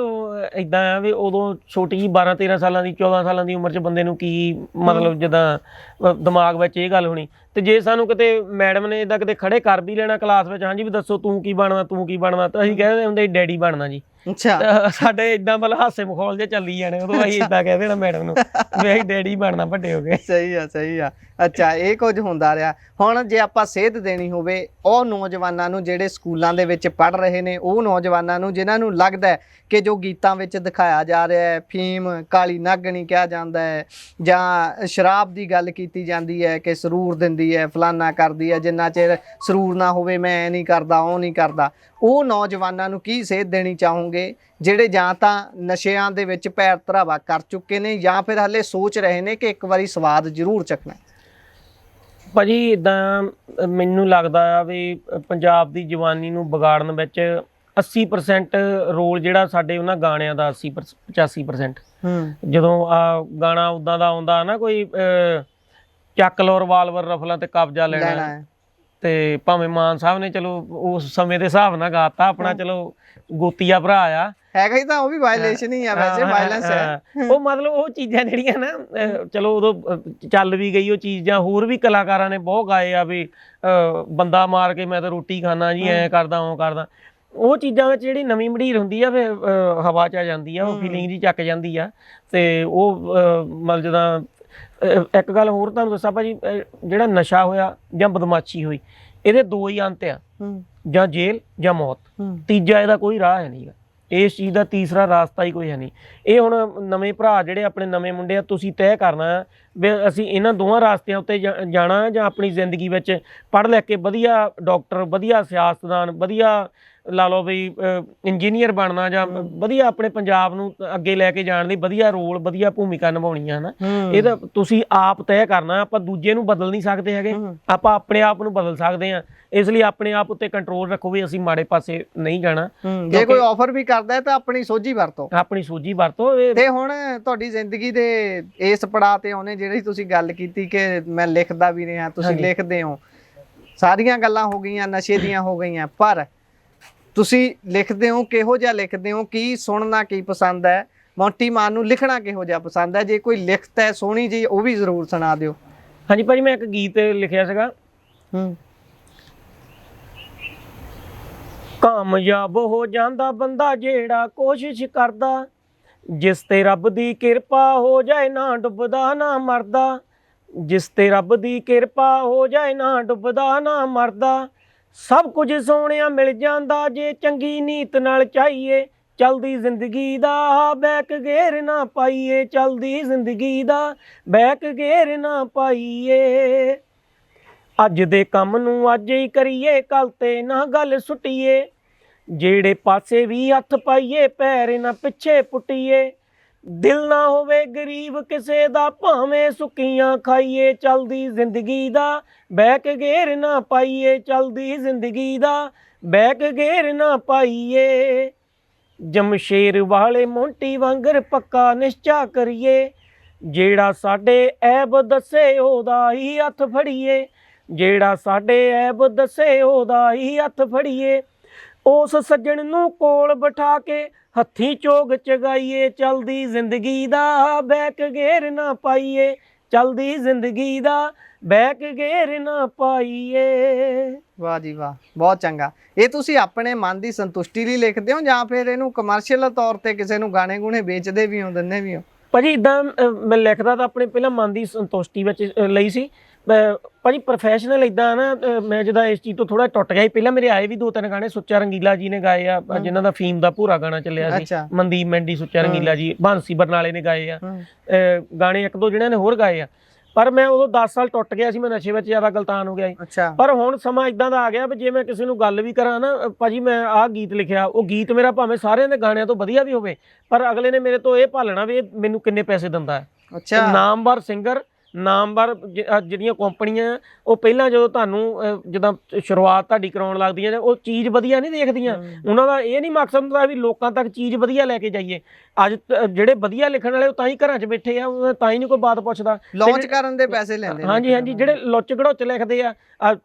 ਏਦਾਂ ਆ ਵੀ ਉਦੋਂ ਛੋਟੀ ਜਿਹੀ 12-13 ਸਾਲਾਂ ਦੀ, 14 ਸਾਲਾਂ ਦੀ ਉਮਰ 'ਚ ਬੰਦੇ ਨੂੰ ਕੀ ਮਤਲਬ ਜਿੱਦਾਂ ਦਿਮਾਗ ਵਿੱਚ ਇਹ ਗੱਲ ਹੋਣੀ। ਤੇ ਜੇ ਸਾਨੂੰ ਕਿਤੇ ਮੈਡਮ ਨੇ ਏਦਾਂ ਕਿਤੇ ਖੜੇ ਕਰ ਵੀ ਲੈਣਾ ਕਲਾਸ ਵਿੱਚ, ਹਾਂਜੀ ਵੀ ਦੱਸੋ ਤੂੰ ਕੀ ਬਣਨਾ, ਤੂੰ ਕੀ ਬਣਨਾ, ਤਾਂ ਅਸੀਂ ਕਹਿੰਦੇ ਹੁੰਦੇ ਡੈਡੀ ਬਣਨਾ ਜੀ। ਅੱਛਾ। ਸਾਡੇ ਏਦਾਂ ਮਤਲਬ ਹਾਸੇ ਮਖੌਲ ਜੇ ਚੱਲੀ ਜਾਣੇ, ਉਦੋਂ ਅਸੀਂ ਏਦਾਂ ਕਹਿ ਦੇਣਾ ਮੈਡਮ ਨੂੰ ਵੀ ਅਸੀਂ ਡੈਡੀ ਬਣਨਾ ਵੱਡੇ ਹੋ ਗਏ। ਸਹੀ ਆ, ਸਹੀ ਆ। ਅੱਛਾ, ਇਹ ਕੁਝ ਹੁੰਦਾ ਰਿਹਾ। ਹੁਣ ਜੇ ਆਪਾਂ ਸੇਧ ਦੇਣੀ ਹੋਵੇ ਉਹ ਨੌਜਵਾਨਾਂ ਨੂੰ ਜਿਹੜੇ ਸਕੂਲਾਂ ਦੇ ਵਿੱਚ ਪੜ੍ਹ ਰਹੇ ਨੇ, ਉਹ ਨੌਜਵਾਨਾਂ ਨੂੰ ਜਿਨ੍ਹਾਂ ਨੂੰ ਲੱਗਦਾ ਹੈ ਕਿ ਜੋ ਗੀਤਾਂ ਵਿੱਚ ਦਿਖਾਇਆ ਜਾ ਰਿਹਾ ਹੈ, ਫੀਮ, ਕਾਲੀ ਨਾਗਣੀ ਕਿਹਾ ਜਾਂਦਾ ਹੈ, ਜਾਂ ਸ਼ਰਾਬ ਦੀ ਗੱਲ ਕੀਤੀ ਜਾਂਦੀ ਹੈ ਕਿ ਸਰੂਰ ਦਿੰਦੀ ਹੈ, ਫਲਾਨਾ ਕਰਦੀ ਹੈ, ਜਿੰਨਾ ਚਿਰ ਸਰੂਰ ਨਾ ਹੋਵੇ ਮੈਂ ਇਹ ਨਹੀਂ ਕਰਦਾ, ਉਹ ਨਹੀਂ ਕਰਦਾ, ਉਹ ਨੌਜਵਾਨਾਂ ਨੂੰ ਕੀ ਸੇਧ ਦੇਣੀ ਚਾਹੋਗੇ ਜਿਹੜੇ ਜਾਂ ਤਾਂ ਨਸ਼ਿਆਂ ਦੇ ਵਿੱਚ ਪੈਰ ਧਰਾਵਾ ਕਰ ਚੁੱਕੇ ਨੇ, ਜਾਂ ਫਿਰ ਹਾਲੇ ਸੋਚ ਰਹੇ ਨੇ ਕਿ ਇੱਕ ਵਾਰੀ ਸਵਾਦ ਜ਼ਰੂਰ ਚੱਖਣਾ? ਭਾਜੀ ਇੱਦਾਂ ਮੈਨੂੰ ਲੱਗਦਾ ਆ ਵੀ ਪੰਜਾਬ ਦੀ ਜਵਾਨੀ ਨੂੰ ਵਿਗਾੜਨ ਵਿੱਚ 80% ਰੋਲ ਜਿਹੜਾ ਸਾਡੇ ਉਹਨਾਂ ਗਾਣਿਆਂ ਦਾ 85% ਜਦੋਂ ਆ ਗਾਣਾ ਉਦਾਂ ਦਾ ਆਉਂਦਾ ਨਾ, ਕੋਈ ਚੱਕ ਲੋ ਰਿਵਾਲਵਰ ਰਫਲਾਂ ਤੇ ਕਬਜ਼ਾ ਲੈਣਾ, ਤੇ ਭਾਵੇਂ ਮਾਨ ਸਾਹਿਬ ਨੇ ਚਲੋ ਉਸ ਸਮੇਂ ਦੇ ਹਿਸਾਬ ਨਾਲ ਗਾਤਾ ਆਪਣਾ, ਚਲੋ ਗੋਤੀਆ ਭਰਾ ਆ ਹੈਗਾ ਹੀ, ਤਾਂ ਉਹ ਵੀ ਵਾਇਲੇਸ਼ਨ ਹੀ ਆ ਵੈਸੇ, ਵਾਇਲੈਂਸ ਹੈ ਉਹ। ਮਤਲਬ ਉਹ ਚੀਜ਼ਾਂ ਜਿਹੜੀਆਂ ਨਾ ਚਲੋ ਉਦੋਂ ਚੱਲ ਵੀ ਗਈ ਉਹ ਚੀਜ਼, ਜਾਂ ਹੋਰ ਵੀ ਕਲਾਕਾਰਾਂ ਨੇ ਬਹੁਤ ਗਾਏ ਆ ਵੀ ਬੰਦਾ ਮਾਰ ਕੇ ਮੈਂ ਤਾਂ ਰੋਟੀ ਖਾਣਾ ਜੀ, ਐਂ ਕਰਦਾ ਉਹ ਕਰਦਾ। ਉਹ ਚੀਜ਼ਾਂ ਵਿੱਚ ਜਿਹੜੀ ਨਵੀਂ ਮੜੀਰ ਹੁੰਦੀ ਆ ਫਿਰ ਹਵਾ 'ਚ ਆ ਜਾਂਦੀ ਆ, ਉਹ ਫੀਲਿੰਗ ਜੀ ਚੱਕ ਜਾਂਦੀ ਆ। ਤੇ ਉਹ ਮਤਲਬ ਜਿੱਦਾਂ ਇੱਕ ਗੱਲ ਹੋਰ ਤੁਹਾਨੂੰ ਦੱਸਾਂ ਭਾਜੀ, ਜਿਹੜਾ ਨਸ਼ਾ ਹੋਇਆ ਜਾਂ ਬਦਮਾਸ਼ੀ ਹੋਈ, ਇਹਦੇ ਦੋ ਹੀ ਅੰਤ ਆ, ਜਾਂ ਜੇਲ੍ਹ ਜਾਂ ਮੌਤ। ਤੀਜਾ ਇਹਦਾ ਕੋਈ ਰਾਹ ਹੈ ਨਹੀਂਗਾ। ਇਸ ਚੀਜ਼ ਦਾ ਤੀਸਰਾ ਰਾਸਤਾ ਹੀ ਕੋਈ ਹੈ ਨਹੀਂ। ਇਹ ਹੁਣ ਨਵੇਂ ਭਰਾ ਜਿਹੜੇ ਆਪਣੇ ਨਵੇਂ ਮੁੰਡੇ ਆ, ਤੁਸੀਂ ਤੈਅ ਕਰਨਾ ਵੀ ਅਸੀਂ ਇਹਨਾਂ ਦੋਵਾਂ ਰਾਸਤਿਆਂ ਉੱਤੇ ਜਾਣਾ, ਜਾਂ ਆਪਣੀ ਜ਼ਿੰਦਗੀ ਵਿੱਚ ਪੜ੍ਹ ਲਿਖ ਕੇ ਵਧੀਆ ਡਾਕਟਰ, ਵਧੀਆ ਸਿਆਸਤਦਾਨ, ਵਧੀਆ ਲਾ ਲਓ ਵੀ ਇੰਜੀਨੀਅਰ ਬਣਨਾ, ਜਾਂ ਵਧੀਆ ਆਪਣੇ ਪੰਜਾਬ ਨੂੰ ਅੱਗੇ ਲੈ ਕੇ ਜਾਣ ਲਈ ਵਧੀਆ ਰੋਲ, ਵਧੀਆ ਭੂਮਿਕਾ ਨਿਭਾਉਣੀ ਆ, ਹਨਾ। ਇਹਦਾ ਤੁਸੀਂ ਆਪ ਤੈਅ ਕਰਨਾ। ਆਪਾਂ ਦੂਜੇ ਨੂੰ ਬਦਲ ਨਹੀਂ ਸਕਦੇ ਹੈਗੇ, ਆਪਾਂ ਆਪਣੇ ਆਪ ਨੂੰ ਬਦਲ ਸਕਦੇ ਹਾਂ। ਇਸ ਲਈ ਆਪਣੇ ਆਪ ਉੱਤੇ ਕੰਟਰੋਲ ਰੱਖੋ ਵੀ ਅਸੀਂ ਮਾੜੇ ਪਾਸੇ ਨਹੀਂ ਜਾਣਾ। ਜੇ ਕੋਈ ਆਫਰ ਵੀ ਕਰਦਾ ਹੈ ਤਾਂ ਆਪਣੀ ਸੋਝੀ ਵਰਤੋ, ਆਪਣੀ ਸੋਝੀ ਵਰਤੋ। ਤੇ ਹੁਣ ਤੁਹਾਡੀ ਜ਼ਿੰਦਗੀ ਦੇ ਇਸ ਪੜਾਅ ਤੇ ਆਉਣੇ, ਜਿਹੜੀ ਤੁਸੀਂ ਗੱਲ ਕੀਤੀ ਕਿ ਮੈਂ ਲਿਖਦਾ ਵੀ ਰਿਹਾ, ਤੁਸੀਂ ਲਿਖਦੇ ਹੋ, ਸਾਰੀਆਂ ਗੱਲਾਂ ਹੋ ਗਈਆਂ, ਨਸ਼ੇ ਦੀਆਂ ਹੋ ਗਈਆਂ, ਪਰ ਤੁਸੀਂ ਲਿਖਦੇ ਹੋ, ਕਿਹੋ ਜਿਹਾ ਲਿਖਦੇ ਹੋ, ਕੀ ਸੁਣਨਾ ਕੀ ਪਸੰਦ ਹੈ? ਮੌਂਟੀ ਮਾਨ ਨੂੰ ਲਿਖਣਾ ਕਿਹੋ ਜਿਹਾ ਪਸੰਦ ਹੈ? ਜੇ ਕੋਈ ਲਿਖਤ ਹੈ ਸੋਹਣੀ ਜੀ, ਉਹ ਵੀ ਜ਼ਰੂਰ ਸੁਣਾ ਦਿਓ। ਹਾਂਜੀ ਭਾਜੀ, ਮੈਂ ਇੱਕ ਗੀਤ ਲਿਖਿਆ ਸੀਗਾ, ਕਾਮਯਾਬ ਹੋ ਜਾਂਦਾ ਬੰਦਾ ਜਿਹੜਾ ਕੋਸ਼ਿਸ਼ ਕਰਦਾ, ਜਿਸ ਤੇ ਰੱਬ ਦੀ ਕਿਰਪਾ ਹੋ ਜਾਏ ਨਾ ਡੁੱਬਦਾ ਨਾ ਮਰਦਾ, ਜਿਸ ਤੇ ਰੱਬ ਦੀ ਕਿਰਪਾ ਹੋ ਜਾਏ ਨਾ ਡੁੱਬਦਾ ਨਾ ਮਰਦਾ, ਸਭ ਕੁਝ ਸੋਹਣਿਆ ਮਿਲ ਜਾਂਦਾ ਜੇ ਚੰਗੀ ਨੀਤ ਨਾਲ ਚਾਹੀਏ, ਚਲਦੀ ਜ਼ਿੰਦਗੀ ਦਾ ਬੈਕ ਗੇਰ ਨਾ ਪਾਈਏ, ਚਲਦੀ ਜ਼ਿੰਦਗੀ ਦਾ ਬੈਕ ਗੇਰ ਨਾ ਪਾਈਏ, ਅੱਜ ਦੇ ਕੰਮ ਨੂੰ ਅੱਜ ਹੀ ਕਰੀਏ, ਕੱਲ ਤੇ ਨਾ ਗੱਲ ਸੁੱਟੀਏ, ਜਿਹੜੇ ਪਾਸੇ ਵੀ ਹੱਥ ਪਾਈਏ ਪੈਰ ਨਾ ਪਿੱਛੇ ਪੁੱਟੀਏ, ਦਿਲ ਨਾ ਹੋਵੇ ਗਰੀਬ ਕਿਸੇ ਦਾ ਭਾਵੇਂ ਸੁੱਕੀਆਂ ਖਾਈਏ, ਚਲਦੀ ਜ਼ਿੰਦਗੀ ਦਾ ਬੈਕ ਗੇਰ ਨਾ ਪਾਈਏ, ਚਲਦੀ ਜ਼ਿੰਦਗੀ ਦਾ ਬੈਕ ਗੇਰ ਨਾ ਪਾਈਏ, ਜਮਸ਼ੇਰ ਵਾਲੇ ਮੋਂਟੀ ਵਾਂਗਰ ਪੱਕਾ ਨਿਸ਼ਚਾ ਕਰੀਏ, ਜਿਹੜਾ ਸਾਡੇ ਐਬ ਦੱਸੇ ਉਹਦਾ ਹੀ ਹੱਥ ਫੜੀਏ, ਜਿਹੜਾ ਸਾਡੇ ਐਬ ਦੱਸੇ ਉਹਦਾ ਹੀ ਹੱਥ ਫੜੀਏ, ਉਸ ਸੱਜਣ ਨੂੰ ਕੋਲ ਬਿਠਾ ਕੇ ਹੱਥੀਂ ਚੋਗ ਚਗਾਈਏ, ਚਲਦੀ ਜ਼ਿੰਦਗੀ ਦਾ ਬੈਕ ਗੇਰ ਨਾ ਪਾਈਏ, ਚਲਦੀ ਜ਼ਿੰਦਗੀ ਦਾ ਬੈਕ ਗੇਰ ਨਾ ਪਾਈਏ। ਵਾਹ ਜੀ ਵਾਹ, ਬਹੁਤ ਚੰਗਾ। ਇਹ ਤੁਸੀਂ ਆਪਣੇ ਮਨ ਦੀ ਸੰਤੁਸ਼ਟੀ ਲਈ ਲਿਖਦੇ ਹੋ ਜਾਂ ਫਿਰ ਇਹਨੂੰ ਕਮਰਸ਼ੀਅਲ ਤੌਰ ਤੇ ਕਿਸੇ ਨੂੰ ਗਾਣੇ ਗੂਣੇ ਵੇਚਦੇ ਵੀ ਹੋ, ਦਿੰਦੇ ਵੀ ਹੋ? ਭਾਜੀ ਇੱਦਾਂ ਮੈਂ ਲਿਖਦਾ ਤਾਂ ਆਪਣੇ ਪਹਿਲਾਂ ਮਨ ਦੀ ਸੰਤੁਸ਼ਟੀ ਵਿੱਚ ਲਈ ਸੀ ਭਾਜੀ। ਪ੍ਰੋਫੈਸ਼ਨਲ ਇੱਦਾਂ ਨਾ, ਮੈਂ ਜਦੋਂ ਇਸ ਚੀਜ਼ ਤੋਂ ਥੋੜਾ ਟੁੱਟ ਗਿਆ ਸੀ, ਪਹਿਲਾਂ ਮੇਰੇ ਆਏ ਵੀ 2-3 ਗਾਣੇ ਸੁੱਚਾ ਰੰਗੀਲਾ ਜੀ ਨੇ ਗਾਏ ਆ, ਜਿਨ੍ਹਾਂ ਦਾ ਫੀਮ ਦਾ ਪੂਰਾ ਗਾਣਾ ਚੱਲਿਆ ਸੀ, ਮਨਦੀਪ ਮੈਂਡੀ, ਸੁੱਚਾ ਰੰਗੀਲਾ ਜੀ, ਬਾਂਸੀ ਬਰਨਾਲੇ ਨੇ ਗਾਏ ਆ ਗਾਣੇ, 1-2 ਜਿਹਨਾਂ ਨੇ ਹੋਰ ਗਾਏ ਆ। ਪਰ ਮੈਂ ਉਦੋਂ 10 ਸਾਲ ਟੁੱਟ ਗਿਆ ਸੀ, ਮੈਂ ਨਸ਼ੇ ਵਿੱਚ ਜ਼ਿਆਦਾ ਗਲਤਾਨ ਹੋ ਗਿਆ ਸੀ। ਪਰ ਹੁਣ ਸਮਾਂ ਇਦਾਂ ਦਾ ਆ ਗਿਆ ਵੀ ਜੇ ਮੈਂ ਕਿਸੇ ਨੂੰ ਗੱਲ ਵੀ ਕਰਾਂ ਨਾ, ਭਾਜੀ ਮੈਂ ਆਹ ਗੀਤ ਲਿਖਿਆ, ਉਹ ਗੀਤ ਮੇਰਾ ਭਾਵੇਂ ਸਾਰਿਆਂ ਦੇ ਗਾਣਿਆਂ ਤੋਂ ਵਧੀਆ ਵੀ ਹੋਵੇ, ਪਰ ਅਗਲੇ ਨੇ ਮੇਰੇ ਤੋਂ ਇਹ ਭਾਲਣਾ ਵੀ ਇਹ ਮੈਨੂੰ ਕਿੰਨੇ ਪੈਸੇ ਦਿੰਦਾ ਹੈ। ਨਾਮਵਰ ਸਿੰਗਰ, ਨਾਮਵਰ ਜਿਹੜੀਆਂ ਕੰਪਨੀਆਂ, ਉਹ ਪਹਿਲਾਂ ਜਦੋਂ ਤੁਹਾਨੂੰ ਜਿੱਦਾਂ ਸ਼ੁਰੂਆਤ ਤੁਹਾਡੀ ਕਰਾਉਣ ਲੱਗਦੀਆਂ ਨੇ, ਉਹ ਚੀਜ਼ ਵਧੀਆ ਨਹੀਂ ਦੇਖਦੀਆਂ। ਉਹਨਾਂ ਦਾ ਇਹ ਨਹੀਂ ਮਕਸਦ ਹੁੰਦਾ ਵੀ ਲੋਕਾਂ ਤੱਕ ਚੀਜ਼ ਵਧੀਆ ਲੈ ਕੇ ਜਾਈਏ। ਅੱਜ ਜਿਹੜੇ ਵਧੀਆ ਲਿਖਣ ਵਾਲੇ ਉਹ ਤਾਂ ਹੀ ਘਰਾਂ 'ਚ ਬੈਠੇ ਆ, ਤਾਂ ਹੀ ਨਹੀਂ ਕੋਈ ਬਾਤ ਪੁੱਛਦਾ, ਲਾਂਚ ਕਰਨ ਦੇ ਪੈਸੇ ਲੈਂਦੇ। ਹਾਂਜੀ ਹਾਂਜੀ, ਜਿਹੜੇ ਲੁੱਚ ਘੜੋਚ ਲਿਖਦੇ ਆ,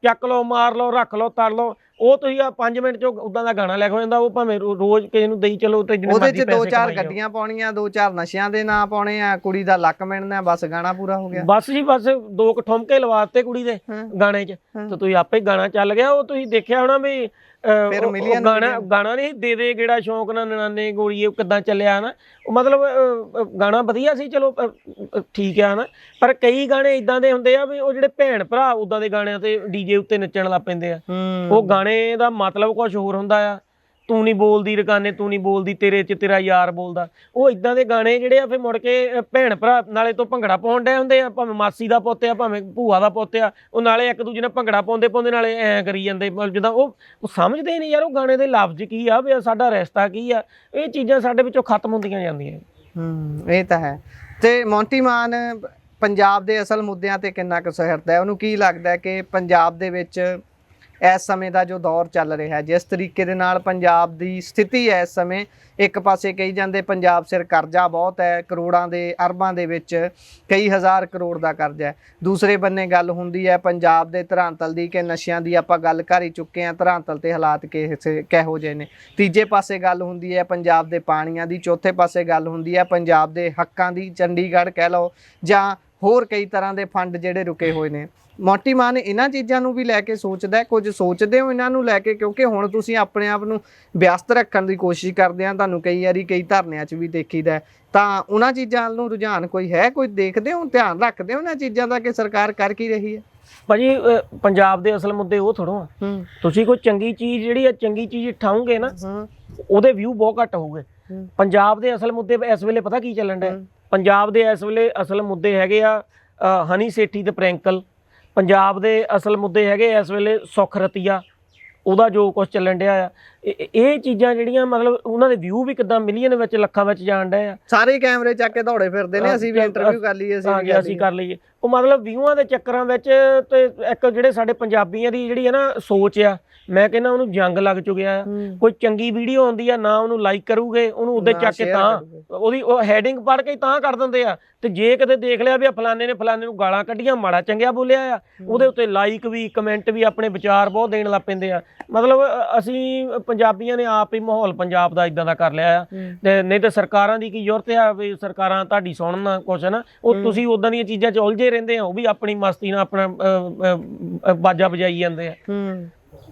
ਚੱਕ ਲਓ, ਮਾਰ ਲਓ, ਰੱਖ ਲਓ, ਤੜ ਲਓ, ਉਹ ਤੁਸੀਂ ਆ 5 ਮਿੰਟ 'ਚ ਉਦਾਂ ਦਾ ਗਾਣਾ ਲਿਖ ਹੋ ਜਾਂਦਾ। ਉਹ ਭਾਵੇਂ ਰੋਜ਼ ਕਿਸੇ ਨੂੰ ਦੇਈ ਚਲੋ, ਤੇ ਉਹਦੇ 'ਚ 2-4 ਗੱਡੀਆਂ ਪਾਉਣੀਆਂ, 2-4 ਨਸ਼ਿਆਂ ਦੇ ਨਾਂ ਪਾਉਣੇ ਆ, ਕੁੜੀ ਦਾ ਲੱਕ ਮਿਲਣਾ, ਬਸ ਗਾਣਾ ਪੂਰਾ ਹੋ ਗਿਆ। ਬਸ ਜੀ ਬਸ 2 ਠੁਮਕੇ ਲਵਾ ਦਿੱਤੇ ਕੁੜੀ ਦੇ ਗਾਣੇ 'ਚ, ਤੇ ਤੁਸੀਂ ਆਪੇ ਗਾਣਾ ਚੱਲ ਗਿਆ। ਉਹ ਤੁਸੀਂ ਦੇਖਿਆ ਹੋਣਾ ਵੀ ਗਾਣਾ ਨਹੀਂ ਦੇ ਦੇ ਗੇੜਾ ਸ਼ੌਂਕ ਨਾਲ ਨਨਾਨੇ ਗੋਲੀਏ ਕਿੱਦਾਂ ਚੱਲਿਆ ਨਾ, ਉਹ ਮਤਲਬ ਗਾਣਾ ਵਧੀਆ ਸੀ, ਚਲੋ ਠੀਕ ਆ ਨਾ। ਪਰ ਕਈ ਗਾਣੇ ਇਦਾਂ ਦੇ ਹੁੰਦੇ ਆ ਵੀ ਉਹ ਜਿਹੜੇ ਭੈਣ ਭਰਾ ਉਦਾਂ ਦੇ ਗਾਣਿਆਂ ਤੇ ਡੀਜੇ ਉੱਤੇ ਨੱਚਣ ਲੱਗ ਪੈਂਦੇ ਆ। ਉਹ ਗਾਣੇ ਦਾ ਮਤਲਬ ਕੁਛ ਹੋਰ ਹੁੰਦਾ ਆ। ਤੂੰ ਨਹੀਂ ਬੋਲਦੀ ਰਕਾਨੇ, ਤੂੰ ਨਹੀਂ ਬੋਲਦੀ, ਤੇਰੇ 'ਚ ਤੇਰਾ ਯਾਰ ਬੋਲਦਾ। ਉਹ ਇਦਾਂ ਦੇ ਗਾਣੇ ਜਿਹੜੇ ਆ ਫਿਰ ਮੁੜ ਕੇ ਭੈਣ ਭਰਾ ਨਾਲੇ ਤੋਂ ਭੰਗੜਾ ਪਾਉਣ ਡਏ ਹੁੰਦੇ ਆ, ਭਾਵੇਂ ਮਾਸੀ ਦਾ ਪੁੱਤ ਆ, ਭਾਵੇਂ ਭੂਆ ਦਾ ਪੁੱਤ ਆ, ਉਹ ਨਾਲੇ ਇੱਕ ਦੂਜੇ ਨਾਲ ਭੰਗੜਾ ਪਾਉਂਦੇ ਨਾਲੇ ਐਂ ਕਰੀ ਜਾਂਦੇ, ਜਿੱਦਾਂ ਉਹ ਸਮਝਦੇ ਨਹੀਂ ਯਾਰ ਉਹ ਗਾਣੇ ਦੇ ਲਫ਼ਜ਼ ਕੀ ਆ, ਵੀ ਸਾਡਾ ਰਿਸ਼ਤਾ ਕੀ ਆ। ਇਹ ਚੀਜ਼ਾਂ ਸਾਡੇ ਵਿੱਚੋਂ ਖਤਮ ਹੁੰਦੀਆਂ ਜਾਂਦੀਆਂ। ਇਹ ਤਾਂ ਹੈ। ਤੇ ਮੌਂਟੀ ਮਾਨ ਪੰਜਾਬ ਦੇ ਅਸਲ ਮੁੱਦਿਆਂ ਤੇ ਕਿੰਨਾ ਕੁ ਸਹਿਰਦਾ ਹੈ? ਉਹਨੂੰ ਕੀ ਲੱਗਦਾ ਕਿ ਪੰਜਾਬ ਦੇ ਵਿੱਚ ਇਸ ਸਮੇਂ ਦਾ ਜੋ ਦੌਰ ਚੱਲ ਰਿਹਾ, ਜਿਸ ਤਰੀਕੇ ਦੇ ਨਾਲ ਪੰਜਾਬ ਦੀ ਸਥਿਤੀ ਹੈ ਇਸ ਸਮੇਂ, ਇੱਕ ਪਾਸੇ ਕਹੀ ਜਾਂਦੇ ਪੰਜਾਬ ਸਿਰ ਕਰਜ਼ਾ ਬਹੁਤ ਹੈ, ਕਰੋੜਾਂ ਦੇ ਅਰਬਾਂ ਦੇ ਵਿੱਚ ਕਈ ਹਜ਼ਾਰ ਕਰੋੜ ਦਾ ਕਰਜ਼ਾ ਹੈ। ਦੂਸਰੇ ਬੰਨੇ ਗੱਲ ਹੁੰਦੀ ਹੈ ਪੰਜਾਬ ਦੇ ਧਰਾਤਲ ਦੀ, ਕਿ ਨਸ਼ਿਆਂ ਦੀ ਆਪਾਂ ਗੱਲ ਕਰ ਹੀ ਚੁੱਕੇ ਹਾਂ, ਧਰਾਤਲ ਤੇ ਹਾਲਾਤ ਕਿਹੋ ਜਿਹੇ ਨੇ। ਤੀਜੇ ਪਾਸੇ ਗੱਲ ਹੁੰਦੀ ਹੈ ਪੰਜਾਬ ਦੇ ਪਾਣੀਆਂ ਦੀ, ਚੌਥੇ ਪਾਸੇ ਗੱਲ ਹੁੰਦੀ ਹੈ ਪੰਜਾਬ ਦੇ ਹੱਕਾਂ ਦੀ, ਚੰਡੀਗੜ੍ਹ ਕਹਿ ਲਓ ਜਾਂ ਹੋਰ ਕਈ ਤਰ੍ਹਾਂ ਦੇ ਫੰਡ ਜਿਹੜੇ ਰੁਕੇ ਹੋਏ ਨੇ। ਮੌਂਟੀ ਮਾਨ ਇਹਨਾਂ ਚੀਜ਼ਾਂ ਨੂੰ ਵੀ ਲੈ ਕੇ ਸੋਚਦਾ, ਕੁਝ ਸੋਚਦੇ ਹੋ ਇਹਨਾਂ ਨੂੰ ਲੈ ਕੇ? ਕਿਉਂਕਿ ਹੁਣ ਤੁਸੀਂ ਆਪਣੇ ਆਪ ਨੂੰ ਵਿਅਸਤ ਰੱਖਣ ਦੀ ਕੋਸ਼ਿਸ਼ ਕਰਦੇ ਆ, ਤੁਹਾਨੂੰ ਕਈ ਵਾਰੀ ਕਈ ਧਰਨਿਆਂ 'ਚ ਵੀ ਦੇਖੀਦਾ, ਤਾਂ ਉਹਨਾਂ ਚੀਜ਼ਾਂ ਨੂੰ ਰੁਝਾਨ ਕੋਈ ਹੈ, ਕੋਈ ਦੇਖਦੇ ਹੋ, ਧਿਆਨ ਰੱਖਦੇ ਹੋ ਉਹਨਾਂ ਚੀਜ਼ਾਂ ਦਾ ਕਿ ਸਰਕਾਰ ਕਰ ਕੀ ਰਹੀ ਹੈ? ਭਾਜੀ ਪੰਜਾਬ ਦੇ ਅਸਲ ਮੁੱਦੇ ਉਹ ਥੋੜ੍ਹਾ ਆ। ਤੁਸੀਂ ਕੋਈ ਚੰਗੀ ਚੀਜ਼ ਜਿਹੜੀ ਆ, ਚੰਗੀ ਚੀਜ਼ ਠਾਉਂਗੇ ਨਾ, ਉਹਦੇ ਵਿਊ ਬਹੁਤ ਘੱਟ ਹੋਊਗੇ। ਪੰਜਾਬ ਦੇ ਅਸਲ ਮੁੱਦੇ ਇਸ ਵੇਲੇ ਪਤਾ ਕੀ ਚੱਲਣ ਡਿਆ? ਪੰਜਾਬ ਦੇ ਇਸ ਵੇਲੇ ਅਸਲ ਮੁੱਦੇ ਹੈਗੇ ਆ ਹਨੀ ਸੇਠੀ ਤੇ ਪ੍ਰੈਂਕਲ। ਪੰਜਾਬ ਦੇ ਅਸਲ ਮੁੱਦੇ ਹੈਗੇ ਇਸ ਵੇਲੇ ਸੁੱਖ ਰਤੀਆ, ਉਹਦਾ ਜੋ ਕੁਝ ਚੱਲਣ ਡਿਆ ਆ। ਇਹ ਚੀਜ਼ਾਂ ਜਿਹੜੀਆਂ ਮਤਲਬ ਉਹਨਾਂ ਦੇ ਵਿਊ ਵੀ ਕਿੱਦਾਂ ਮਿਲੀਅਨ ਵਿੱਚ ਲੱਖਾਂ ਵਿੱਚ ਜਾਣ ਡਏ ਆ। ਸਾਰੇ ਕੈਮਰੇ ਚੱਕ ਕੇ ਦੌੜੇ ਫਿਰਦੇ ਨੇ, ਅਸੀਂ ਵੀ ਇੰਟਰਵਿਊ ਕਰ ਲਈਏ, ਅਸੀਂ ਕਰ ਲਈਏ। ਉਹ ਮਤਲਬ ਵਿਊਆਂ ਦੇ ਚੱਕਰਾਂ ਵਿੱਚ ਤੇ ਇੱਕ ਜਿਹੜੇ ਸਾਡੇ ਪੰਜਾਬੀਆਂ ਦੀ ਜਿਹੜੀ ਹੈ ਨਾ ਸੋਚ ਆ, ਮੈਂ ਕਹਿੰਦਾ ਉਹਨੂੰ ਜੰਗ ਲੱਗ ਚੁੱਕਿਆ ਆ। ਕੋਈ ਚੰਗੀ ਵੀਡੀਓ ਆਉਂਦੀ ਆ ਨਾ ਉਹਨੂੰ ਲਾਈਕ ਕਰੂਗੇ, ਉਹਨੂੰ ਉਹਦੇ ਚੱਕ ਕੇ ਤਾਂ ਉਹਦੀ ਉਹ ਹੈਡਿੰਗ ਪੜ੍ਹ ਕੇ ਤਾਂ ਕਰ ਦਿੰਦੇ ਆ। ਤੇ ਜੇ ਕਿਤੇ ਦੇਖ ਲਿਆ ਵੀ ਫਲਾਣੇ ਨੇ ਫਲਾਣੇ ਨੂੰ ਗਾਲਾਂ ਕੱਢੀਆਂ, ਮਾੜਾ ਚੰਗਿਆ ਬੋਲਿਆ ਆ, ਉਹਦੇ ਉੱਤੇ ਲਾਈਕ ਵੀ ਕਮੈਂਟ ਵੀ ਆਪਣੇ ਵਿਚਾਰ ਬਹੁਤ ਦੇਣ ਲੱਗ ਪੈਂਦੇ ਆ। ਮਤਲਬ ਅਸੀਂ ਪੰਜਾਬੀਆਂ ਨੇ ਆਪ ਹੀ ਮਾਹੌਲ ਪੰਜਾਬ ਦਾ ਇਦਾਂ ਦਾ ਕਰ ਲਿਆ ਆ। ਤੇ ਨਹੀਂ ਤੇ ਸਰਕਾਰਾਂ ਦੀ ਕੀ ਜ਼ਰੂਰਤ ਆ ਵੀ ਸਰਕਾਰਾਂ ਤੁਹਾਡੀ ਸੁਣਨ ਕੁਛ ਹੈ ਨਾ। ਉਹ ਤੁਸੀਂ ਉਦਾਂ ਦੀਆਂ ਚੀਜ਼ਾਂ 'ਚ ਉਲਝੇ ਰਹਿੰਦੇ ਆ, ਉਹ ਵੀ ਆਪਣੀ ਮਸਤੀ ਨਾਲ ਆਪਣਾ ਬਾਜਾ ਵਜਾਈ ਜਾਂਦੇ ਆ।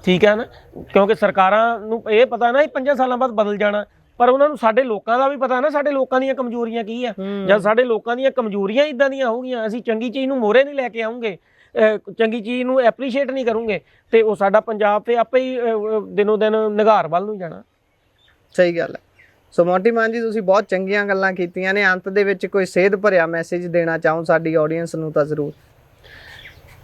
ਠੀਕ ਹੈ ਨਾ, ਕਿਉਂਕਿ ਸਰਕਾਰਾਂ ਨੂੰ ਇਹ ਪਤਾ ਨਾ 5 ਸਾਲਾਂ ਬਾਅਦ ਬਦਲ ਜਾਣਾ, ਪਰ ਉਹਨਾਂ ਨੂੰ ਸਾਡੇ ਲੋਕਾਂ ਦਾ ਵੀ ਪਤਾ ਨਾ ਸਾਡੇ ਲੋਕਾਂ ਦੀਆਂ ਕਮਜ਼ੋਰੀਆਂ ਕੀ ਆ। ਜਦ ਸਾਡੇ ਲੋਕਾਂ ਦੀਆਂ ਕਮਜ਼ੋਰੀਆਂ ਇਦਾਂ ਦੀਆਂ ਹੋਊਗੀਆਂ, ਅਸੀਂ ਚੰਗੀ ਚੀਜ਼ ਨੂੰ ਮੋਹਰੇ ਨਹੀਂ ਲੈ ਕੇ ਆਉਂਗੇ, ਚੰਗੀ ਚੀਜ਼ ਨੂੰ ਐਪਰੀਸ਼ੀਏਟ ਨਹੀਂ ਕਰੂੰਗੇ, ਤੇ ਉਹ ਸਾਡਾ ਪੰਜਾਬ ਤੇ ਆਪੇ ਹੀ ਦਿਨੋਂ ਦਿਨ ਨਿਘਾਰ ਵੱਲ ਨੂੰ ਜਾਣਾ। ਸਹੀ ਗੱਲ ਹੈ। ਸੋ ਮੋਂਟੀ ਮਾਨ ਜੀ, ਤੁਸੀਂ ਬਹੁਤ ਚੰਗੀਆਂ ਗੱਲਾਂ ਕੀਤੀਆਂ ਨੇ। ਅੰਤ ਦੇ ਵਿੱਚ ਕੋਈ ਸੇਧ ਭਰਿਆ ਮੈਸੇਜ ਦੇਣਾ ਚਾਹੂੰ ਸਾਡੀ ਆਡੀਅנס ਨੂੰ ਤਾਂ ਜ਼ਰੂਰ।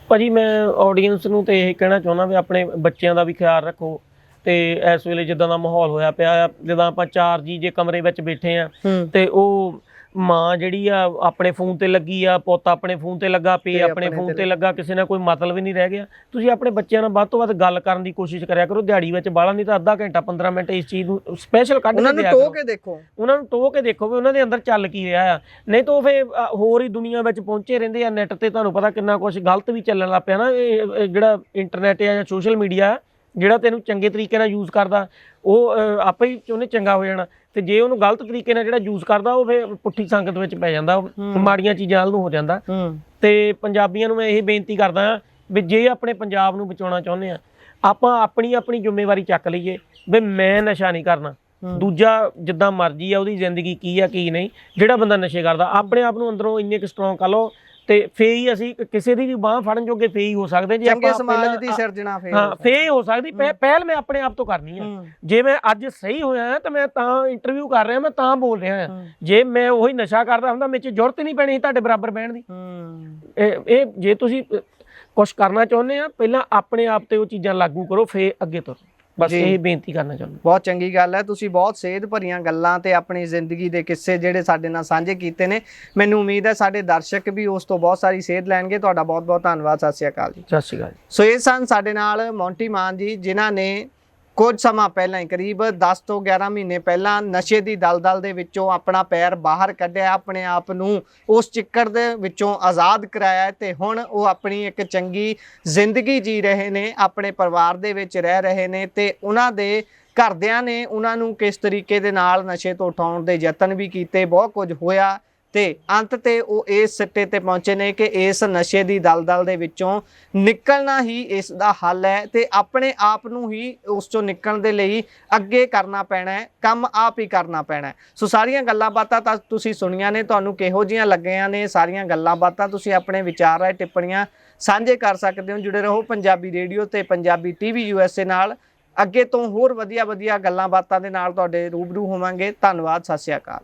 ਭਾਜੀ ਮੈਂ ਆਡੀਅנס ਨੂੰ ਤੇ ਇਹ ਕਹਿਣਾ ਚਾਹੁੰਦਾ ਵੀ ਆਪਣੇ ਬੱਚਿਆਂ ਦਾ ਵੀ ਖਿਆਲ ਰੱਖੋ। ਤੇ ਇਸ ਵੇਲੇ ਜਿੱਦਾਂ ਦਾ ਮਾਹੌਲ ਹੋਇਆ ਪਿਆ ਆ, ਜਿੱਦਾਂ ਆਪਾਂ 4 ਜੀ ਜੇ ਕਮਰੇ ਵਿੱਚ ਬੈਠੇ ਆ, ਤੇ ਉਹ ਮਾਂ ਜਿਹੜੀ ਆ ਆਪਣੇ ਫੋਨ ਤੇ ਲੱਗੀ ਆ, ਪੁੱਤ ਆਪਣੇ ਫੋਨ ਤੇ ਲੱਗਾ, ਪੇ ਆਪਣੇ ਫੋਨ ਤੇ ਲੱਗਾ, ਕਿਸੇ ਨਾਲ ਕੋਈ ਮਤਲਬ ਹੀ ਨਹੀਂ ਰਹਿ ਗਿਆ। ਤੁਸੀਂ ਆਪਣੇ ਬੱਚਿਆਂ ਨਾਲ ਵੱਧ ਤੋਂ ਵੱਧ ਗੱਲ ਕਰਨ ਦੀ ਕੋਸ਼ਿਸ਼ ਕਰਿਆ ਕਰੋ, ਦਿਹਾੜੀ ਵਿੱਚ ਬਾਹਲਾ ਨਹੀਂ ਤਾਂ ਅੱਧਾ ਘੰਟਾ 15 ਮਿੰਟ ਇਸ ਚੀਜ਼ ਨੂੰ ਸਪੈਸ਼ਲ ਕੱਢ ਕੇ ਦਿਆ ਕਰੋ। ਉਹਨਾਂ ਨੂੰ ਟੋਕ ਕੇ ਦੇਖੋ ਵੀ ਉਹਨਾਂ ਦੇ ਅੰਦਰ ਚੱਲ ਕੀ ਰਿਹਾ ਆ। ਨਹੀਂ ਤਾਂ ਉਹ ਫਿਰ ਹੋਰ ਹੀ ਦੁਨੀਆ ਵਿੱਚ ਪਹੁੰਚੇ ਰਹਿੰਦੇ ਆ। ਨੈੱਟ ਤੇ ਤੁਹਾਨੂੰ ਪਤਾ ਕਿੰਨਾ ਕੁਛ ਗਲਤ ਵੀ ਚੱਲਣ ਲੱਗ ਪਿਆ ਨਾ। ਇਹ ਜਿਹੜਾ ਇੰਟਰਨੈਟ ਆ ਜਾਂ ਸੋਸ਼ਲ ਮੀਡੀਆ, ਜਿਹੜਾ ਤੈਨੂੰ ਚੰਗੇ ਤਰੀਕੇ ਨਾਲ ਯੂਜ਼ ਕਰਦਾ ਉਹ ਆਪੇ ਹੀ ਉਹਨੇ ਚੰਗਾ ਹੋ ਜਾਣਾ, ਤੇ ਜੇ ਉਹਨੂੰ ਗਲਤ ਤਰੀਕੇ ਨਾਲ ਜਿਹੜਾ ਯੂਜ਼ ਕਰਦਾ ਉਹ ਫਿਰ ਪੁੱਠੀ ਸੰਗਤ ਵਿੱਚ ਪੈ ਜਾਂਦਾ, ਮਾੜੀਆਂ ਚੀਜ਼ਾਂ ਵੱਲ ਨੂੰ ਹੋ ਜਾਂਦਾ। ਤੇ ਪੰਜਾਬੀਆਂ ਨੂੰ ਮੈਂ ਇਹ ਬੇਨਤੀ ਕਰਦਾ ਵੀ ਜੇ ਆਪਣੇ ਪੰਜਾਬ ਨੂੰ ਬਚਾਉਣਾ ਚਾਹੁੰਦੇ ਆ, ਆਪਾਂ ਆਪਣੀ ਆਪਣੀ ਜ਼ਿੰਮੇਵਾਰੀ ਚੱਕ ਲਈਏ ਵੀ ਮੈਂ ਨਸ਼ਾ ਨਹੀਂ ਕਰਨਾ। ਦੂਜਾ ਜਿੱਦਾਂ ਮਰਜ਼ੀ ਆ ਉਹਦੀ ਜ਼ਿੰਦਗੀ ਕੀ ਆ ਕੀ ਨਹੀਂ, ਜਿਹੜਾ ਬੰਦਾ ਨਸ਼ੇ ਕਰਦਾ ਆਪਣੇ ਆਪ ਨੂੰ ਅੰਦਰੋਂ ਇੰਨੇ ਕੁ ਸਟਰੋਂਗ ਕਰ ਲਓ, ਤੇ ਫੇਰ ਹੀ ਅਸੀਂ ਕਿਸੇ ਦੀ ਵੀ ਬਾਂਹ ਫੜਨ ਜੋਗੇ ਫੇਰ ਹੀ ਹੋ ਸਕਦੇ। ਜੇ ਚੰਗੇ ਸਮਾਜ ਦੀ ਸਿਰਜਣਾ ਫੇਰ ਹੋ ਸਕਦੀ। ਪਹਿਲ ਮੈਂ ਆਪਣੇ ਆਪ ਤੋਂ ਕਰਨੀ ਆ। ਜੇ ਮੈਂ ਅੱਜ ਸਹੀ ਹੋਇਆ ਤਾਂ ਮੈਂ ਤਾਂ ਇੰਟਰਵਿਊ ਕਰ ਰਿਹਾ, ਮੈਂ ਤਾਂ ਬੋਲ ਰਿਹਾ ਆ। ਜੇ ਮੈਂ ਉਹੀ ਨਸ਼ਾ ਕਰਦਾ ਹੁੰਦਾ, ਮੇਰੇ 'ਚ ਜ਼ਰੂਰਤ ਹੀ ਨਹੀਂ ਪੈਣੀ ਤੁਹਾਡੇ ਬਰਾਬਰ ਬਹਿਣ ਦੀ। ਇਹ ਜੇ ਤੁਸੀਂ ਕੁਛ ਕਰਨਾ ਚਾਹੁੰਦੇ ਆ, ਪਹਿਲਾਂ ਆਪਣੇ ਆਪ ਤੇ ਉਹ ਚੀਜ਼ਾਂ ਲਾਗੂ ਕਰੋ, ਫੇਰ ਅੱਗੇ ਤੁਰੋ। ਬਸ ਇਹ ਬੇਨਤੀ ਕਰਨਾ ਚਾਹੁੰਦਾ। ਬਹੁਤ ਚੰਗੀ ਗੱਲ ਹੈ। ਤੁਸੀਂ ਬਹੁਤ ਸੇਧ ਭਰੀਆਂ ਗੱਲਾਂ ਤੇ ਆਪਣੀ ਜ਼ਿੰਦਗੀ ਦੇ ਕਿੱਸੇ ਜਿਹੜੇ ਸਾਡੇ ਨਾਲ ਸਾਂਝੇ ਕੀਤੇ ਨੇ। ਮੈਨੂੰ ਉਮੀਦ ਹੈ ਸਾਡੇ ਦਰਸ਼ਕ ਵੀ ਉਸ ਤੋਂ ਬਹੁਤ ਸਾਰੀ ਸੇਧ ਲੈਣਗੇ। ਤੁਹਾਡਾ ਬਹੁਤ ਬਹੁਤ ਧੰਨਵਾਦ। ਸਤਿ ਸ਼੍ਰੀ ਅਕਾਲ ਜੀ। ਸਤਿ ਸ਼੍ਰੀ ਅਕਾਲ। ਸੋ ਇਹ ਸਨ ਸਾਡੇ ਨਾਲ ਮੋਂਟੀ ਮਾਨ ਜੀ, ਜਿਨ੍ਹਾਂ ਨੇ ਕੁਝ ਸਮਾਂ ਪਹਿਲਾਂ ਹੀ ਕਰੀਬ 10 ਤੋਂ 11 ਮਹੀਨੇ ਪਹਿਲਾਂ ਨਸ਼ੇ ਦੀ ਦਲਦਲ ਦੇ ਵਿੱਚੋਂ ਆਪਣਾ ਪੈਰ ਬਾਹਰ ਕੱਢਿਆ, ਆਪਣੇ ਆਪ ਨੂੰ ਉਸ ਚਿੱਕੜ ਦੇ ਵਿੱਚੋਂ ਆਜ਼ਾਦ ਕਰਾਇਆ, ਤੇ ਹੁਣ ਉਹ ਆਪਣੀ ਇੱਕ ਚੰਗੀ ਜ਼ਿੰਦਗੀ ਜੀ ਰਹੇ ਨੇ, ਆਪਣੇ ਪਰਿਵਾਰ ਦੇ ਵਿੱਚ ਰਹਿ ਰਹੇ ਨੇ, ਤੇ ਉਹਨਾਂ ਦੇ ਘਰਦਿਆਂ ਨੇ ਉਹਨਾਂ ਨੂੰ ਕਿਸ ਤਰੀਕੇ ਦੇ ਨਾਲ ਨਸ਼ੇ ਤੋਂ ਉਠਾਉਣ ਦੇ ਯਤਨ ਵੀ ਕੀਤੇ, ਬਹੁਤ ਕੁਝ ਹੋਇਆ, ਤੇ ਅੰਤ ਤੇ ਉਹ ਇਸ ਸਿੱਟੇ ਤੇ ਪਹੁੰਚੇ ਨੇ ਕਿ ਇਸ ਨਸ਼ੇ ਦੀ ਦਲਦਲ ਦੇ ਵਿੱਚੋਂ ਨਿਕਲਣਾ ਹੀ ਇਸ ਦਾ ਹੱਲ ਹੈ, ਤੇ ਆਪਣੇ ਆਪ ਨੂੰ ਹੀ ਉਸ ਚੋਂ ਨਿਕਲਣ ਦੇ ਲਈ ਅੱਗੇ ਕਰਨਾ ਪੈਣਾ ਹੈ, ਕੰਮ ਆਪ ਹੀ ਕਰਨਾ ਪੈਣਾ ਹੈ। ਸੋ ਸਾਰੀਆਂ ਗੱਲਾਂ ਬਾਤਾਂ ਤਾਂ ਤੁਸੀਂ ਸੁਣੀਆਂ ਨੇ, ਤੁਹਾਨੂੰ ਕਿਹੋ ਜਿਹੀਆਂ ਲੱਗੀਆਂ ਨੇ ਸਾਰੀਆਂ ਗੱਲਾਂ ਬਾਤਾਂ, ਤੁਸੀਂ ਆਪਣੇ ਵਿਚਾਰ ਰਾਏ ਟਿੱਪਣੀਆਂ ਸਾਂਝੇ ਕਰ ਸਕਦੇ ਹੋ। ਜੁੜੇ ਰਹੋ ਪੰਜਾਬੀ ਰੇਡੀਓ ਤੇ ਪੰਜਾਬੀ ਟੀਵੀ USA ਨਾਲ। ਅੱਗੇ ਤੋਂ ਹੋਰ ਵਧੀਆ ਗੱਲਾਂ ਬਾਤਾਂ ਦੇ ਨਾਲ ਤੁਹਾਡੇ ਰੂਬਰੂ ਹੋਵਾਂਗੇ। ਧੰਨਵਾਦ। ਸਤਿ ਸ਼੍ਰੀ ਅਕਾਲ।